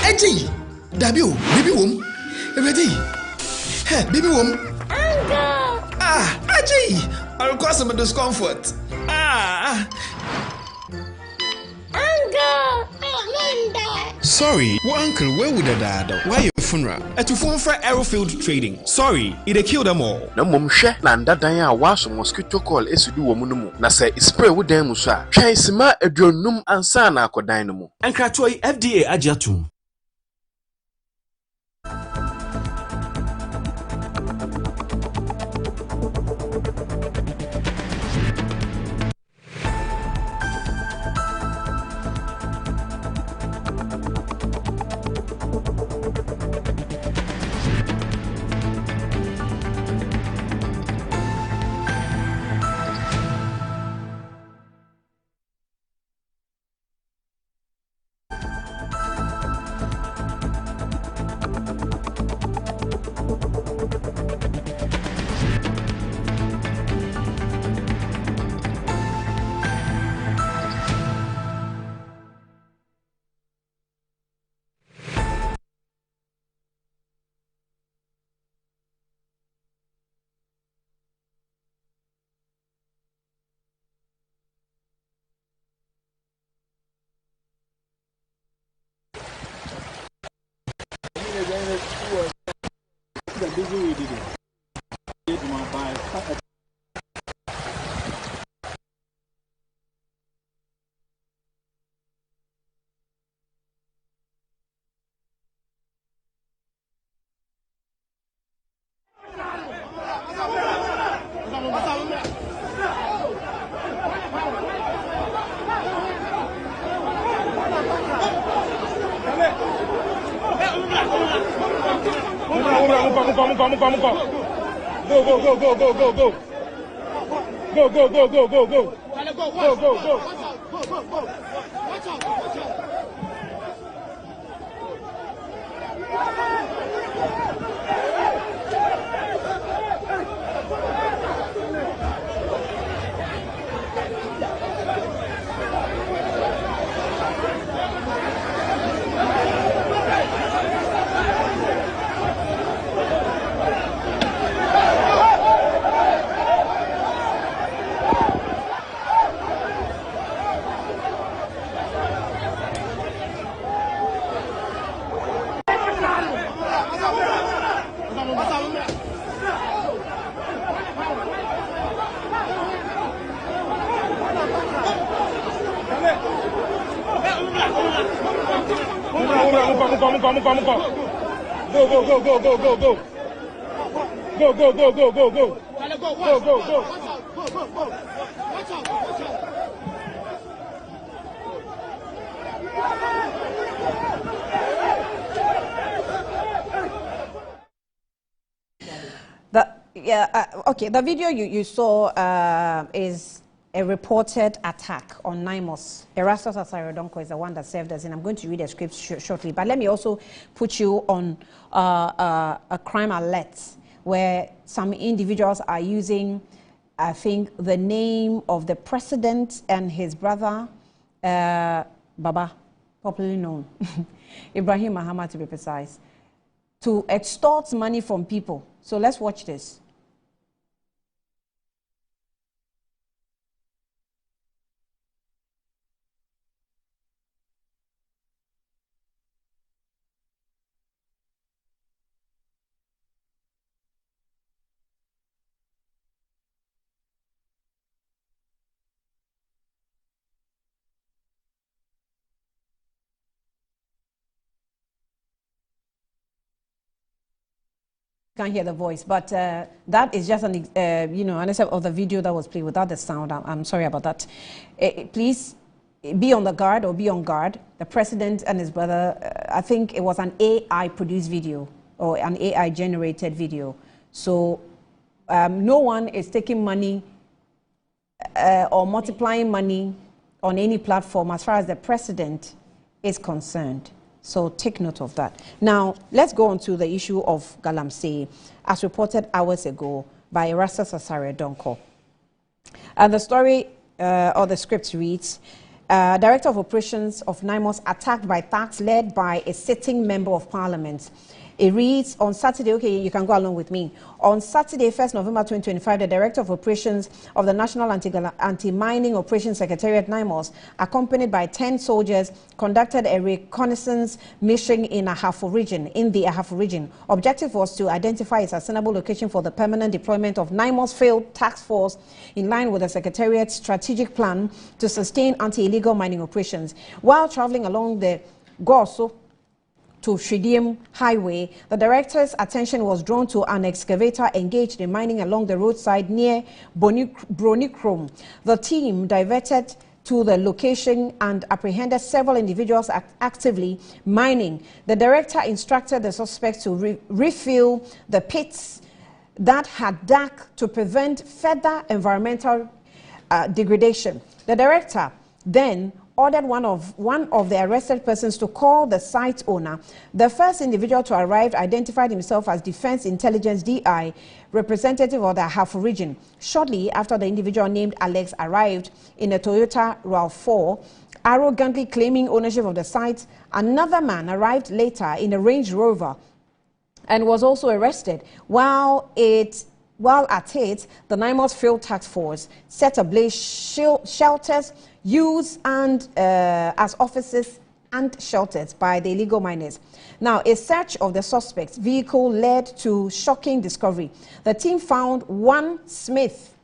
Eji. Dabio, baby wom. Ready. Hey, baby wom. Uncle. Ah, Eji. I'll cause some discomfort. Ah. Sorry, what uncle, where would the dad? Why your funeral? At your phone for Aerofield Trading. Sorry, it killed them all.
Na mumshe na ndadanya waso mosquito coil esudu wo munumu. Na se spray wo dan mu so a. Twan sima adwonum ansa na akodan no mu.
Enkratoi FDA agiatum.
Okay, the video you saw is a reported attack on Naimos. Erastus Asarodonko is the one that served us, and I'm going to read a script shortly. But let me also put you on a crime alert where some individuals are using, I think, the name of the president and his brother, Baba, popularly known, Ibrahim Mahama to be precise, to extort money from people. So let's watch this. can't hear the voice, but that is just an excerpt of the video that was played without the sound. I'm sorry about that. Please be on the guard or be on guard. The president and his brother, I think it was an AI produced video or an AI generated video. So no one is taking money or multiplying money on any platform as far as the president is concerned. So take note of that. Now, let's go on to the issue of Galamsey, as reported hours ago by Erastus Asare Donko. And the story or the script reads, Director of Operations of NIMOS attacked by thugs led by a sitting member of parliament. It reads, on Saturday, okay, you can go along with me. On Saturday, 1st November 2025, the Director of Operations of the National Anti-Mining Operations Secretariat, NIMOS, accompanied by 10 soldiers, conducted a reconnaissance mission in the Ahafo region. Objective was to identify a sustainable location for the permanent deployment of NIMOS Field Task Force in line with the Secretariat's strategic plan to sustain anti-illegal mining operations. While traveling along the Goso to Shidiem Highway, the director's attention was drawn to an excavator engaged in mining along the roadside near Bronikrom. The team diverted to the location and apprehended several individuals actively mining. The director instructed the suspects to refill the pits that had dug to prevent further environmental degradation. The director then ordered one of the arrested persons to call the site owner. The first individual to arrive identified himself as Defense Intelligence DI, representative of the Ahafo region. Shortly after the individual named Alex arrived in a Toyota RAV4, arrogantly claiming ownership of the site, another man arrived later in a Range Rover and was also arrested. While at it, the NIMOS Field Task Force set ablaze shelters used as offices and shelters by the illegal miners. Now, a search of the suspect's vehicle led to shocking discovery. The team found one Smith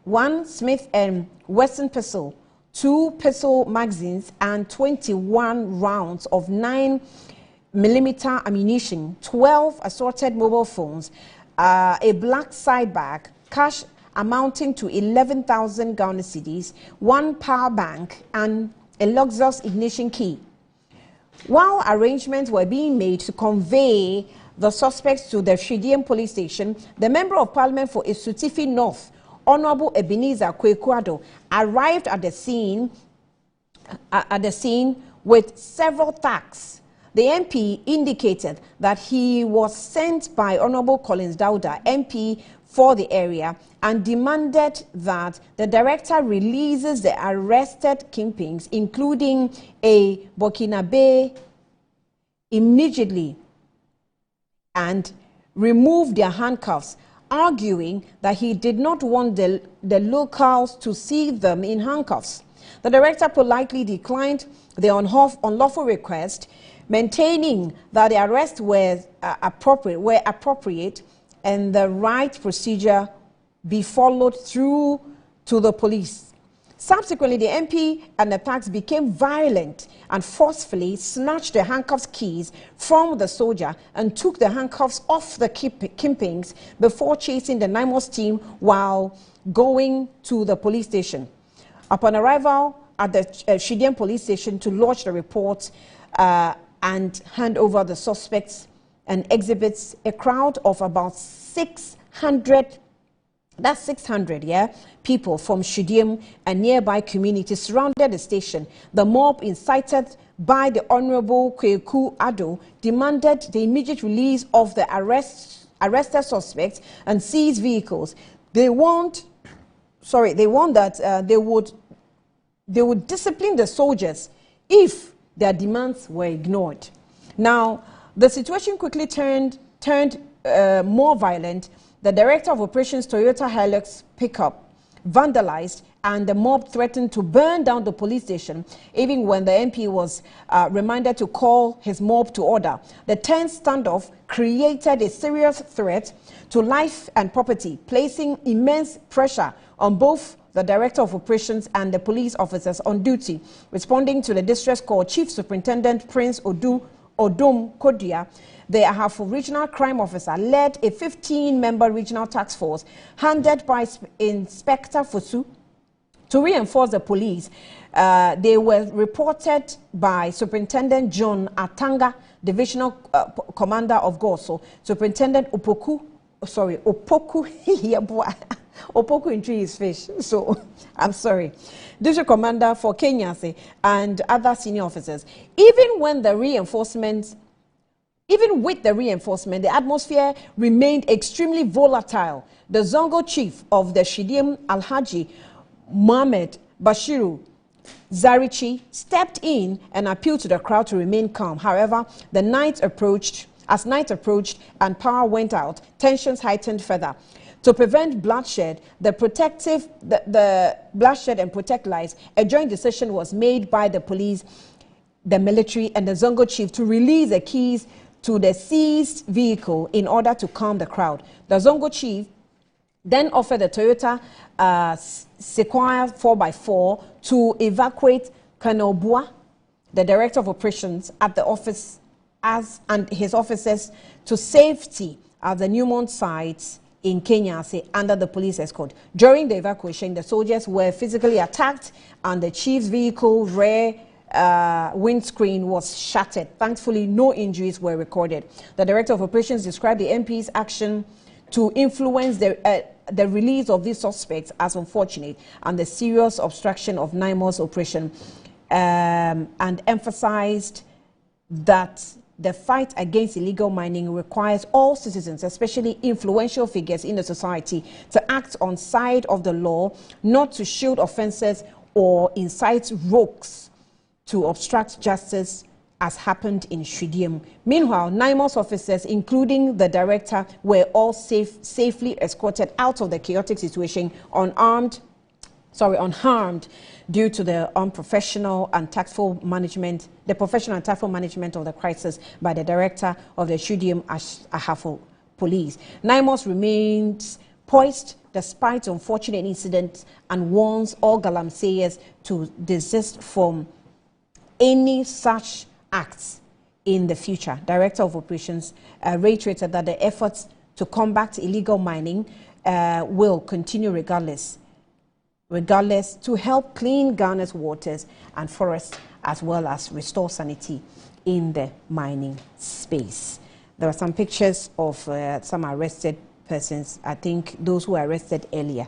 and Wesson pistol, 2 pistol magazines, and 21 rounds of 9mm ammunition, 12 assorted mobile phones, a black side bag, cash amounting to 11,000 Ghana cedis, 1 power bank, and a Luxus ignition key. While arrangements were being made to convey the suspects to the Shidiem police station, the Member of Parliament for Esutifi North, Honorable Ebenezer Kwekuado, arrived at the scene with several thugs. The MP indicated that he was sent by Honorable Collins Dauda, MP for the area, and demanded that the director releases the arrested kingpins, including a Burkinabe, immediately and remove their handcuffs, arguing that he did not want the locals to see them in handcuffs. The director politely declined the unlawful request, maintaining that the arrests were appropriate and the right procedure be followed through to the police. Subsequently, the MP and the thugs became violent and forcefully snatched the handcuffs keys from the soldier and took the handcuffs off the kingpins before chasing the NIMOS team while going to the police station. Upon arrival at the Shidiem police station to lodge the report and hand over the suspects and exhibits, a crowd of about 600 people from Shidiem and nearby communities surrounded the station. The mob, incited by the Honorable Kweku Ado, demanded the immediate release of the arrested suspects and seized vehicles. They warned that they would discipline the soldiers if their demands were ignored. Now, the situation quickly turned more violent. The director of operations Toyota Hilux pickup vandalized, and the mob threatened to burn down the police station, even when the MP was reminded to call his mob to order. The tense standoff created a serious threat to life and property, placing immense pressure on both the director of operations and the police officers on duty. Responding to the distress call, Chief Superintendent Prince Odu Odom Kodia, the Ahafo Regional Crime Officer, led a 15-member regional task force handed by Inspector Fosu to reinforce the police. They were reported by Superintendent John Atanga, Divisional Commander of Goso, Superintendent Opoku Opoku in tree is fish, so I'm sorry. District Commander for Kenya and other senior officers. Even with the reinforcement, the atmosphere remained extremely volatile. The Zongo chief of the Shidim Alhaji Mohamed Bashiru Zarichi stepped in and appealed to the crowd to remain calm. However, as night approached and power went out, tensions heightened further. To prevent bloodshed, the bloodshed and protect lives, a joint decision was made by the police, the military, and the Zongo chief to release the keys to the seized vehicle in order to calm the crowd. The Zongo chief then offered the Toyota Sequoia 4x4 to evacuate Colonel Bua, the director of operations, at the office and his officers to safety at the Newmont site in Kenya under the police escort. During the evacuation, the soldiers were physically attacked and the chief's vehicle rear windscreen was shattered. Thankfully, no injuries were recorded. The director of operations described the MP's action to influence the release of these suspects as unfortunate and the serious obstruction of NIMO's operation, and emphasized that the fight against illegal mining requires all citizens, especially influential figures in the society, to act on side of the law, not to shield offenses or incite rogues to obstruct justice, as happened in Shidim. Meanwhile, NIMO's officers, including the director, were all safely escorted out of the chaotic situation, unharmed due to the professional and tactful management of the crisis by the director of the Shidim Ahafo Police. NIMOS remains poised despite unfortunate incidents and warns all Galamseyers to desist from any such acts in the future. Director of Operations reiterated that the efforts to combat illegal mining will continue regardless to help clean Ghana's waters and forests, as well as restore sanity in the mining space. There are some pictures of some arrested persons. I think those who were arrested earlier,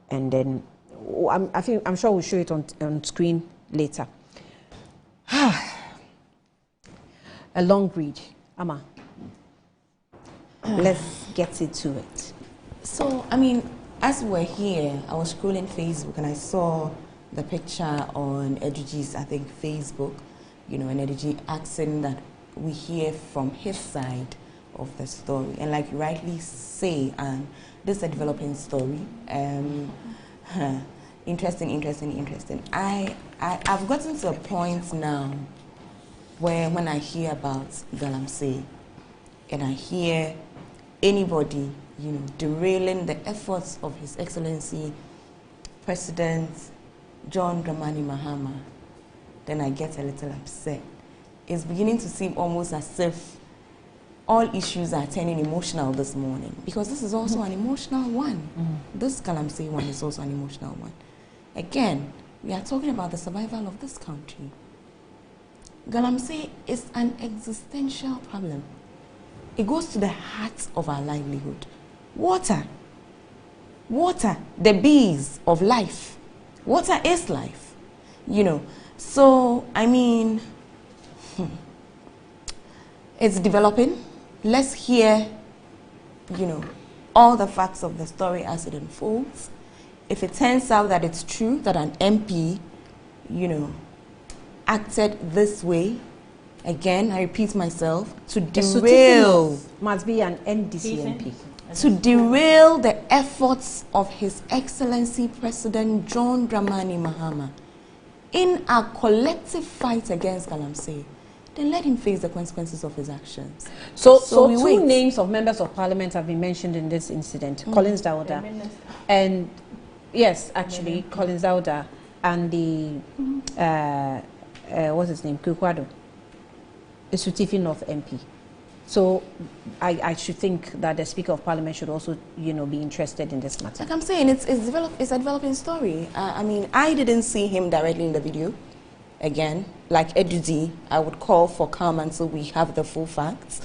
and then I'm sure we'll show it on screen later. A long read. Ama, let's get into it.
So, I mean, as we're here, I was scrolling Facebook and I saw the picture on Eduji's, I think, Facebook, and Eduji asking that we hear from his side of the story. And like you rightly say, this is a developing story. Interesting. I've gotten to a point now where when I hear about Galamsey and I hear anybody, derailing the efforts of His Excellency President John Dramani Mahama, then I get a little upset. It's beginning to seem almost as if all issues are turning emotional this morning, because this is also an emotional one. This Galamsey one is also an emotional one. Again, we are talking about the survival of this country. Galamsey is an existential problem. It goes to the heart of our livelihood. Water, the bees of life. Water is life, So, I mean, it's developing. Let's hear, all the facts of the story as it unfolds. If it turns out that it's true that an MP, acted this way, again, I repeat myself, to derail,
must be an NDC MP.
To derail the efforts of His Excellency President John Dramani Mahama in our collective fight against Galamsey, then let him face the consequences of his actions.
So two names of members of parliament have been mentioned in this incident. Collins Dauda and, yes, actually, Collins Dauda and the, what's his name, Kukwado. Esutifi North MP. So I should think that the Speaker of Parliament should also, be interested in this matter.
Like I'm saying, it's a developing story. I mean, I didn't see him directly in the video. Again, like Edudi, I would call for calm until we have the full facts,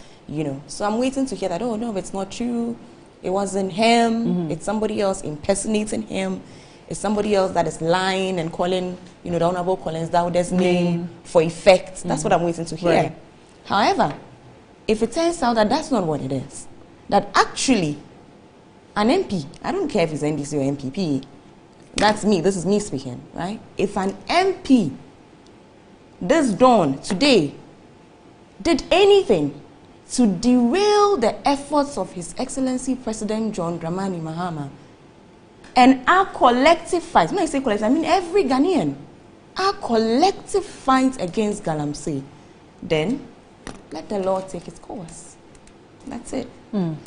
So I'm waiting to hear that, oh, no, it's not true. It wasn't him. It's somebody else impersonating him. It's somebody else that is lying and calling, the Honorable Collins Daude's name for effect. That's what I'm waiting to hear.
Right.
However, if it turns out that that's not what it is, that actually an MP, I don't care if it's NDC or MPP, that's me, this is me speaking, right? If an MP this dawn, today, did anything to derail the efforts of His Excellency President John Dramani Mahama and our collective fight, when I say collective, I mean every Ghanaian, our collective fight against Galamsey, then let the law take its course. That's it.
I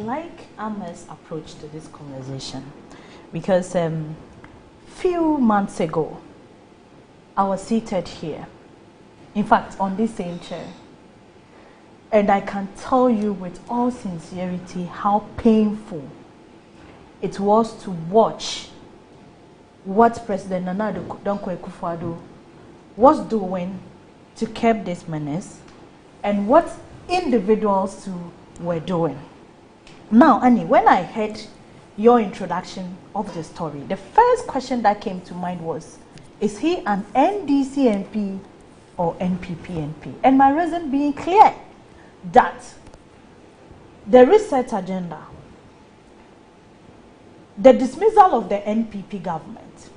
like Ahmed's approach to this conversation because few months ago, I was seated here, in fact, on this same chair, and I can tell you with all sincerity how painful it was to watch what President Nana Dankwa Akufo-Addo was doing to curb this menace and what individuals too were doing. Now, Annie, when I heard your introduction of the story, the first question that came to mind was, is he an NDC MP or NPP MP? And my reason being clear, that the reset agenda, the dismissal of the NPP government,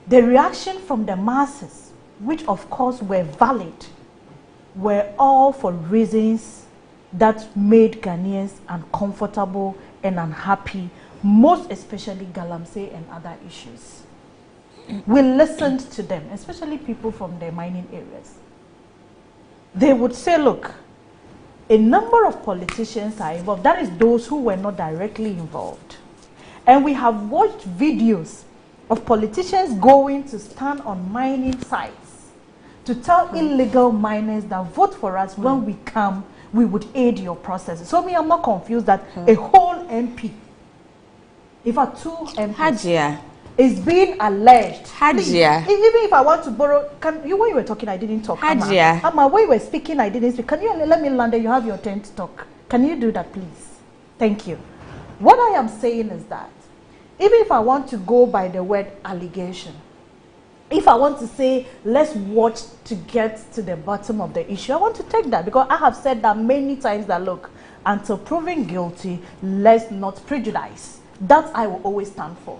the reaction from the masses, which of course were valid, were all for reasons that made Ghanaians uncomfortable and unhappy, most especially Galamsey and other issues. We listened to them, especially people from the mining areas. They would say, look, a number of politicians are involved. That is those who were not directly involved. And we have watched videos of politicians going to stand on mining sites to tell illegal miners that vote for us when we come, we would aid your process. So me, I'm not confused that a whole MP, in fact, 2 MPs,
Hajia,
is being alleged.
Hajia.
Even if I want to borrow, when you were talking, I didn't talk.
Hajia.
Amma, when you were speaking, I didn't speak. Can you let me land there? You have your turn to talk. Can you do that, please? Thank you. What I am saying is that even if I want to go by the word allegation, if I want to say, let's watch to get to the bottom of the issue, I want to take that, because I have said that many times that, look, until proven guilty, let's not prejudice. That I will always stand for.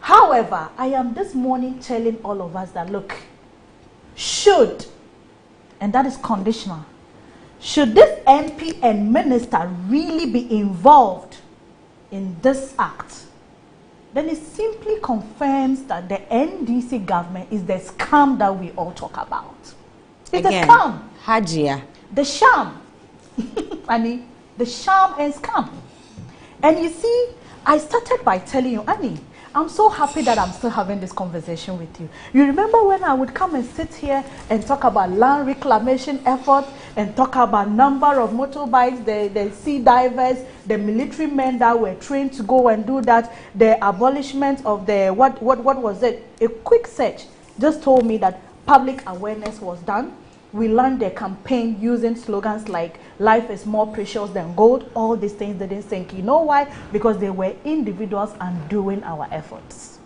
However, I am this morning telling all of us that, look, should, and that is conditional, should this MP and minister really be involved in this act, then it simply confirms that the NDC government is the scam that we all talk about. It's
Again,
the scam.
Hajia.
The sham. Annie, the sham and scam. And you see, I started by telling you, Annie, I'm so happy that I'm still having this conversation with you. You remember when I would come and sit here and talk about land reclamation efforts and talk about number of motorbikes, the sea divers, the military men that were trained to go and do that, the abolishment of the, what was it? A quick search just told me that public awareness was done. We learned the campaign using slogans like life is more precious than gold. All these things didn't sink. You know why? Because they were individuals undoing our efforts.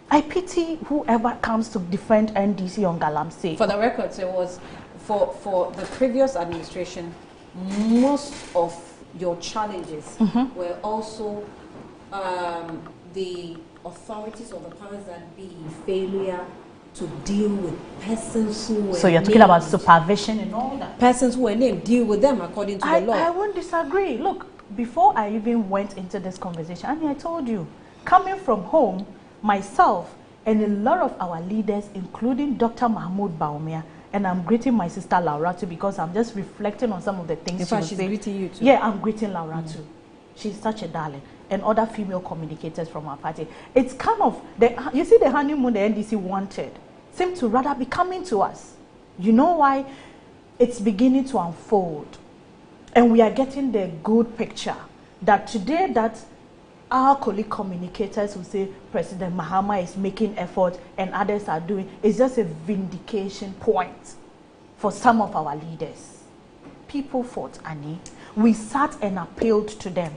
I pity whoever comes to defend NDC on Galamsey.
For the record, it was for the previous administration, most of your challenges were also the authorities or the powers that be failure to deal with persons who were
So you're talking about supervision and all that?
Persons who were named, deal with them according to the law.
I won't disagree. Look, before I even went into this conversation, I mean, I told you, coming from home, myself and a lot of our leaders, including Dr. Mahmoud Baumia, and I'm greeting my sister Laura too, because I'm just reflecting on some of the things.
In fact, she's greeting you too.
Yeah, I'm greeting Laura too. She's such a darling. And other female communicators from our party. It's kind of, you see the honeymoon the NDC wanted. seem to rather be coming to us. You know why? It's beginning to unfold. And we are getting the good picture that today that our colleague communicators will say President Mahama is making effort and others are doing, it's just a vindication point for some of our leaders. People fought, Annie. We sat and appealed to them.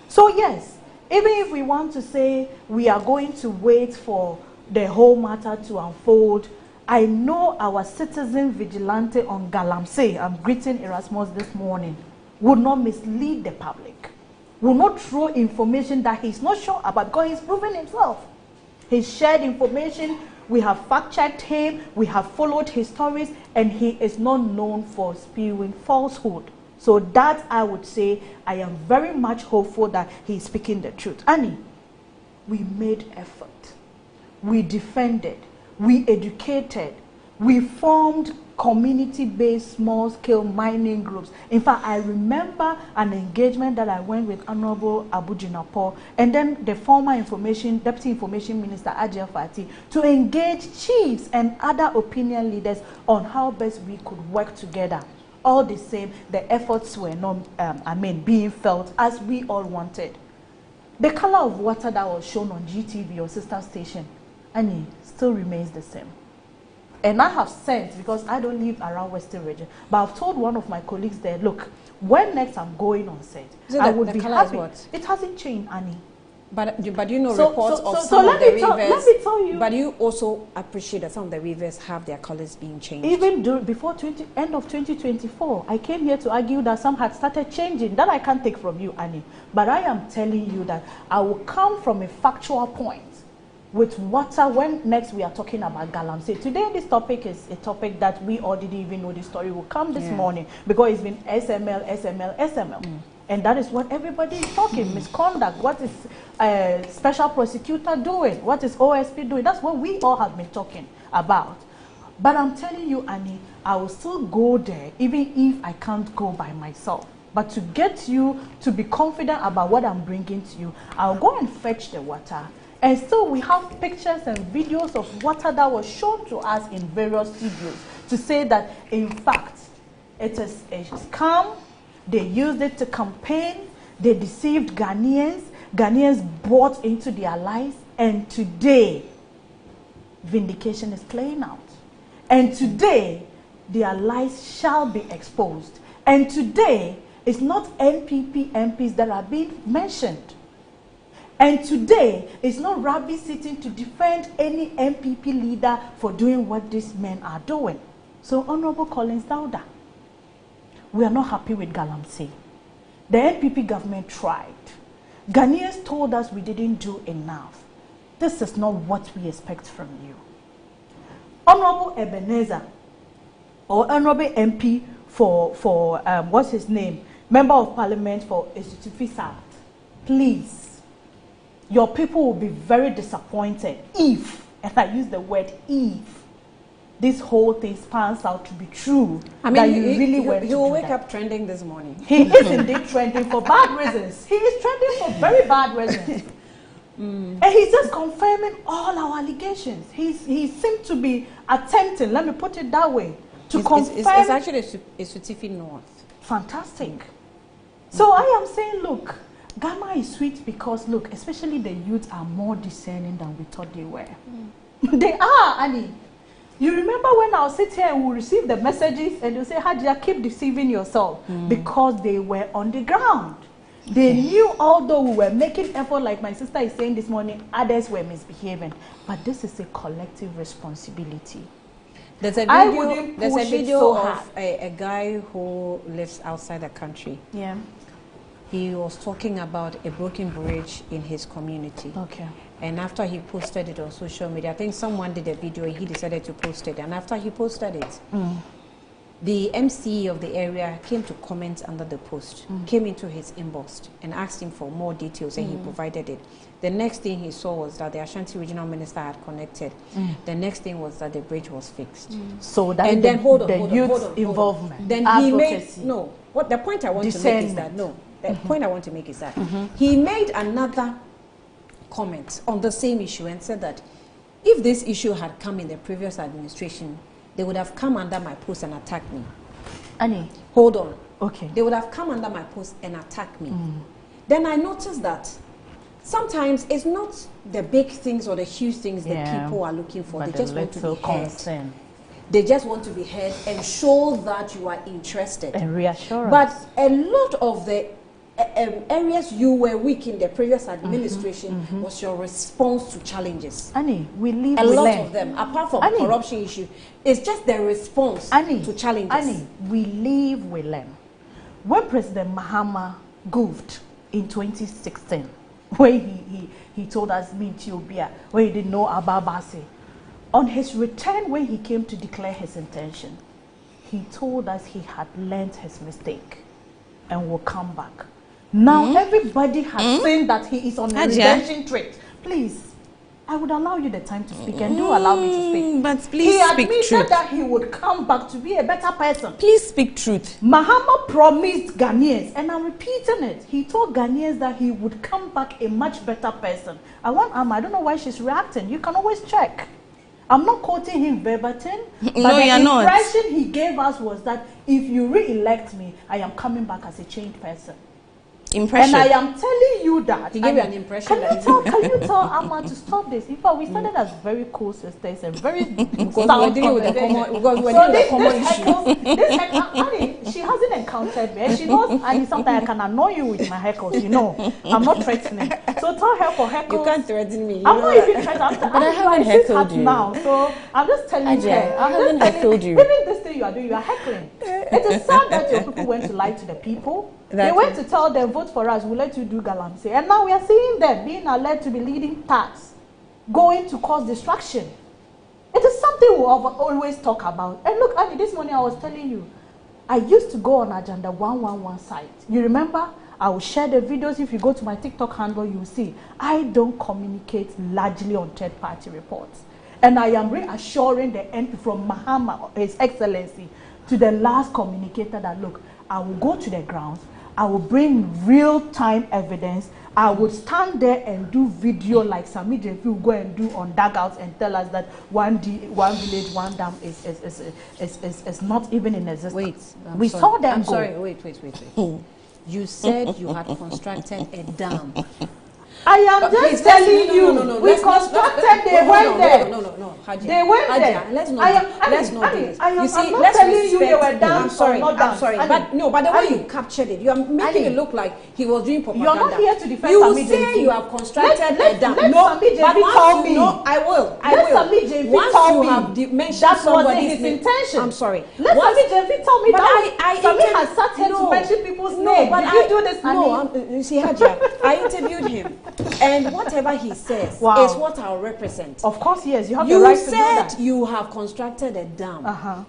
So yes, even if we want to say we are going to wait for the whole matter to unfold, I know our citizen vigilante on Galamsey, I'm greeting Erasmus this morning, would not mislead the public, will not throw information that he's not sure about because he's proven himself. He's shared information, we have fact-checked him, we have followed his stories, and he is not known for spewing falsehood. So that I would say, I am very much hopeful that he's speaking the truth. Annie, we made effort. We defended. We educated. We formed community-based small-scale mining groups. In fact, I remember an engagement that I went with Honorable Abu Jinapor and then the former Deputy Information Minister Ajay Fati to engage chiefs and other opinion leaders on how best we could work together. All the same, the efforts were not, being felt as we all wanted. The color of water that was shown on GTV, your sister station, Annie, still remains the same. And I have sent, because I don't live around Western region, but I've told one of my colleagues there, look, when next I'm going on set, I would be happy. It hasn't changed, Annie.
But you know reports of some of the weavers. Let me tell you. But you also appreciate that some of the weavers have their colors being changed.
Even before end of 2024, I came here to argue that some had started changing. That I can't take from you, Annie. But I am telling you that I will come from a factual point with water when next we are talking about Galamsey. Today this topic is a topic that we all didn't even know the story will come this morning because it's been SML. And that is what everybody is talking. Misconduct. What is special prosecutor doing? What is OSP doing? That's what we all have been talking about. But I'm telling you, Annie, I will still go there even if I can't go by myself. But to get you to be confident about what I'm bringing to you, I'll go and fetch the water. And still we have pictures and videos of water that was shown to us in various studios to say that, in fact, it is a scam. They used it to campaign. They deceived Ghanaians. Ghanaians bought into their lies. And today, vindication is playing out. And today, their lies shall be exposed. And today, it's not NPP MPs that are being mentioned. And today, it's not Rabi sitting to defend any MPP leader for doing what these men are doing. So, Honorable Collins Dauda, we are not happy with Galamsey. The NPP government tried. Ghanaians told us we didn't do enough. This is not what we expect from you. Honorable Ebenezer, or Honorable MP for what's his name? Member of Parliament for Esutufi South. Please, your people will be very disappointed if, and I use the word if, this whole thing spans out to be true. I mean, that you really went
he will wake up trending this morning.
He is indeed trending for bad reasons. He is trending for very bad reasons. And he's just confirming all our allegations. He seemed to be attempting, let me put it that way, to confirm.
It's actually a Sutifi North.
Fantastic. So I am saying, look, Gamma is sweet because, look, especially the youth are more discerning than we thought they were. They are, Annie. You remember when I'll sit here and we'll receive the messages and they'll say, Hadia, keep deceiving yourself, because they were on the ground. They knew, although we were making effort, like my sister is saying this morning, others were misbehaving. But this is a collective responsibility.
There's a video of a guy who lives outside the country.
Yeah.
He was talking about a broken bridge in his community.
Okay.
And after he posted it on social media, I think someone did a video and he decided to post it. And after he posted it, the MCE of the area came to comment under the post, came into his inbox and asked him for more details, and he provided it. The next thing he saw was that the Ashanti regional minister had connected. The next thing was that the bridge was fixed.
So that and then hold on, youth involvement.
Then he made what the point I want to make is that the point I want to make is that he made another comment on the same issue and said that if this issue had come in the previous administration, they would have come under my post and attacked me.
Annie,
hold on.
Okay.
They would have come under my post and attacked me. Then I noticed that sometimes it's not the big things or the huge things that people are looking for. They just want to be heard. They just want to be heard and show that you are interested.
And reassurance.
But a lot of the areas you were weak in the previous administration was your response to challenges.
Annie, we leave
a lot of them, apart from the corruption issue, it's just the response to challenges.
Annie, we live with them. When President Mahama goofed in 2016, when he told us, me Ethiopia, when he didn't know about Basi, on his return, when he came to declare his intention, he told us he had learned his mistake and will come back. Now everybody has seen that he is on a redemption trip. Please, I would allow you the time to speak, and do allow me to speak.
But please speak truth.
He admitted that he would come back to be a better person.
Please speak truth.
Mahama promised Ghanaians, and I'm repeating it. He told Ghanaians that he would come back a much better person. I don't know why she's reacting. You can always check. I'm not quoting him verbatim, but
no,
the impression
not.
he gave us was that if you re-elect me, I am coming back as a changed person.
Impression.
And I am telling you that.
He gave you an impression.
Can you tell Amma to stop this? In fact, we started as very cool sisters and very
because we're dealing with the common issue.
This Annie, she hasn't encountered me. And she knows, Annie, sometimes I can annoy you with my heckles. You know, I'm not threatening. So tell her for heckles.
You can't threaten me.
I'm not even threatening.
But I haven't heckled you
now. So I'm just telling her.
I haven't heckled you.
Even this thing you are doing, you are heckling. It is sad that your people went to lie to the people. They went to tell them, vote for us, we'll let you do Galamsey. And now we are seeing them being alleged to be leading tax, going to cause destruction. It is something we always talk about. And look, Annie, this morning I was telling you, I used to go on Agenda 111 site. You remember? I will share the videos. If you go to my TikTok handle, you will see. I don't communicate largely on third-party reports. And I am reassuring the MP from Mahama, His Excellency, to the last communicator that, look, I will go to the grounds. I will bring real-time evidence. I would stand there and do video like Sami JP will go and do on dugouts and tell us that one village, one dam is not even in existence.
Wait,
we saw them
I'm
go.
sorry, wait. You said you had constructed a dam.
I am just telling you, we constructed, they went there.
No, Haji.
They went there.
Let's not do this. You see, let's
telling you they were down.
I'm sorry, but the way you captured it, you are making it look like he was doing propaganda.
You're not here to defend
You
Sami
say
JP.
you have constructed a dam.
No, but once you
know, I will.
Once
you have mentioned
that was
his intention. I'm sorry.
Let Sami JP tell me that. Sami has sat here to mention people's names.
But
Did you do this?
No, you see, Hajia, I interviewed him. And whatever he says is what I'll represent.
Of course, yes. You have the right to do that.
You said you have constructed a dam.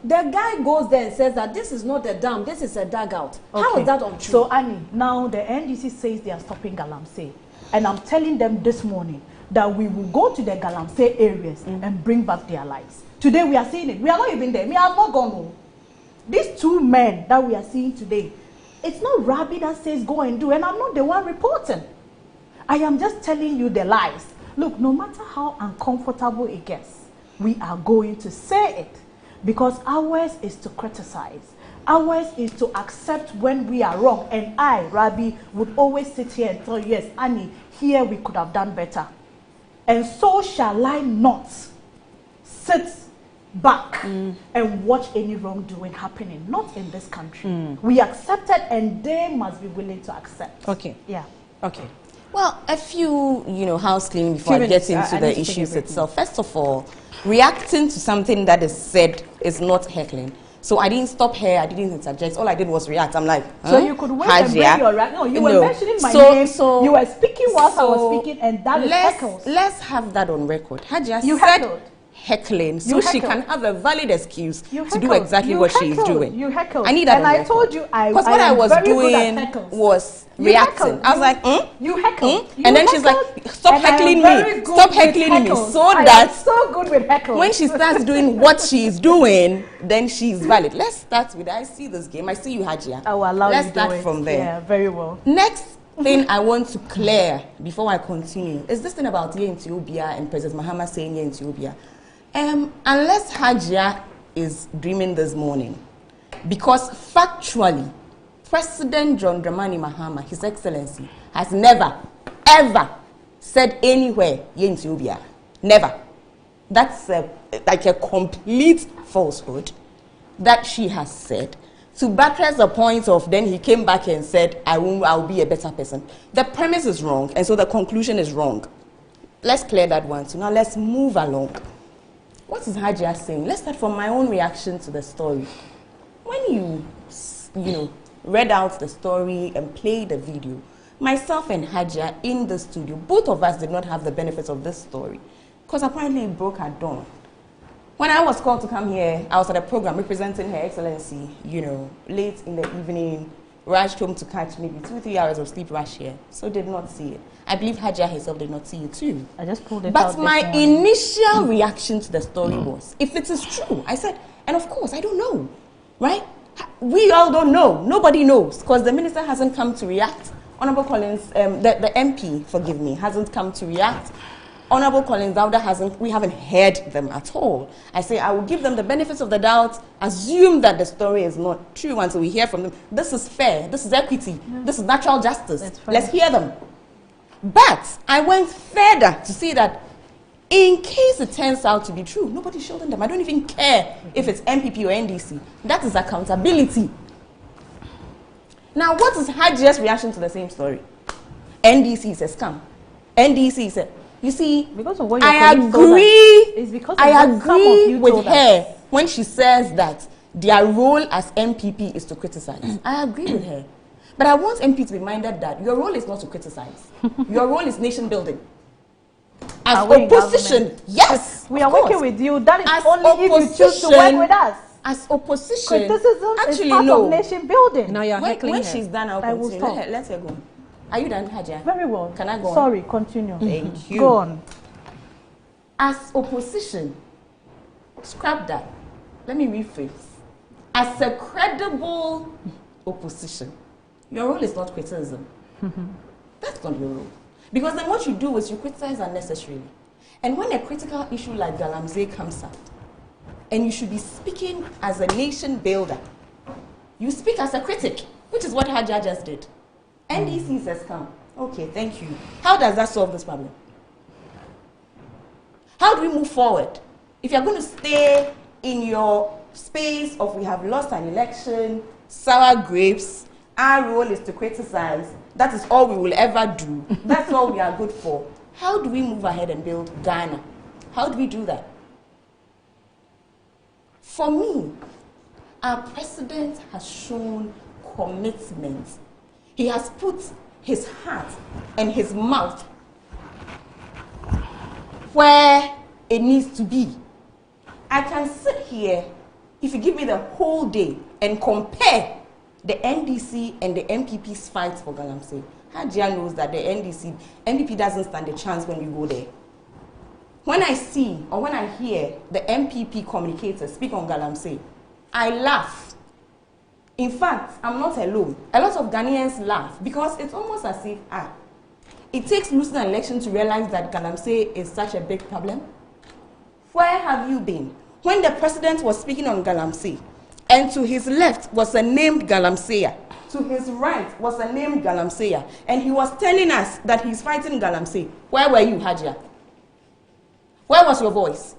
The guy goes there and says that this is not a dam, this is a dugout. How is that untrue?
So, Annie, now the NDC says they are stopping Galamsey. And I'm telling them this morning that we will go to the Galamsey areas and bring back their lives. Today we are seeing it. We are not even there. We have not gone home. These two men that we are seeing today, it's not Rabi that says go and do, and I'm not the one reporting. I am just telling you the lies. Look, no matter how uncomfortable it gets, we are going to say it. Because ours is to criticize. Ours is to accept when we are wrong. And I, Rabi, would always sit here and tell you, yes, Annie, here we could have done better. And so shall I not sit back and watch any wrongdoing happening. Not in this country. We accept it, and they must be willing to accept.
Okay.
Yeah.
Okay.
Well, a few, house cleaning before I get into the issues itself. First of all, reacting to something that is said is not heckling. So I didn't stop here, I didn't interject. All I did was react. I'm like,
So you could wait and bring your right. No, you were mentioning my name. So you were speaking whilst I was speaking, and that is heckles.
Let's have that on record. Hajia
You
said
heckled.
Heckling, so she can have a valid excuse to do exactly what she is doing.
You heckled.
I need that.
And I told you
because what I was doing was reacting. I was like,
You heckled.
And then she's like, stop heckling me. Stop heckling me. So that
so good with heckles.
When she starts doing what she's doing, then she's valid. Let's start with, I see this game. I see you, Hajia.
I will allow
Let's
you
start
do it.
from there.
Yeah, very well.
Next, thing I want to clear before I continue is this thing about Ye Ethiopia and President Mahama saying Ye Ethiopia. Unless Hajia is dreaming this morning, because factually, President John Dramani Mahama, His Excellency, has never, ever said anywhere Ye Ethiopia. Never. That's like a complete falsehood that she has said. To buttress the point of then he came back and said, I'll be a better person. The premise is wrong, and so the conclusion is wrong. Let's clear that one. So now let's move along. What is Hajia saying? Let's start from my own reaction to the story. When you read out the story and played the video, myself and Hajia in the studio, both of us did not have the benefits of this story, because apparently it broke at dawn. When I was called to come here, I was at a program representing Her Excellency, late in the evening, rushed home to catch maybe 2-3 hours of sleep rush here, so did not see it. I believe Hajia herself did not see it too.
I just pulled it out.
But my initial reaction to the story was, if it is true, I said, and of course, I don't know, right? We all don't know. Nobody knows, because the minister hasn't come to react. Honorable Collins, the MP, forgive me, hasn't come to react. Honorable Collins Dauda we haven't heard them at all. I say I will give them the benefits of the doubt, assume that the story is not true until we hear from them. This is fair, this is equity, this is natural justice. Let's hear them. But I went further to see that in case it turns out to be true, nobody's shielding them. I don't even care if it's MPP or NDC. That is accountability. Now, what is Hajia's reaction to the same story? NDC is a scam. NDC is a... You see, because of what I agree with her when she says that their role as MPP is to criticize. I agree with her. But I want MP to be minded that your role is not to criticize. Your role is nation building. As opposition, yes,
we are working with you. That is as only if you choose to work with us.
As opposition,
criticism is part of nation building.
Now you're heckling
when
her.
She's done, I'll continue. Let her go. Are you done, Hajia?
Very well.
Can I go on?
Sorry, continue.
Thank you.
Go on.
As opposition, scrap that. Let me rephrase. As a credible opposition, your role is not criticism. That's not your role. Because then what you do is you criticize unnecessarily. And when a critical issue like Galamsey comes up, and you should be speaking as a nation builder, you speak as a critic, which is what Hajia just did. NDC says come. Okay, thank you. How does that solve this problem? How do we move forward? If you're going to stay in your space of we have lost an election, sour grapes, our role is to criticize, that is all we will ever do, that's all we are good for, how do we move ahead and build Ghana? How do we do that? For me, our president has shown commitment. He has put his heart and his mouth where it needs to be. I can sit here, if you give me the whole day, and compare the NDC and the MPP's fight for Galamsey. Hajia knows that the MPP doesn't stand a chance when we go there. When I see or when I hear the MPP communicators speak on Galamsey, I laugh. In fact, I'm not alone. A lot of Ghanaians laugh because it's almost as if, it takes losing an election to realize that Galamsey is such a big problem. Where have you been? When the president was speaking on Galamsey, and to his left was a named Galamseya, to his right was a named Galamseya, and he was telling us that he's fighting Galamsey. Where were you, Hajia? Where was your voice?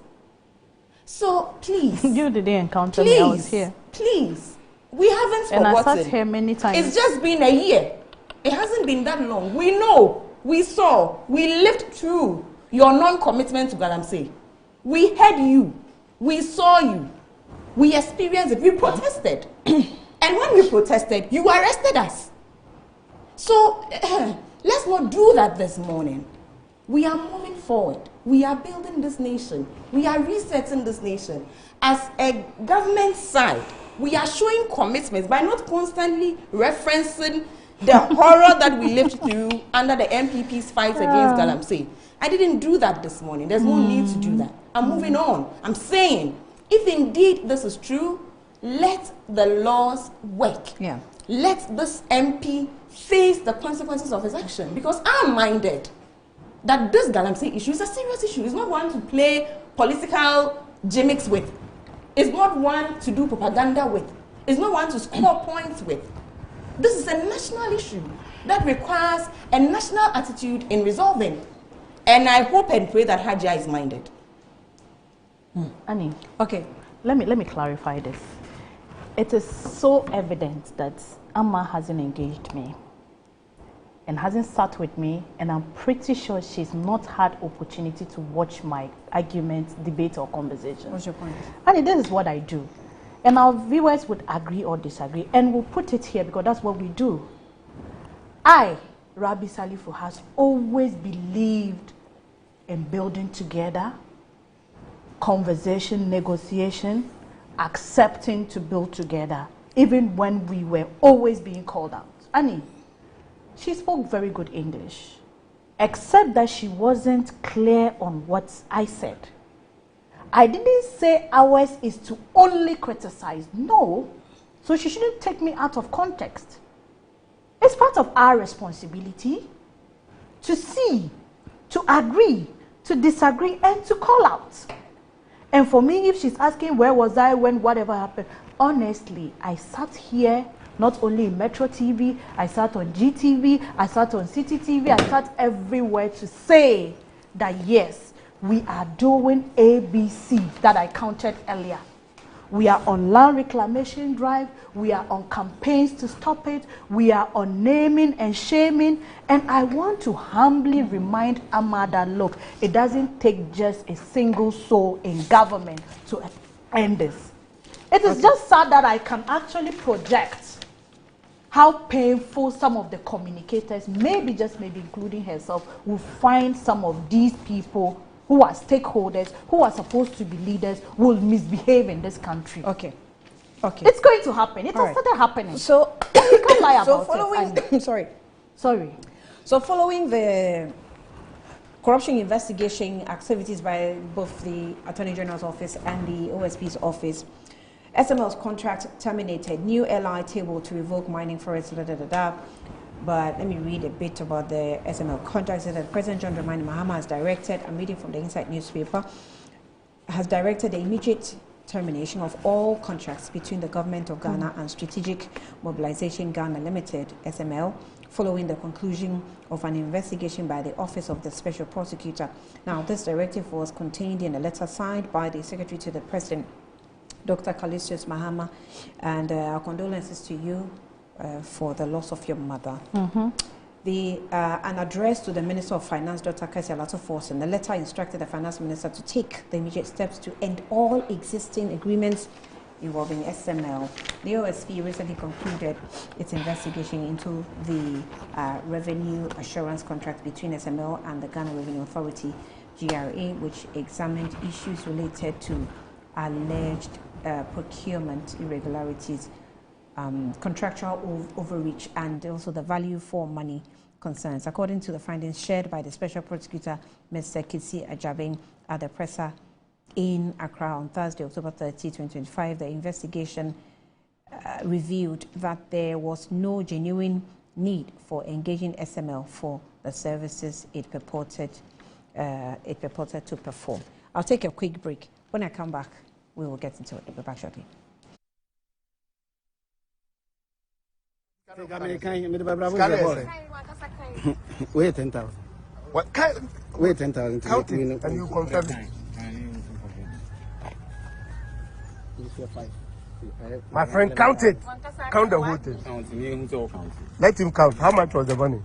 So, please.
You didn't encounter me, I was here.
Please. We haven't forgotten.
And I sat here many times.
It's just been a year. It hasn't been that long. We know, we saw, we lived through your non-commitment to Galamsey. We heard you. We saw you. We experienced it. We protested. And when we protested, you arrested us. So let's not do that this morning. We are moving forward. We are building this nation. We are resetting this nation. As a government side, we are showing commitment by not constantly referencing the horror that we lived through under the MPP's fight against Galamsey. I didn't do that this morning. There's no need to do that. I'm moving on. I'm saying, if indeed this is true, let the laws work.
Yeah.
Let this MP face the consequences of his action. Because I'm minded that this Galamsey issue is a serious issue. It's not one to play political gimmicks with. It's not one to do propaganda with. It's not one to score points with. This is a national issue that requires a national attitude in resolving. And I hope and pray that Hajia is minded.
Annie, okay, let me clarify this. It is so evident that Amma hasn't engaged me and hasn't sat with me, and I'm pretty sure she's not had opportunity to watch my arguments, debate, or conversation.
What's your point?
Annie, this is what I do. And our viewers would agree or disagree, and we'll put it here because that's what we do. I, Rabi Salifu, has always believed in building together, conversation, negotiation, accepting to build together, even when we were always being called out. Annie, she spoke very good English, except that she wasn't clear on what I said. I didn't say ours is to only criticize. No. So she shouldn't take me out of context. It's part of our responsibility to see, to agree, to disagree, and to call out. And for me, if she's asking where was I when whatever happened, honestly, I sat here not only in Metro TV, I sat on GTV, I sat on City TV, I sat everywhere to say that yes, we are doing ABC that I counted earlier. We are on land reclamation drive, we are on campaigns to stop it, we are on naming and shaming, and I want to humbly remind Amma that look, it doesn't take just a single soul in government to end this. It is just sad that I can actually project how painful some of the communicators, maybe including herself, will find some of these people who are stakeholders, who are supposed to be leaders, will misbehave in this country.
Okay.
It's going to happen. It has started happening.
So
you can't lie about
so following,
it.
Sorry. So following the corruption investigation activities by both the Attorney General's office and the OSP's office, SML's contract terminated, new LI table to revoke mining forests, But let me read a bit about the SML contract. It says that President John Dramani Mahama has directed, I'm reading from the Inside newspaper, has directed the immediate termination of all contracts between the government of Ghana and Strategic Mobilization Ghana Limited, SML, following the conclusion of an investigation by the Office of the Special Prosecutor. Now, this directive was contained in a letter signed by the Secretary to the President, Dr. Callistius Mahama, and our condolences to you for the loss of your mother. An address to the Minister of Finance, Dr. Kasi Alato-Forson. The letter instructed the Finance Minister to take the immediate steps to end all existing agreements involving SML. The OSP recently concluded its investigation into the revenue assurance contract between SML and the Ghana Revenue Authority, GRA, which examined issues related to alleged procurement irregularities, contractual overreach, and also the value for money concerns. According to the findings shared by the Special Prosecutor, Mr. Kitsi Ajabin, at the presser in Accra on Thursday, October 30, 2025, the investigation revealed that there was no genuine need for engaging SML for the services it purported to perform. I'll take a quick break. When I come back, we will get into it. We'll be back shortly.
Wait 10,000.
What?
Wait 10,000.
Count it and you confirm it. My friend, count it. Count the whole thing. Let him count. How much was the money?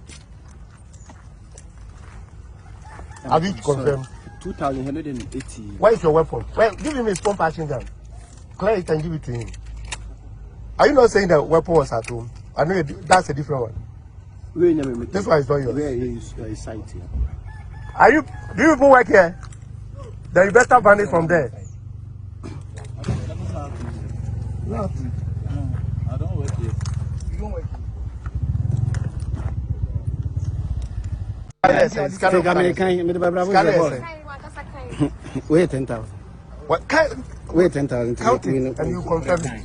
Have you confirmed?
2,180.
Where is your weapon? Well, give him his pump action gun. Clear it and give it to him. Are you not saying the weapon was at home? I know that's a different one. This one is not yours.
Where is your site here?
Are you? Do you even work here? Then you better ban it from there.
No, I don't work here. You don't work here. Wait 10,000.
What?
Wait 10,000.
Count it and you confirm it.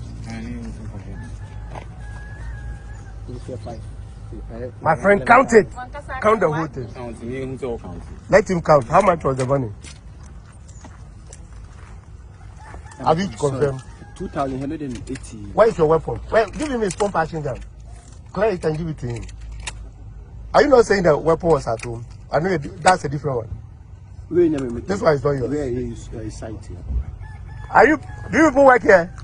My friend, count it. Count the whole thing. Let him count. How much was the money? Have you confirmed?
2,180.
Where is your weapon? Well, give him his pump action gun. Claire can give it to him. Are you not saying the weapon was at home? I know that's a different one. This one is not yours.
Where is site here?
Are you? Do you people work here?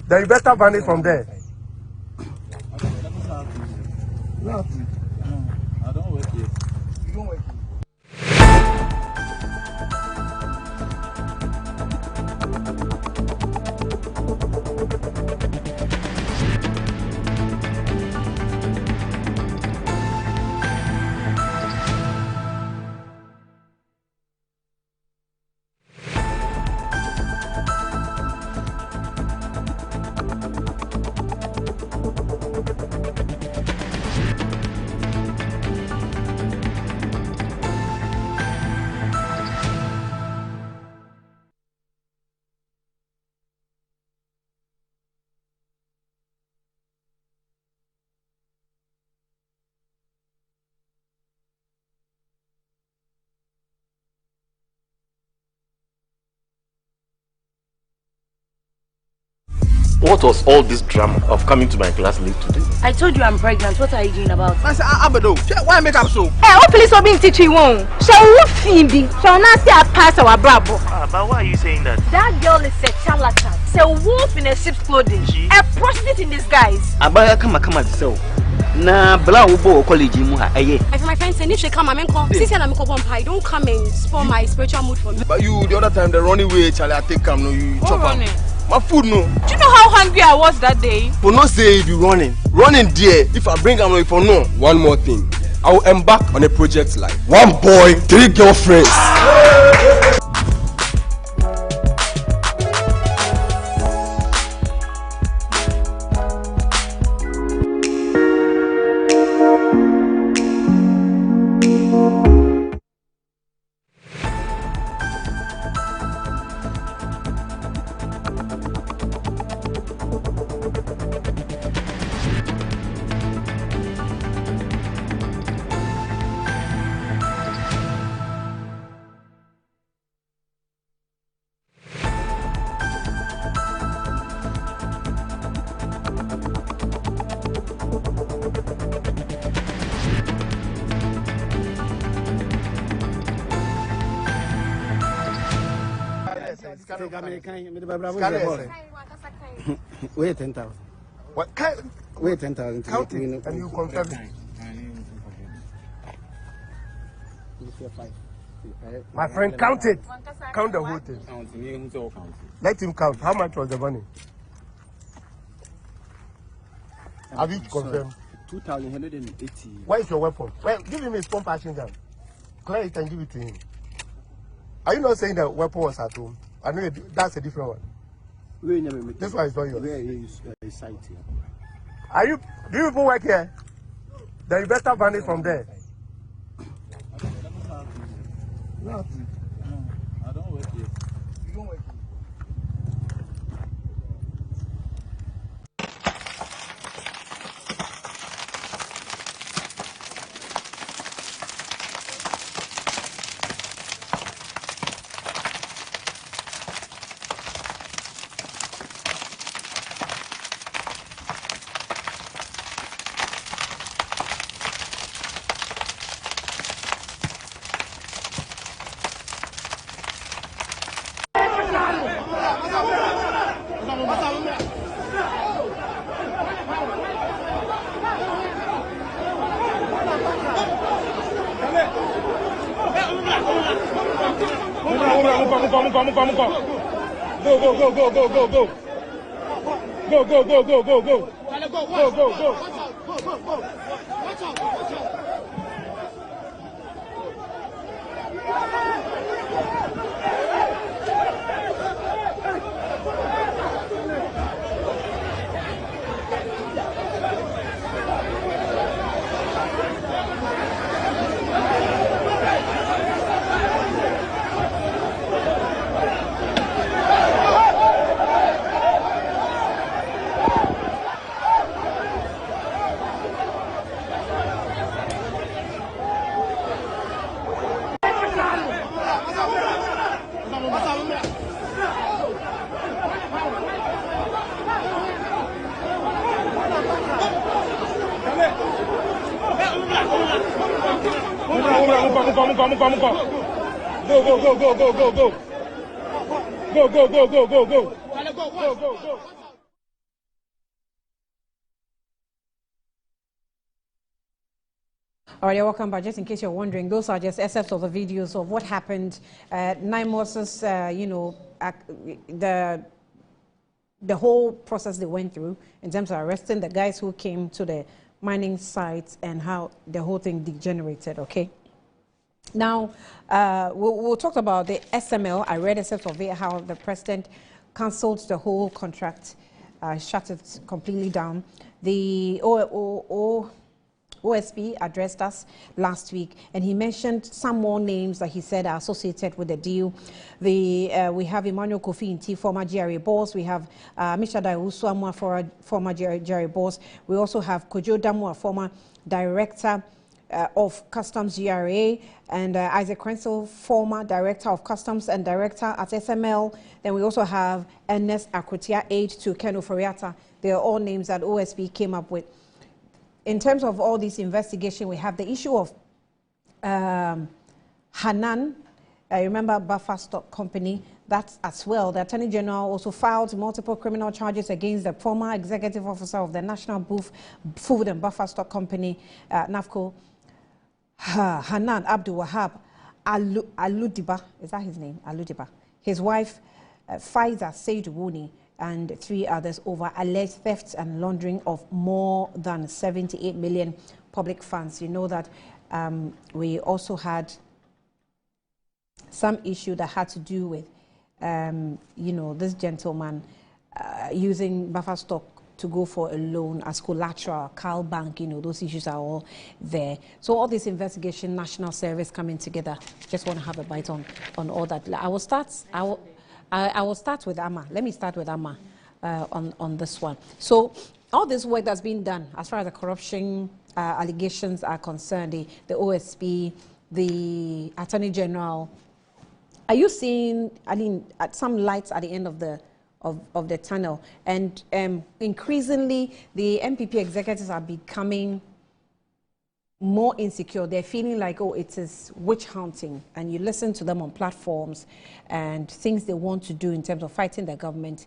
Then you better ban it from there.
No, I don't work here. You don't work here.
What was all this drama of coming to my class late today?
I told you I'm pregnant. What are you doing about it?
I said, Abado, why make up so?
Hey, what police will be teaching you? Shall we Phoebe? Shall not say I pass our bravo?
But why are you saying that?
That girl is a charlatan. It's a wolf in a sheep's clothing. A prostitute in disguise.
Abaya come at yourself. Na bla ubo college mu ha eye.
If my friend say if she come and call, sister na me call bomb, don't come and spoil my spiritual mood for me.
But you the other time the running way, Charlie, I take come no you chop am. My food no.
Do you know how hungry I was that day?
For not say if you running there. If I bring am no, if I no.
One more thing, I will embark on a project like 1 boy, 3 girlfriends.
Wait 10,000.
What?
Wait 10,000.
Count it and you confirm it. My friend, count it. Count the whole thing. Let him count. How much was the money? Have you confirmed?
2,180.
Where is your weapon? Well, give him his pump action gun. Claire can give it to him. Are you not saying the weapon was at home? I know that's a different one. This one is not yours.
Where is site here?
Are you? Do you people work here? Then you better ban it from there.
No, I don't work here. You don't work here.
Go.
All right, welcome back. Just in case you're wondering, those are just excerpts of the videos of what happened. 9 months, the whole process they went through in terms of arresting the guys who came to the mining sites and how the whole thing degenerated, okay? Now, we'll talk about the SML. I read excerpts of it, how the president cancelled the whole contract, shut it completely down. The OSP addressed us last week, and he mentioned some more names that he said are associated with the deal. We have Emmanuel Kofi Nti, former GRA boss. We have Misha Daiusu Amwa, former GRA boss. We also have Kojo Damwa, former director of Customs GRA, and Isaac Krenzel, former director of Customs and director at SML. Then we also have Ernest Akrotia, aide to Ken Oforiatta. They are all names that OSP came up with. In terms of all this investigation, we have the issue of Hanan. I remember Buffer Stock Company. That as well. The Attorney General also filed multiple criminal charges against the former executive officer of the National Food and Buffer Stock Company, NAFCO, Hanan Abdul Wahab Aludiba. Is that his name? Aludiba. His wife, Faiza Said Wuni, and 3 others over alleged theft and laundering of more than 78 million public funds. You know that we also had some issue that had to do with, this gentleman using buffer stock to go for a loan as collateral, Carl Bank, those issues are all there. So all this investigation, national service coming together. Just want to have a bite on all that. I will start with Amma. Let me start with Amma on this one. So all this work that's been done as far as the corruption allegations are concerned, the OSP, the Attorney General, are you seeing, some lights at the end of the tunnel? And increasingly, the MPP executives are becoming more insecure. They're feeling like, it is witch hunting, and you listen to them on platforms and things they want to do in terms of fighting the government.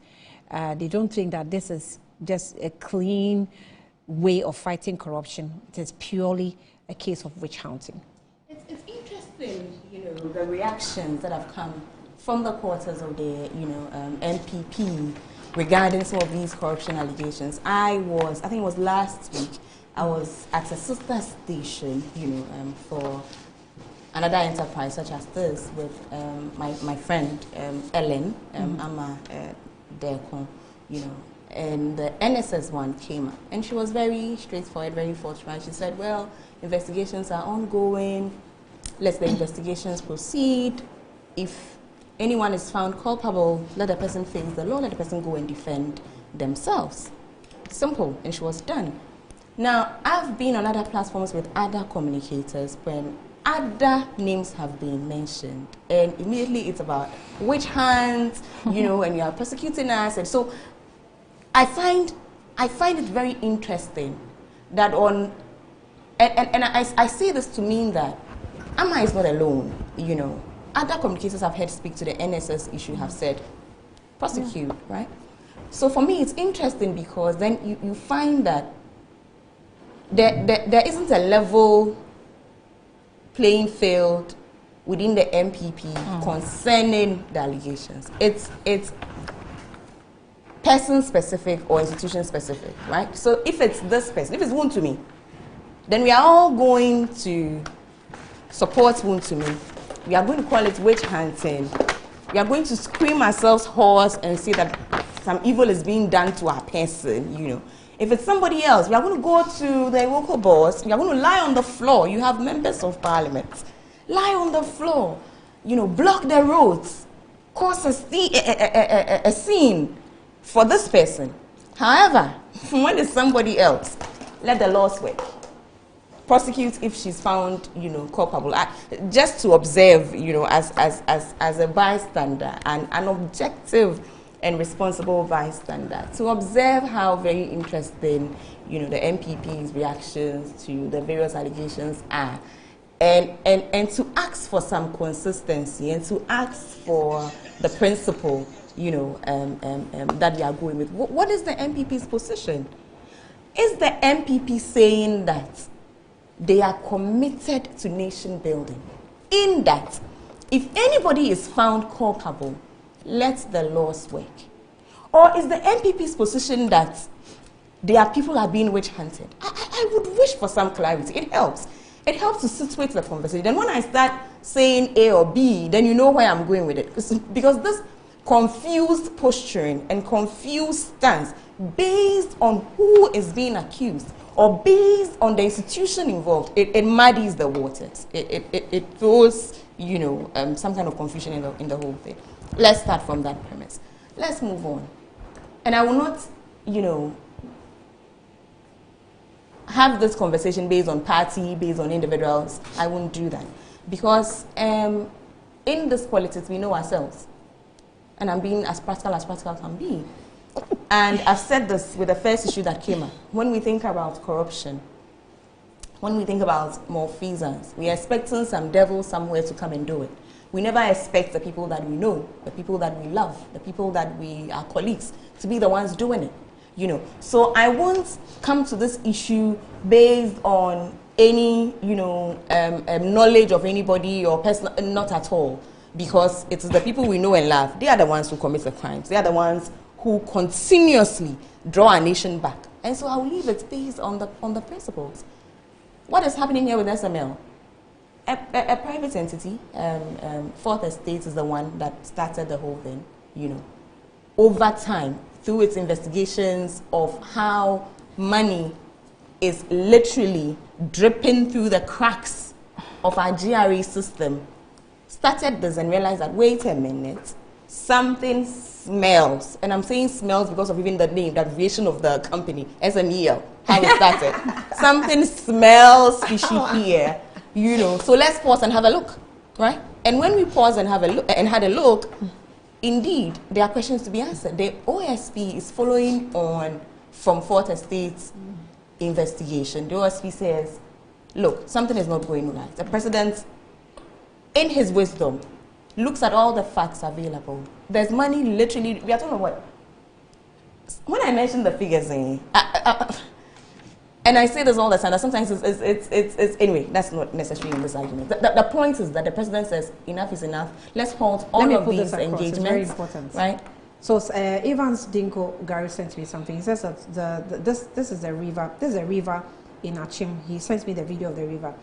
They don't think that this is just a clean way of fighting corruption. It is purely a case of witch hunting.
It's interesting, the reactions that have come from the quarters of the, MPP regarding some of these corruption allegations. I think it was last week, I was at a sister station, for another enterprise such as this with my friend Ellen Ama Dekon, and the NSS one came up, and she was very straightforward, very forthright. She said, well, investigations are ongoing, let the investigations proceed. If anyone is found culpable, let the person face the law, let the person go and defend themselves. Simple, and she was done. Now, I've been on other platforms with other communicators when other names have been mentioned, and immediately it's about witch hunts, and you are persecuting us. And so I find it very interesting that I say this to mean that Amma is not alone. Other communicators I've heard speak to the NSS issue have said prosecute, right? So for me, it's interesting because then you find that there isn't a level playing field within the MPP concerning the allegations. It's person specific or institution specific, right? So if it's this person, if it's Wontumi, then we are all going to support Wontumi. We are going to call it witch hunting. We are going to scream ourselves hoarse and say that some evil is being done to our person, If it's somebody else, we are going to go to the local boss. We are going to lie on the floor. You have members of parliament. Lie on the floor. Block the roads. Cause a scene for this person. However, when it's somebody else, let the laws work. Prosecute if she's found, culpable. Just to observe, as a bystander, and an objective and responsible bystander, to observe how very interesting, the MPP's reactions to the various allegations are. and to ask for some consistency and to ask for the principle, you know, that we are going with. What is the MPP's position? Is the MPP saying that they are committed to nation building, in that if anybody is found culpable, let the laws work? Or is the MPP's position that their people are being witch hunted? I would wish for some clarity. It helps. It helps to situate the conversation. Then when I start saying A or B, then you know where I'm going with it. Because this confused posturing and confused stance based on who is being accused or based on the institution involved, it muddies the waters. It throws, you know, some kind of confusion in the whole thing. Let's start from that premise. Let's move on. And I will not, you know, have this conversation based on party, based on individuals. I won't do that. Because in this politics, we know ourselves. And I'm being as practical can be. And I've said this with the first issue that came up. When we think about corruption, when we think about malfeasance, we are expecting some devil somewhere to come and do it. We never expect the people that we know, the people that we love, the people that we are colleagues, to be the ones doing it. You know, so I won't come to this issue based on any, you know, knowledge of anybody or person, not at all, because it's the people we know and love. They are the ones who commit the crimes. They are the ones who continuously draw our nation back. And so I'll leave it based on the principles. What is happening here with SML? A private entity, Fourth Estate is the one that started the whole thing, you know. Over time, through its investigations of how money is literally dripping through the cracks of our GRE system, started this and realized that, wait a minute, something smells. And I'm saying smells because of even the name, the abbreviation of the company, SMEL, how it started. Something smells fishy here, you know. So let's pause and have a look, right? And when we pause and have a look, and had a look, indeed, there are questions to be answered. The OSP is following on from Fourth Estate's investigation. The OSP says, look, something is not going right. The president, in his wisdom, looks at all the facts available. There's money literally, we are talking about what? When I mention the figures, and I say this all the time, that sometimes it's anyway, that's not necessary in this argument. The point is that the president says, enough is enough. Let's halt all of these engagements. It's very important. Right?
So Evans Dinko Gary sent me something. He says that this is a river. This is a river in Achim. He sent me the video of the river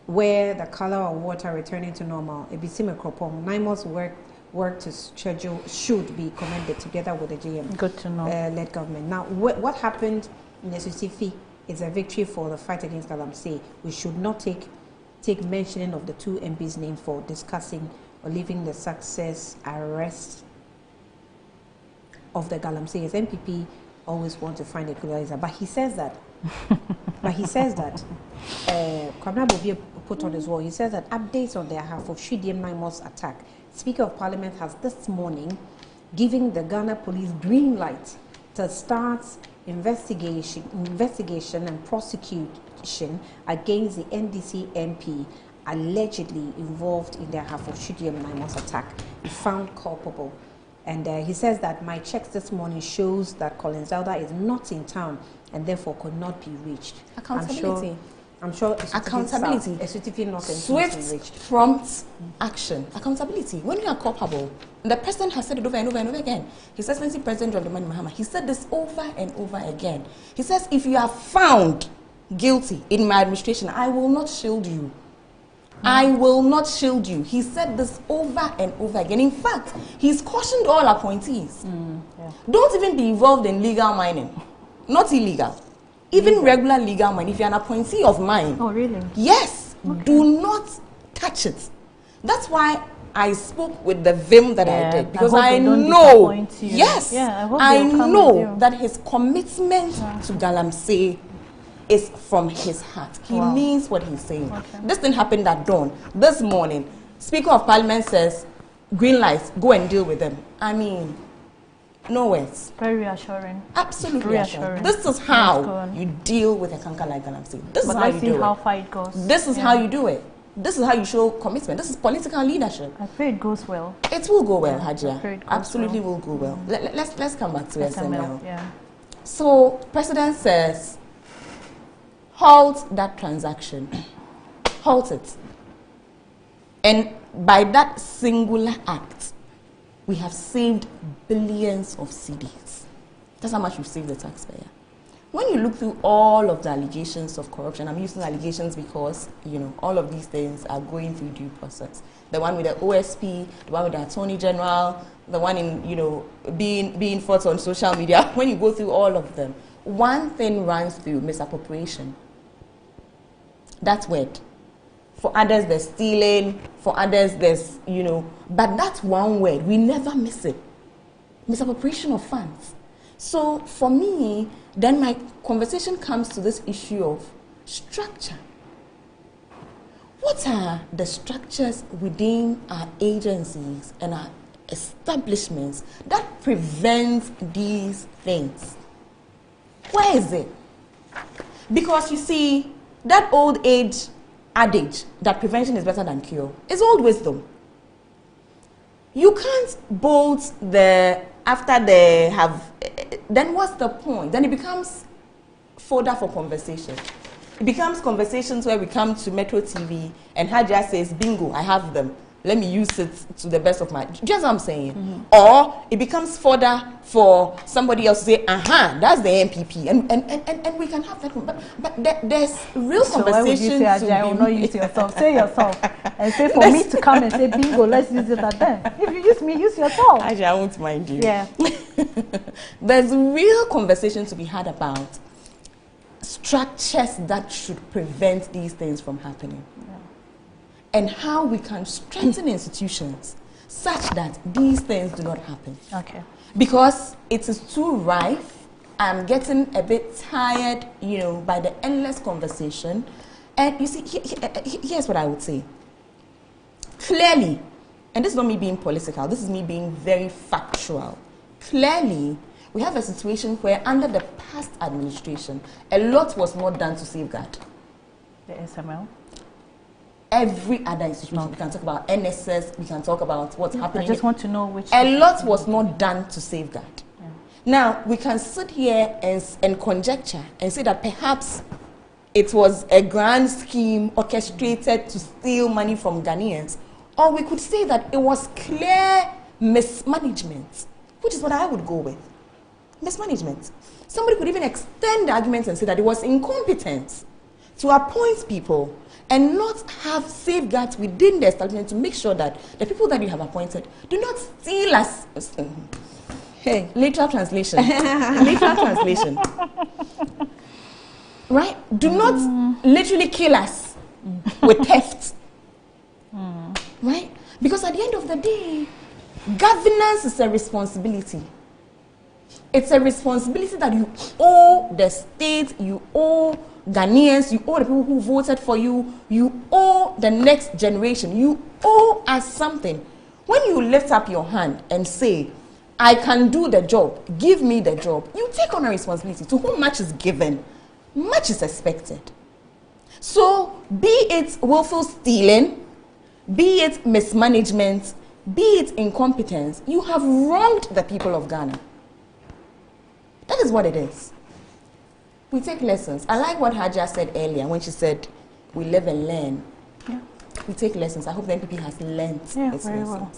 where the color of water returning to normal. NIMO's work to schedule should be commended together with the GM.
Good to know.
Led government. Now, what happened in the Susifi is a victory for the fight against Galamsey. We should not take mentioning of the two MPs' names for discussing or leaving the success arrest of the Galamsey. As MPP always want to find equalizer, but he says that. Kwabena Bobie put on as well. He says that updates on their half of Shidiem Naimos attack. Speaker of Parliament has this morning given the Ghana police green light to start investigation and prosecution against the NDC MP allegedly involved in the half of Shidiem Naimos attack, found culpable. And he says that my checks this morning shows that Colin Zelda is not in town and therefore could not be reached.
Accountability.
I'm sure
accountability. Swift, prompt action. Accountability. When you are culpable, the president has said it over and over and over again. His Excellency President John Dramani Mahama, he said this over and over again. He says, if you are found guilty in my administration, I will not shield you. I will not shield you. He said this over and over again. In fact, he's cautioned all appointees. Don't even be involved in legal mining. Not illegal. Even regular legal mining. If you're an appointee of mine.
Oh, really?
Yes. Okay. Do not touch it. That's why I spoke with the vim that I did. Because I know. Yes. Yeah, I know that his commitment to Galamsey is from his heart. He means what he's saying. Okay. This didn't happen at dawn. This morning, Speaker of Parliament says, green lights, go and deal with them. I mean, no words.
Very reassuring.
Absolutely reassuring. This is how you deal with a canker like Galamsey. This is how you do it.
Let's see how far it goes.
This is how you do it. This is how you show commitment. This is political leadership.
I pray it goes well.
It will go well,
Yeah,
Hajia. Absolutely will go well. Let's come back to SML.
Yeah.
So, President says, halt that transaction. Halt it. And by that singular act, we have saved billions of cedis. That's how much we've saved the taxpayer. When you look through all of the allegations of corruption, I'm using allegations because, you know, all of these things are going through due process. The one with the OSP, the one with the Attorney General, the one in, you know, being fought on social media. When you go through all of them, one thing runs through: misappropriation. That's word. For others, there's stealing. For others, there's, you know, but that's one word. We never miss it. Misappropriation of funds. So for me, then my conversation comes to this issue of structure. What are the structures within our agencies and our establishments that prevent these things? Where is it? Because you see, that old age adage that prevention is better than cure is old wisdom. You can't bolt the after they have, then what's the point? Then it becomes fodder for conversation. It becomes conversations where we come to Metro TV and Hajia says, bingo, I have them. Let me use it to the best of my, just what I'm saying. Or it becomes fodder for somebody else to say, that's the MPP. And we can have that. But there's real conversation.
Why would you say, Hajia, I will not use yourself? Say yourself. And say for me to come and say, bingo, let's use it at them. If you use me, use yourself.
Hajia, I won't mind you.
Yeah.
There's real conversation to be had about structures that should prevent these things from happening. And how we can strengthen institutions such that these things do not happen.
Okay.
Because it is too rife. I'm getting a bit tired, you know, by the endless conversation. And you see, here's what I would say. Clearly, and this is not me being political, this is me being very factual. Clearly, we have a situation where under the past administration, a lot was not done to safeguard.
The SML?
Every other institution. Okay. We can talk about NSS, we can talk about what's happening.
I just want to know which.
A lot was not done to safeguard. Yeah. Now, we can sit here and conjecture and say that perhaps it was a grand scheme orchestrated to steal money from Ghanaians. Or we could say that it was clear mismanagement, which is what I would go with. Mismanagement. Somebody could even extend the argument and say that it was incompetence to appoint people and not have safeguards within the establishment to make sure that the people that you have appointed do not steal us. Hey, literal translation. Literal translation. Right? Do not literally kill us with theft. Right? Because at the end of the day, governance is a responsibility. It's a responsibility that you owe the state, you owe Ghanaians, you owe the people who voted for you, you owe the next generation, you owe us something. When you lift up your hand and say, I can do the job, give me the job, you take on a responsibility. To whom much is given, much is expected. So, be it willful stealing, be it mismanagement, be it incompetence, you have wronged the people of Ghana. That is what it is. We take lessons. I like what Hajia said earlier when she said, we live and learn. Yeah. We take lessons. I hope the NPP has learned its lessons. Well.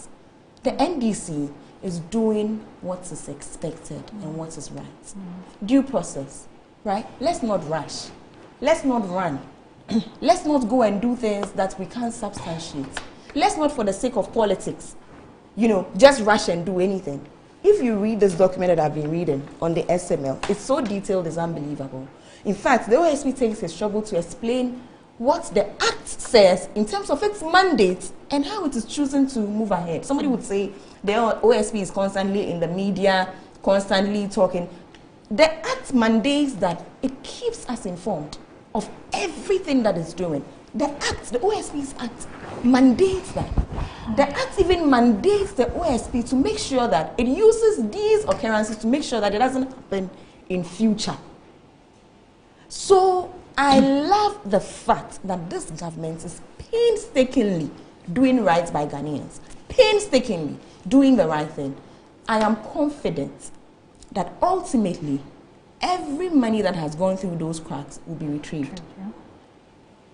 The NDC is doing what is expected and what is right. Due process, right? Let's not rush. Let's not run. Let's not go and do things that we can't substantiate. Let's not, for the sake of politics, you know, just rush and do anything. If you read this document that I've been reading on the SML, it's so detailed, it's unbelievable. In fact, the OSP takes its trouble to explain what the Act says in terms of its mandate and how it is choosing to move ahead. Somebody would say the OSP is constantly in the media, constantly talking. The Act mandates that it keeps us informed of everything that it's doing. The Act, the OSP's Act, mandates that. The Act even mandates the OSP to make sure that it uses these occurrences to make sure that it doesn't happen in future. So I love the fact that this government is painstakingly doing right by Ghanaians, painstakingly doing the right thing, I am confident that ultimately every money that has gone through those cracks will be retrieved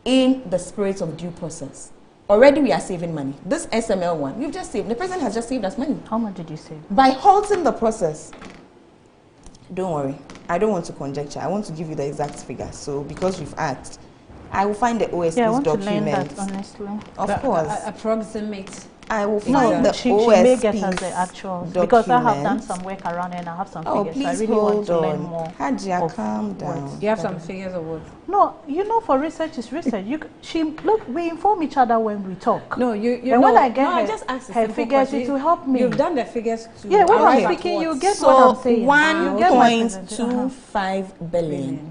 in the spirit of due process. Already we are saving money. This SML one, we've just saved, the president has just saved us money.
How much did you save?
By halting the process. Don't worry, I don't want to conjecture. I want to give you the exact figure. So because you've asked, I will find the OSP's
I want
document.
to learn that, honestly.
Of course.
Approximate.
I will find the
she
OSP's
may get us the actual because I have done
document.
some work around it and I have some
Oh,
figures. So I
please
really want
hold
to learn
on.
more.
Hajia,
of
calm
what-
down.
You have some figures of what?
No, you know, for research is research. Look, we inform each other when we talk.
No, you
and when
know,
I get
no, I
her,
just asked a
her
simple
figures,
question.
it will help me.
You've done the figures too.
Yeah, when I'm
Arrive at
speaking,
what?
you get
So
what I'm saying.
1.25 billion.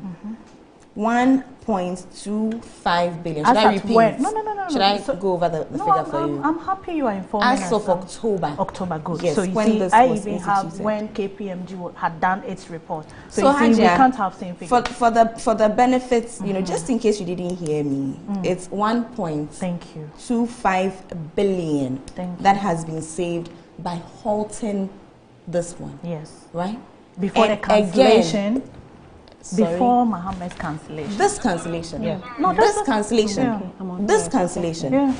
1.25 billion. Should
As
I
at
repeat?
when? No.
Should I
So-
go over the figure for you?
I'm happy you are informing
As
us.
of October.
October, good.
Yes,
so you
when
see,
this
I
was
even have
instituted.
when KPMG had done its report. So,
So
you see, we
Hajia,
can't have same figures.
for the benefits, you know, just in case you didn't hear me, it's 1.25 billion that has been saved by halting this one.
Yes.
Right?
Before the
And
cancellation.
again, sorry.
Before Mohammed's cancellation.
This cancellation.
Yeah.
No, this cancellation.
Yeah.
This cancellation.
Yeah.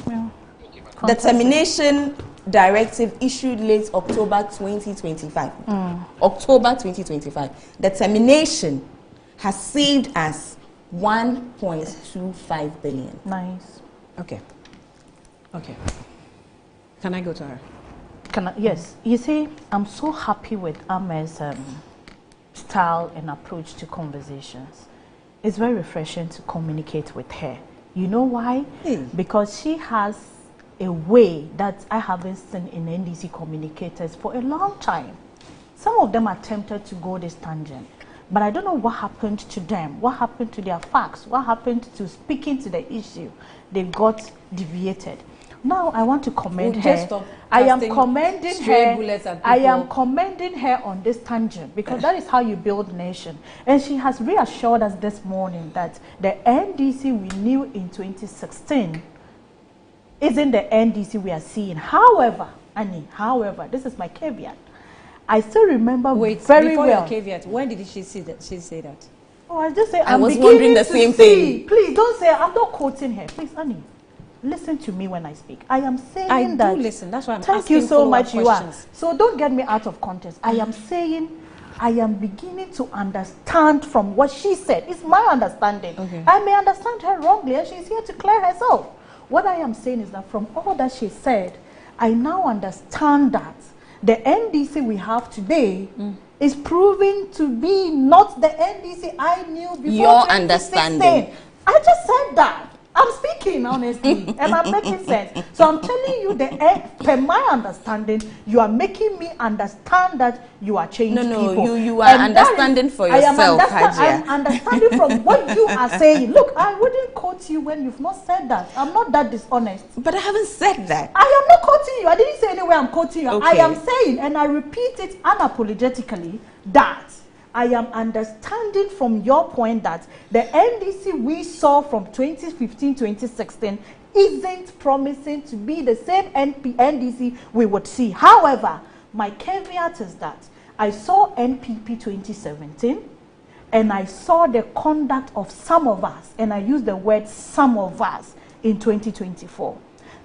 The termination directive issued late October 2025. October 2025. The termination has saved us 1.25 billion.
Nice.
Okay. Can I go to her?
Yes. You see, I'm so happy with Amer's style and approach to conversations. It's very refreshing to communicate with her. You know why? Because she has a way that I haven't seen in NDC communicators for a long time. Some of them attempted to go this tangent, but I don't know what happened to them, what happened to their facts, what happened to speaking to the issue. They got deviated. Now I want to commend her. I am commending her. I am commending her on this tangent because that is how you build nation. And she has reassured us this morning that the NDC we knew in 2016 isn't the NDC we are seeing. However, Annie, this is my caveat. I still remember very well.
Your caveat, when did she say that?
Oh, I just say
I was wondering the same thing.
Please don't say I'm not quoting her. Please, Annie. Listen to me when I speak. I am saying that.
I do listen. That's why I'm
thank
asking
you so much.
questions.
You are. So don't get me out of context. I am saying I am beginning to understand from what she said. It's my understanding.
Okay.
I may understand her wrongly, and she's here to clear herself. What I am saying is that from all that she said, I now understand that the NDC we have today is proving to be not the NDC I knew before.
Your understanding.
I just said that. I'm speaking honestly and I'm making sense. So I'm telling you per my understanding, you are making me understand that you are changing people.
You are understanding for yourself, Hajia.
I'm understanding from what you are saying. Look, I wouldn't quote you when you've not said that. I'm not that dishonest.
But I haven't said that.
I am not quoting you. I didn't say anywhere I'm quoting you.
Okay.
I am saying, and I repeat it unapologetically, that I am understanding from your point that the NDC we saw from 2015-2016 isn't promising to be the same NDC we would see. However, my caveat is that I saw NPP 2017 and I saw the conduct of some of us, and I use the word some of us, in 2024.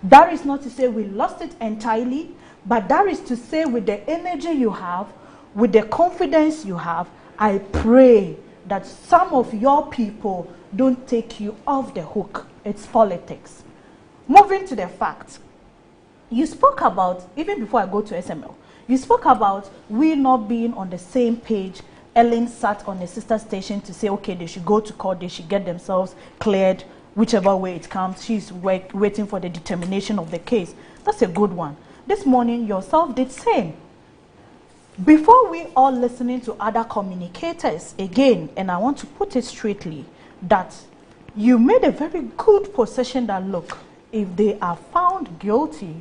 That is not to say we lost it entirely, but that is to say with the energy you have, with the confidence you have, I pray that some of your people don't take you off the hook. It's politics. Moving to the facts. You spoke about, even before I go to SML, you spoke about we not being on the same page. Ellen sat on a sister station to say, okay, they should go to court, they should get themselves cleared, whichever way it comes. She's waiting for the determination of the case. That's a good one. This morning, yourself did same. Before we all listening to other communicators again, and I want to put it straightly, that you made a very good position that, look, if they are found guilty,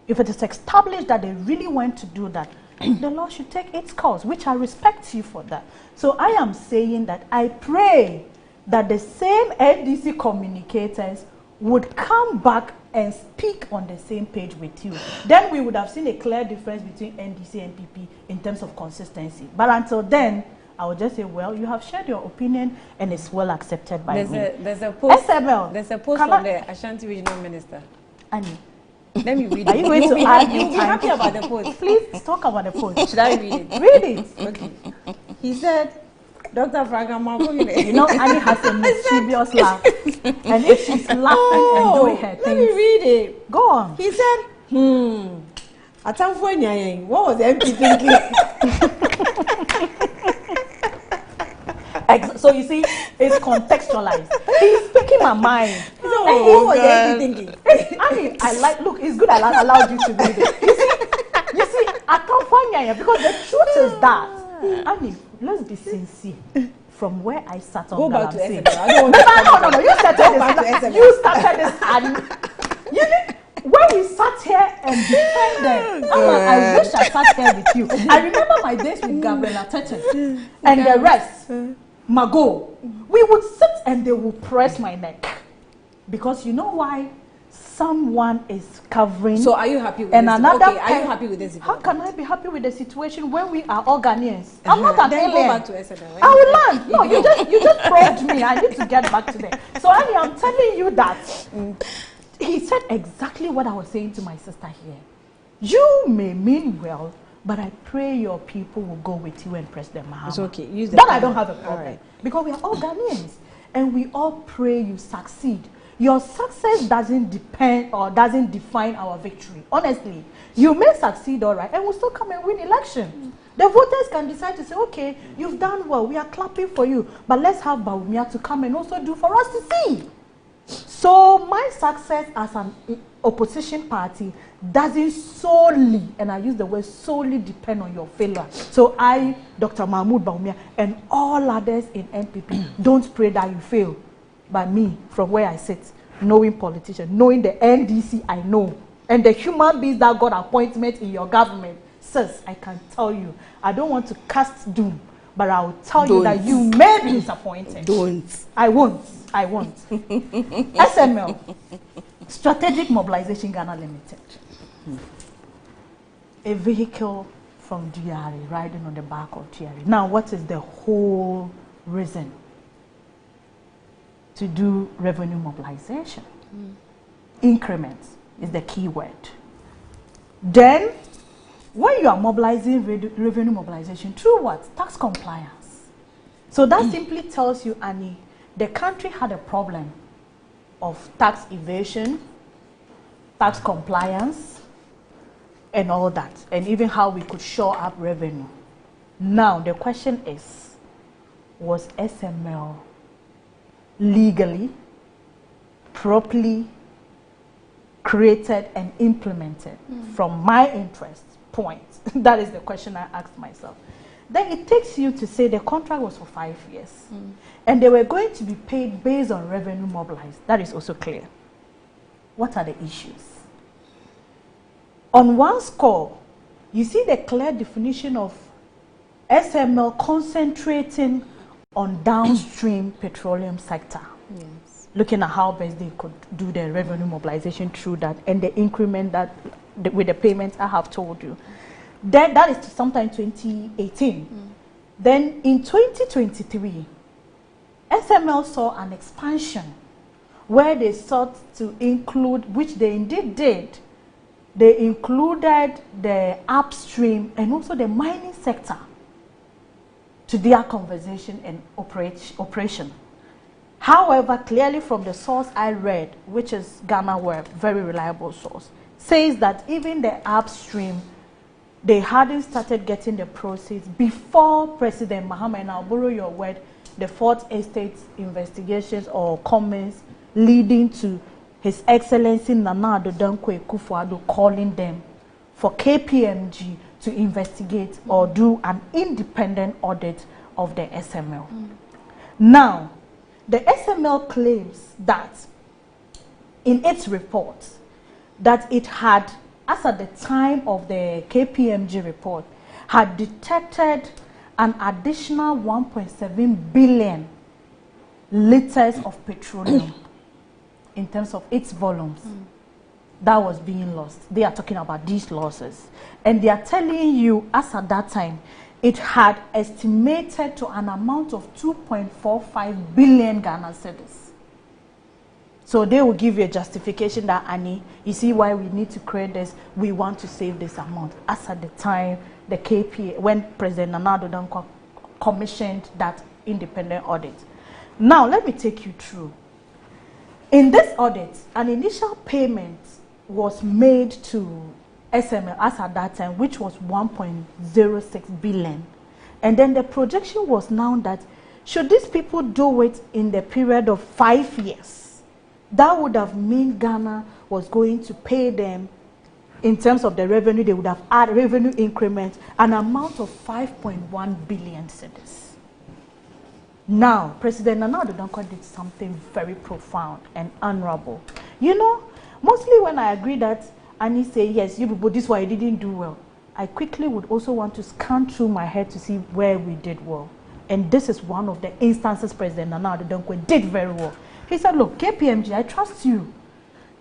if it is established that they really went to do that, the law should take its course, which I respect you for that. So I am saying that I pray that the same NDC communicators would come back and speak on the same page with you, then we would have seen a clear difference between NDC and NPP in terms of consistency. But until then, I would just say, well, you have shared your opinion and it's well accepted by me.
There's a post.
SML.
There's a post from the Ashanti Regional Minister.
Annie,
let me read it.
Are you going to add
You'll be happy about the post.
Please talk about the post.
Should I read it?
Read it.
Okay. He said, Dr. Frank Amako,
you know, Annie has a mischievous laugh. And if she's laughing and doing her things.
Let me read it.
Go on.
He said, what was the MP thinking?
So you see, it's contextualized. He's speaking my mind.
No, what was the MP thinking?
I mean, look, it's good I allowed you to read it. You see, I can't find Yaya because the truth is that. I mean, let's be sincere. From where I sat on
Go back to
SML.
No,
you started this. You started this. And when we sat here and defended, I wish I sat here with you. I remember my days with Gabriela Tete and the rest. Mago, we would sit and they would press my neck. Because you know why? Someone is covering.
So are you happy with
and
this?
Another
Okay, are you happy with this?
How can I be happy with the situation when we are all Ghanaians? I'm not an
Then
alien.
go back to SML.
I will learn. No, you just probed me. I need to get back to there. So Annie, I'm telling you that he said exactly what I was saying to my sister here. You may mean well, but I pray your people will go with you and press them out.
It's okay. Use the
That
pen.
I don't have a problem.
Right.
Because we are all Ghanaians and we all pray you succeed. Your success doesn't depend or doesn't define our victory. Honestly, you may succeed, all right, and we'll still come and win election. The voters can decide to say, okay, you've done well, we are clapping for you, but let's have Bawumia to come and also do for us to see. So my success as an opposition party doesn't solely, and I use the word solely, depend on your failure. So I, Dr. Mahmoud Bawumia, and all others in NPP, don't pray that you fail. But me, from where I sit, knowing politicians, knowing the NDC I know, and the human beings that got appointment in your government, sis, I can tell you, I don't want to cast doom, but I will tell you that you may be disappointed.
Don't.
I won't. SML, Strategic Mobilization Ghana Limited. A vehicle from DRA riding on the back of DRA. Now, what is the whole reason to do revenue mobilization? Increments is the key word. Then, when you are mobilizing revenue mobilization, through what? Tax compliance. So that simply tells you, Annie, the country had a problem of tax evasion, tax compliance, and all that, and even how we could shore up revenue. Now, the question is, was SML legally, properly created and implemented from my interest point? That is the question I asked myself. Then it takes you to say the contract was for 5 years and they were going to be paid based on revenue mobilized. That is also clear. What are the issues? On one score, you see the clear definition of SML concentrating on downstream petroleum sector.
Yes.
Looking at how best they could do their revenue mobilization through that and the increment that with the payments I have told you. Then that is sometime 2018. Then in 2023, SML saw an expansion where they sought to include, which they indeed did, they included the upstream and also the mining sector to their conversation and operation. However, clearly from the source I read, which is Ghana Web, very reliable source, says that even the upstream, they hadn't started getting the proceeds before President Mahama, and I'll borrow your word, the Fourth Estate investigations or comments leading to His Excellency Nana Addo Dankwa Akufo-Addo calling them for KPMG to investigate or do an independent audit of the SML. Now, the SML claims that in its report that it had, as at the time of the KPMG report, had detected an additional 1.7 billion liters of petroleum in terms of its volumes that was being lost. They are talking about these losses. And they are telling you, as at that time, it had estimated to an amount of 2.45 billion Ghana cedis. So they will give you a justification that, Annie, you see why we need to create this, we want to save this amount. As at the time, the KPA, when President Nana Addo Dankwa commissioned that independent audit. Now, let me take you through. In this audit, an initial payment was made to SML as at that time, which was 1.06 billion. And then the projection was now that should these people do it in the period of 5 years, that would have meant Ghana was going to pay them, in terms of the revenue, they would have added revenue increment, an amount of 5.1 billion cedis. Now, President Nana Addo Dankwa did something very profound and honorable. You know, mostly when I agree that Annie say, yes, you people, this is why you didn't do well, I quickly would also want to scan through my head to see where we did well. And this is one of the instances President Nana Addo Dankwa did very well. He said, look, KPMG, I trust you.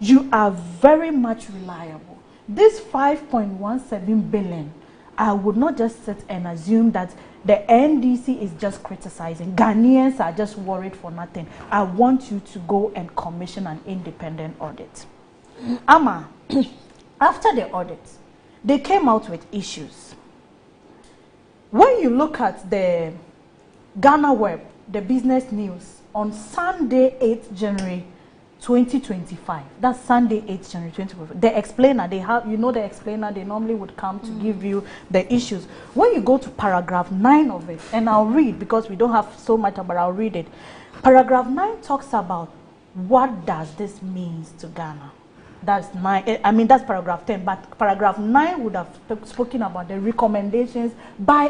You are very much reliable. This 5.17 billion, I would not just sit and assume that the NDC is just criticizing. Ghanaians are just worried for nothing. I want you to go and commission an independent audit. Ama, after the audit, they came out with issues. When you look at the Ghana Web, the business news, on Sunday, 8th January 2025, that's Sunday, 8th January 2025, the explainer, they have, you know, the explainer, they normally would come to give you the issues. When you go to paragraph 9 of it, and I'll read because we don't have so much, but I'll read it. Paragraph 9 talks about what does this mean to Ghana. That's 9, I mean, that's paragraph 10, but paragraph 9 would have spoken about the recommendations by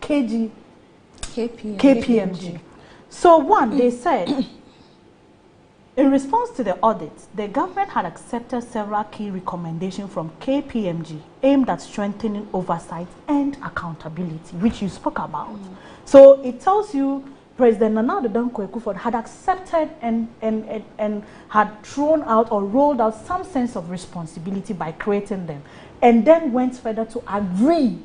KPMG. So one, they said, in response to the audit, the government had accepted several key recommendations from KPMG aimed at strengthening oversight and accountability, which you spoke about. So it tells you President Nana Addo Dankwa Akufo-Addo had accepted and had thrown out or rolled out some sense of responsibility by creating them, and then went further to agree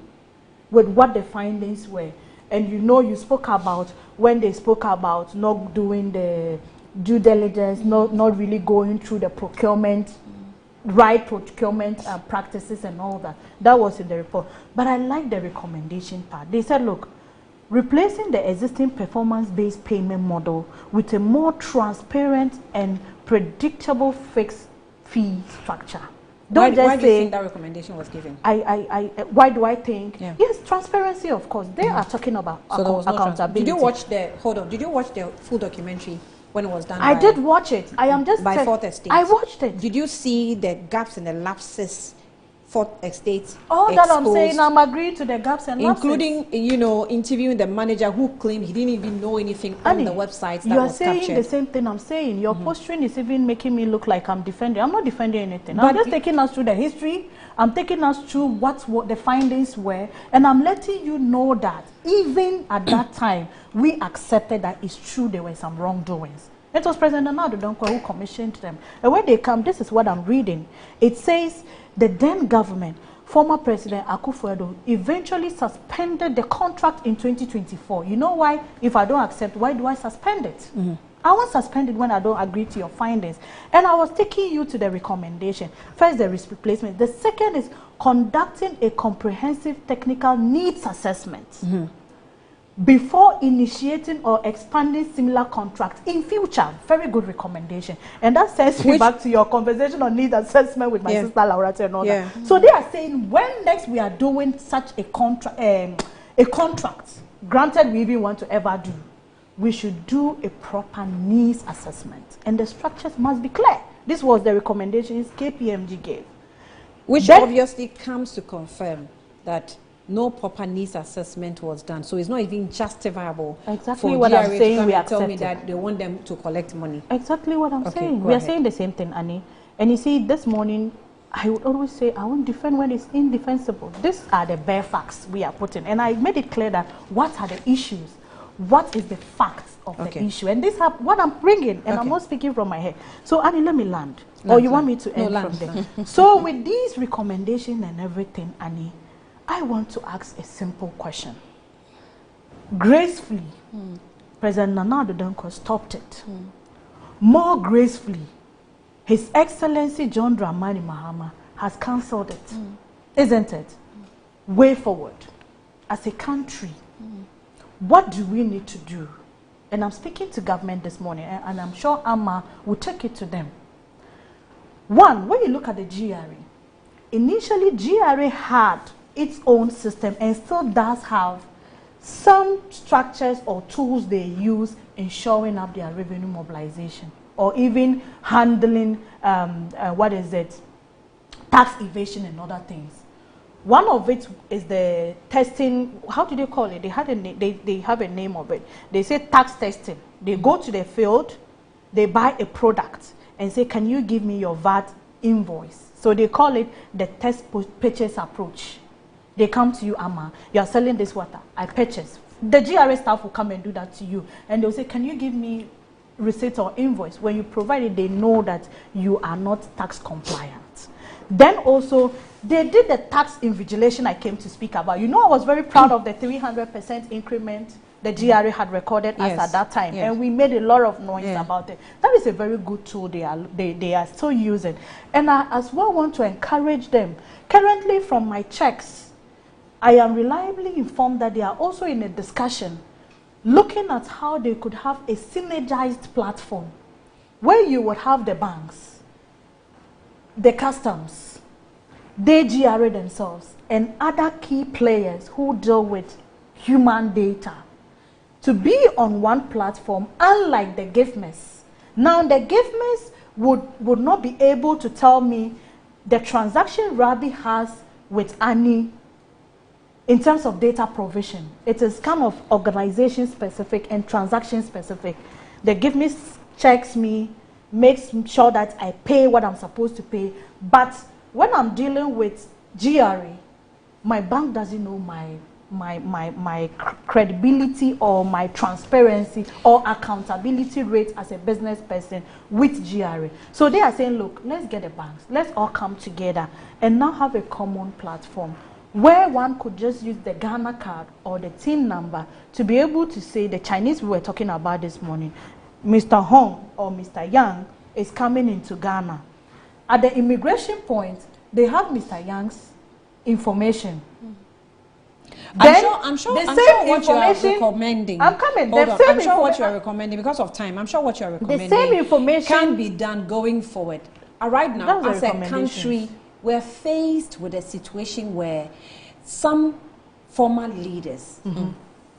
with what the findings were. And you know, you spoke about when they spoke about not doing the due diligence, not really going through the procurement, right procurement practices and all that. That was in the report. But I like the recommendation part. They said, look, replacing the existing performance-based payment model with a more transparent and predictable fixed fee structure.
Why do you think that recommendation was given?
Why do I think? Yeah. Yes, transparency, of course. They are talking about accountability.
Did you watch the, hold on, did you watch the full documentary when it was done?
I did watch it. I am just
by Fourth Estate.
I watched it.
Did you see the gaps and the lapses Fourth Estate
all exposed, that I'm saying, I'm agreeing to the gaps and lapses.
Including, you know, interviewing the manager who claimed he didn't even know anything on the websites that was captured. You are saying the
same thing I'm saying. Your posturing is even making me look like I'm defending. I'm not defending anything. I'm just taking us through the history. I'm taking us through what the findings were. And I'm letting you know that even at that time, we accepted that it's true there were some wrongdoings. It was President Nana Addo Dankwa who commissioned them. And when they come, this is what I'm reading. It says, the then government, former President Akufo-Addo, eventually suspended the contract in 2024. You know why? If I don't accept, why do I suspend it? I won't suspend it when I don't agree to your findings. And I was taking you to the recommendation. First, the risk replacement. The second is conducting a comprehensive technical needs assessment before initiating or expanding similar contracts in future. Very good recommendation. And that sends me back to your conversation on needs assessment with my sister Laura and all that. So they are saying when next we are doing such a contract, granted we even want to ever do, we should do a proper needs assessment. And the structures must be clear. This was the recommendations KPMG gave.
Which then obviously comes to confirm that no proper needs assessment was done. So it's not even justifiable.
Exactly what I'm saying. We accept
tell me that they want them to collect money.
Exactly what I'm saying. We are saying the same thing, Annie. And you see, this morning, I would always say, I won't defend when it's indefensible. These are the bare facts we are putting. And I made it clear that what are the issues? What is the facts of the issue. And this what I'm bringing, and I'm not speaking from my head. So, Annie, let me land. Or you want me to end from there? So, with these recommendations and everything, Annie, I want to ask a simple question. Gracefully, President Nana Addo Dankwa stopped it. More gracefully, His Excellency John Dramani Mahama has cancelled it. Isn't it? Way forward. As a country, what do we need to do? And I'm speaking to government this morning, and I'm sure Amma will take it to them. One, when you look at the GRA, initially GRA had its own system and still does have some structures or tools they use in showing up their revenue mobilization or even handling, tax evasion and other things. One of it is the testing. How do they call it? They have a name of it. They say tax testing. They go to the field, they buy a product and say, can you give me your VAT invoice? So they call it the test purchase approach. They come to you, Amma, you are selling this water, I purchase. The GRA staff will come and do that to you. And they'll say, can you give me receipt or invoice? When you provide it, they know that you are not tax compliant. Then also, they did the tax invigilation I came to speak about. You know, I was very proud of the 300% increment the GRA had recorded us at that time. And we made a lot of noise about it. That is a very good tool they are still using. And I as well want to encourage them. Currently, from my checks, I am reliably informed that they are also in a discussion looking at how they could have a synergized platform where you would have the banks, the customs, the GRA themselves, and other key players who deal with human data to be on one platform, unlike the GIFMES. Now, the GIFMES would not be able to tell me the transaction Rabi has with Annie in terms of data provision. It is kind of organization specific and transaction specific. The GIFMES checks me, makes sure that I pay what I'm supposed to pay. But when I'm dealing with GRA, my bank doesn't know my credibility or my transparency or accountability rate as a business person with GRA. So they are saying, look, let's get the banks, let's all come together and now have a common platform where one could just use the Ghana card or the TIN number to be able to say the Chinese we were talking about this morning, Mr. Hong or Mr. Yang is coming into Ghana. At the immigration point, they have Mr. Yang's information.
I'm sure what you are recommending. I'm coming. I'm sure what you are recommending because of time. I'm sure what you are recommending.
The same information
can be done going forward. Right now, as a country, we're faced with a situation where some former leaders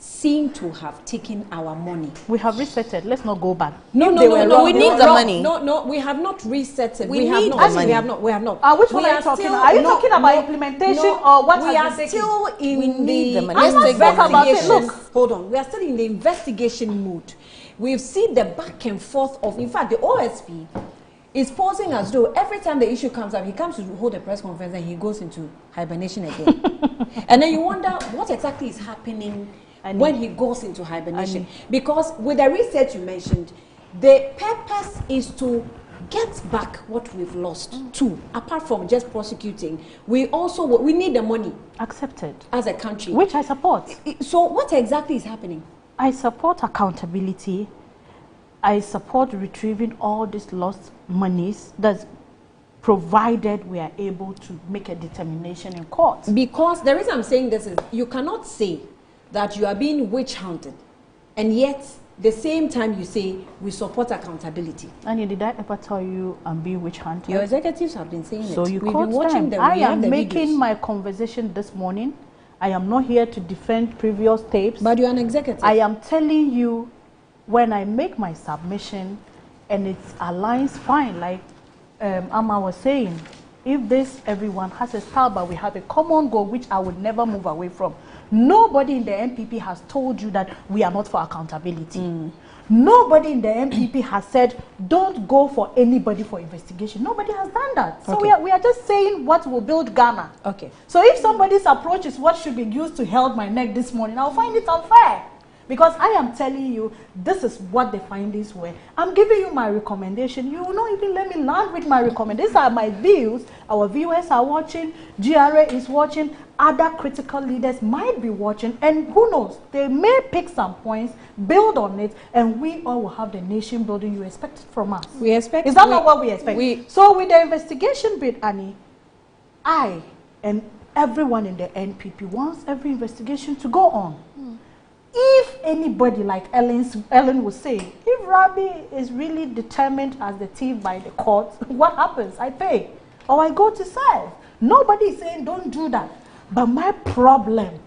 seem to have taken our money.
We have reset it. Let's not go back.
No, we need the money. No, we have not reset it. We need the money. We have not.
Which one are you talking about? Are you talking about implementation or what has been taken?
We are still in the investigation. Look, hold on. We are still in the investigation mood. We've seen the back and forth of, in fact, the OSP is posing as though every time the issue comes up, he comes to hold a press conference and he goes into hibernation again. And then you wonder what exactly is happening when he goes into hibernation. Because with the research you mentioned, the purpose is to get back what we've lost too. Apart from just prosecuting, we need the money.
Accepted.
As a country.
Which I support.
So what exactly is happening?
I support accountability. I support retrieving all these lost monies, that's provided we are able to make a determination in court.
Because the reason I'm saying this is you cannot say that you are being witch hunted and yet the same time you say we support accountability.
Annie, did I ever tell you I'm being witch hunted?
Your executives have been saying
so
it.
We've
been watching them.
I am making my conversation this morning. I am not here to defend previous tapes.
But you're an executive.
I am telling you, when I make my submission and it aligns fine, like Amma was saying, if everyone has a style, but we have a common goal, which I would never move away from. Nobody in the MPP has told you that we are not for accountability. Nobody in the MPP has said, don't go for anybody for investigation. Nobody has done that. So we are just saying what will build Ghana.
Okay.
So if somebody's approach is what should be used to held my neck this morning, I'll find it unfair. Because I am telling you, this is what the findings were. I'm giving you my recommendation. You will not even let me land with my recommendation. These are my views. Our viewers are watching. GRA is watching. Other critical leaders might be watching. And who knows? They may pick some points, build on it, and we all will have the nation building you expect from us.
We expect.
Is that not what we expect? So with the investigation bit, Annie, I and everyone in the NPP wants every investigation to go on. If anybody like Ellen would say, if Rabi is really determined as the thief by the court, what happens? I pay or I go to serve. Nobody is saying don't do that. But my problem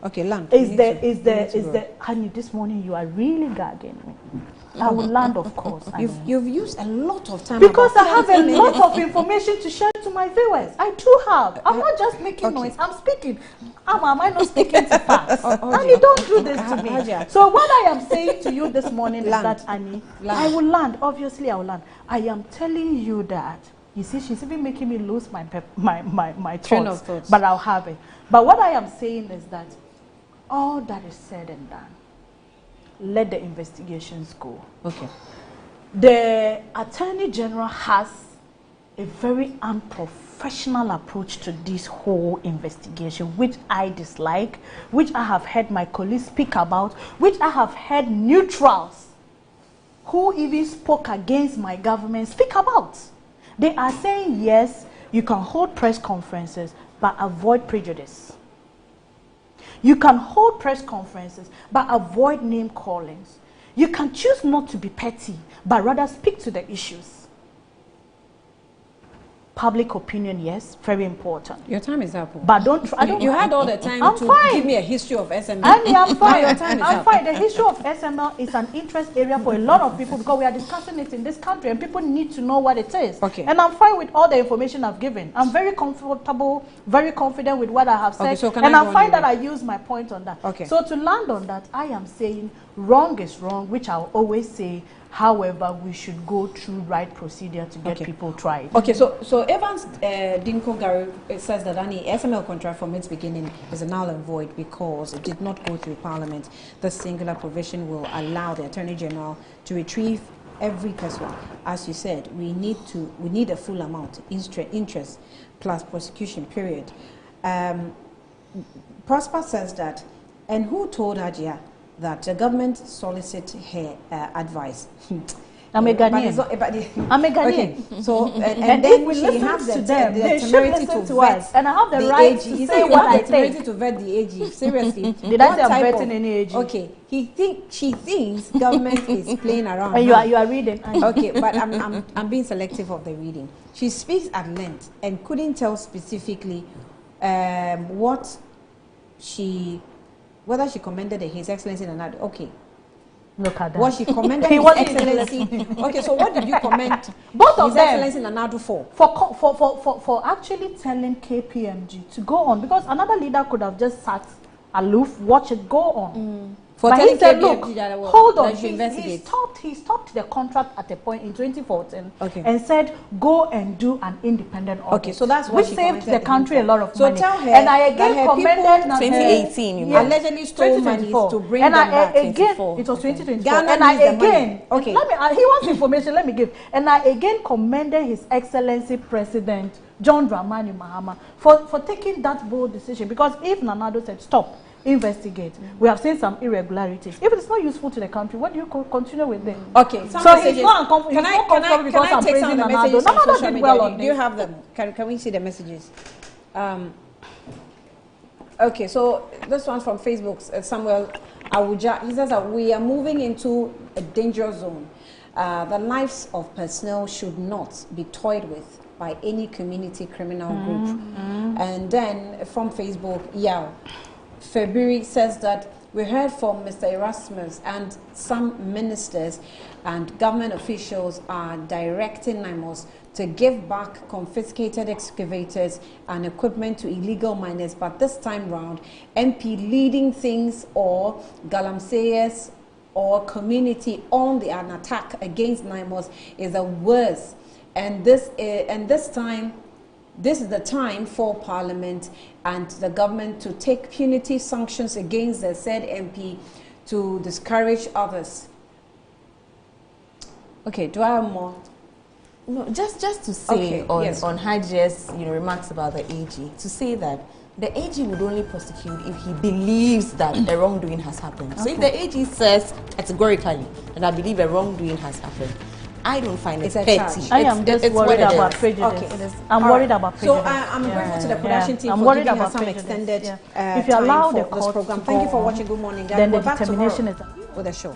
is honey, this morning you are really gagging me. I will land, of course.
You've used a lot of time.
Because I have a lot of information to share to my viewers. I do have. I'm not just making noise. I'm speaking. Am I not speaking to facts? Annie, don't do this to me. So what I am saying to you this morning is that, Annie, I will land. Obviously, I will land. I am telling you that. You see, she's even making me lose my
train of thoughts.
But I'll have it. But what I am saying is that all that is said and done, let the investigations go.
Okay.
The Attorney General has a very unprofessional approach to this whole investigation, which I dislike, which I have heard my colleagues speak about, which I have heard neutrals who even spoke against my government speak about. They are saying, yes, you can hold press conferences, but avoid prejudice. You can hold press conferences, but avoid name callings. You can choose not to be petty, but rather speak to the issues. Public opinion, yes, very important.
Your time is up.
But don't.
You had all the time to give me a history of SML.
Annie, I'm fine.
Your time is
I'm
up.
fine. The history of SML is an interest area for a lot of people because we are discussing it in this country and people need to know what it is.
Okay.
And I'm fine with all the information I've given. I'm very comfortable, very confident with what I have said.
Okay, so
and I'm fine that I use my point on that.
Okay.
So to land on that, I am saying wrong is wrong, which I'll always say. However, we should go through right procedure to get people tried.
Okay, so Evans Dinko Gary says that any SML contract from its beginning is a null and void because it did not go through Parliament. The singular provision will allow the Attorney General to retrieve every person. As you said, we need a full amount, interest plus prosecution period. Prosper says that, and who told Ajia that the government solicit her advice?
I'm a Ghanaian. I'm a Ghanaian.
Okay. So
and
then
we
she has
to them.
the
They should
temerity
listen
to
to
vet
us, and I have the
the
right
AG.
to
He
say
said
what I
the temerity
think.
to vet the AG. Seriously,
Did I say I'm vetting any AG?
Okay, she thinks government is playing around.
And you are reading.
Okay, but I'm being selective of the reading. She speaks at length and couldn't tell specifically whether she commended His Excellency or not. Okay.
Look at that.
What she commended
He
His
wasn't
Excellency. Okay, so what did you comment
both of
His
them
Excellency Nanadu for?
For actually telling KPMG to go on, because another leader could have just sat aloof, watch it go on.
For
but
telling
he said,
KPMG
look,
that
hold on.
He
stopped the contract at a point in 2014
okay.
and said, go and do an independent audit.
Okay, so that's what
which
she
saved the country a lot of
so
money.
So tell her
and I again
that
commended
2018
allegedly stole money to bring
and
them back.
Again, it was 2024.
Ghana
and I again,
okay.
he wants information, let me give. And I again commended His Excellency President John Dramani Mahama for taking that bold decision, because if Nanado said stop, investigate, we have seen some irregularities. If it's not useful to the country, what do you continue with them?
Okay,
so he's not uncomfortable because I'm praising Nanado. Nanado did well on this.
Do you have them? Can we see the messages? Okay, so this one's from Facebook. Samuel Awuja, he says that we are moving into a danger zone. The lives of personnel should not be toyed with by any community criminal group. And then from Facebook, February says that we heard from Mr. Erasmus and some ministers and government officials are directing NIMOS to give back confiscated excavators and equipment to illegal miners, but this time round, MP leading things or galamseyers or community on an attack against NIMOS is a worse. And this is the time for Parliament and the government to take punitive sanctions against the said MP to discourage others. Okay, do I have more?
No, just to say on Hajia's remarks about the AG, to say that the AG would only prosecute if he believes that a wrongdoing has happened. So if the AG says categorically that I believe a wrongdoing has happened, I don't find it petty.
I am just worried about prejudice.
Okay,
I'm worried about prejudice.
So I'm grateful to the production team
I'm
for
worried
giving us
about
some
prejudice.
extended
If you allow
time
the
for this
court
program.
to
Thank you
go
for
on,
watching Good Morning.
then the
We're back
determination
tomorrow with a show.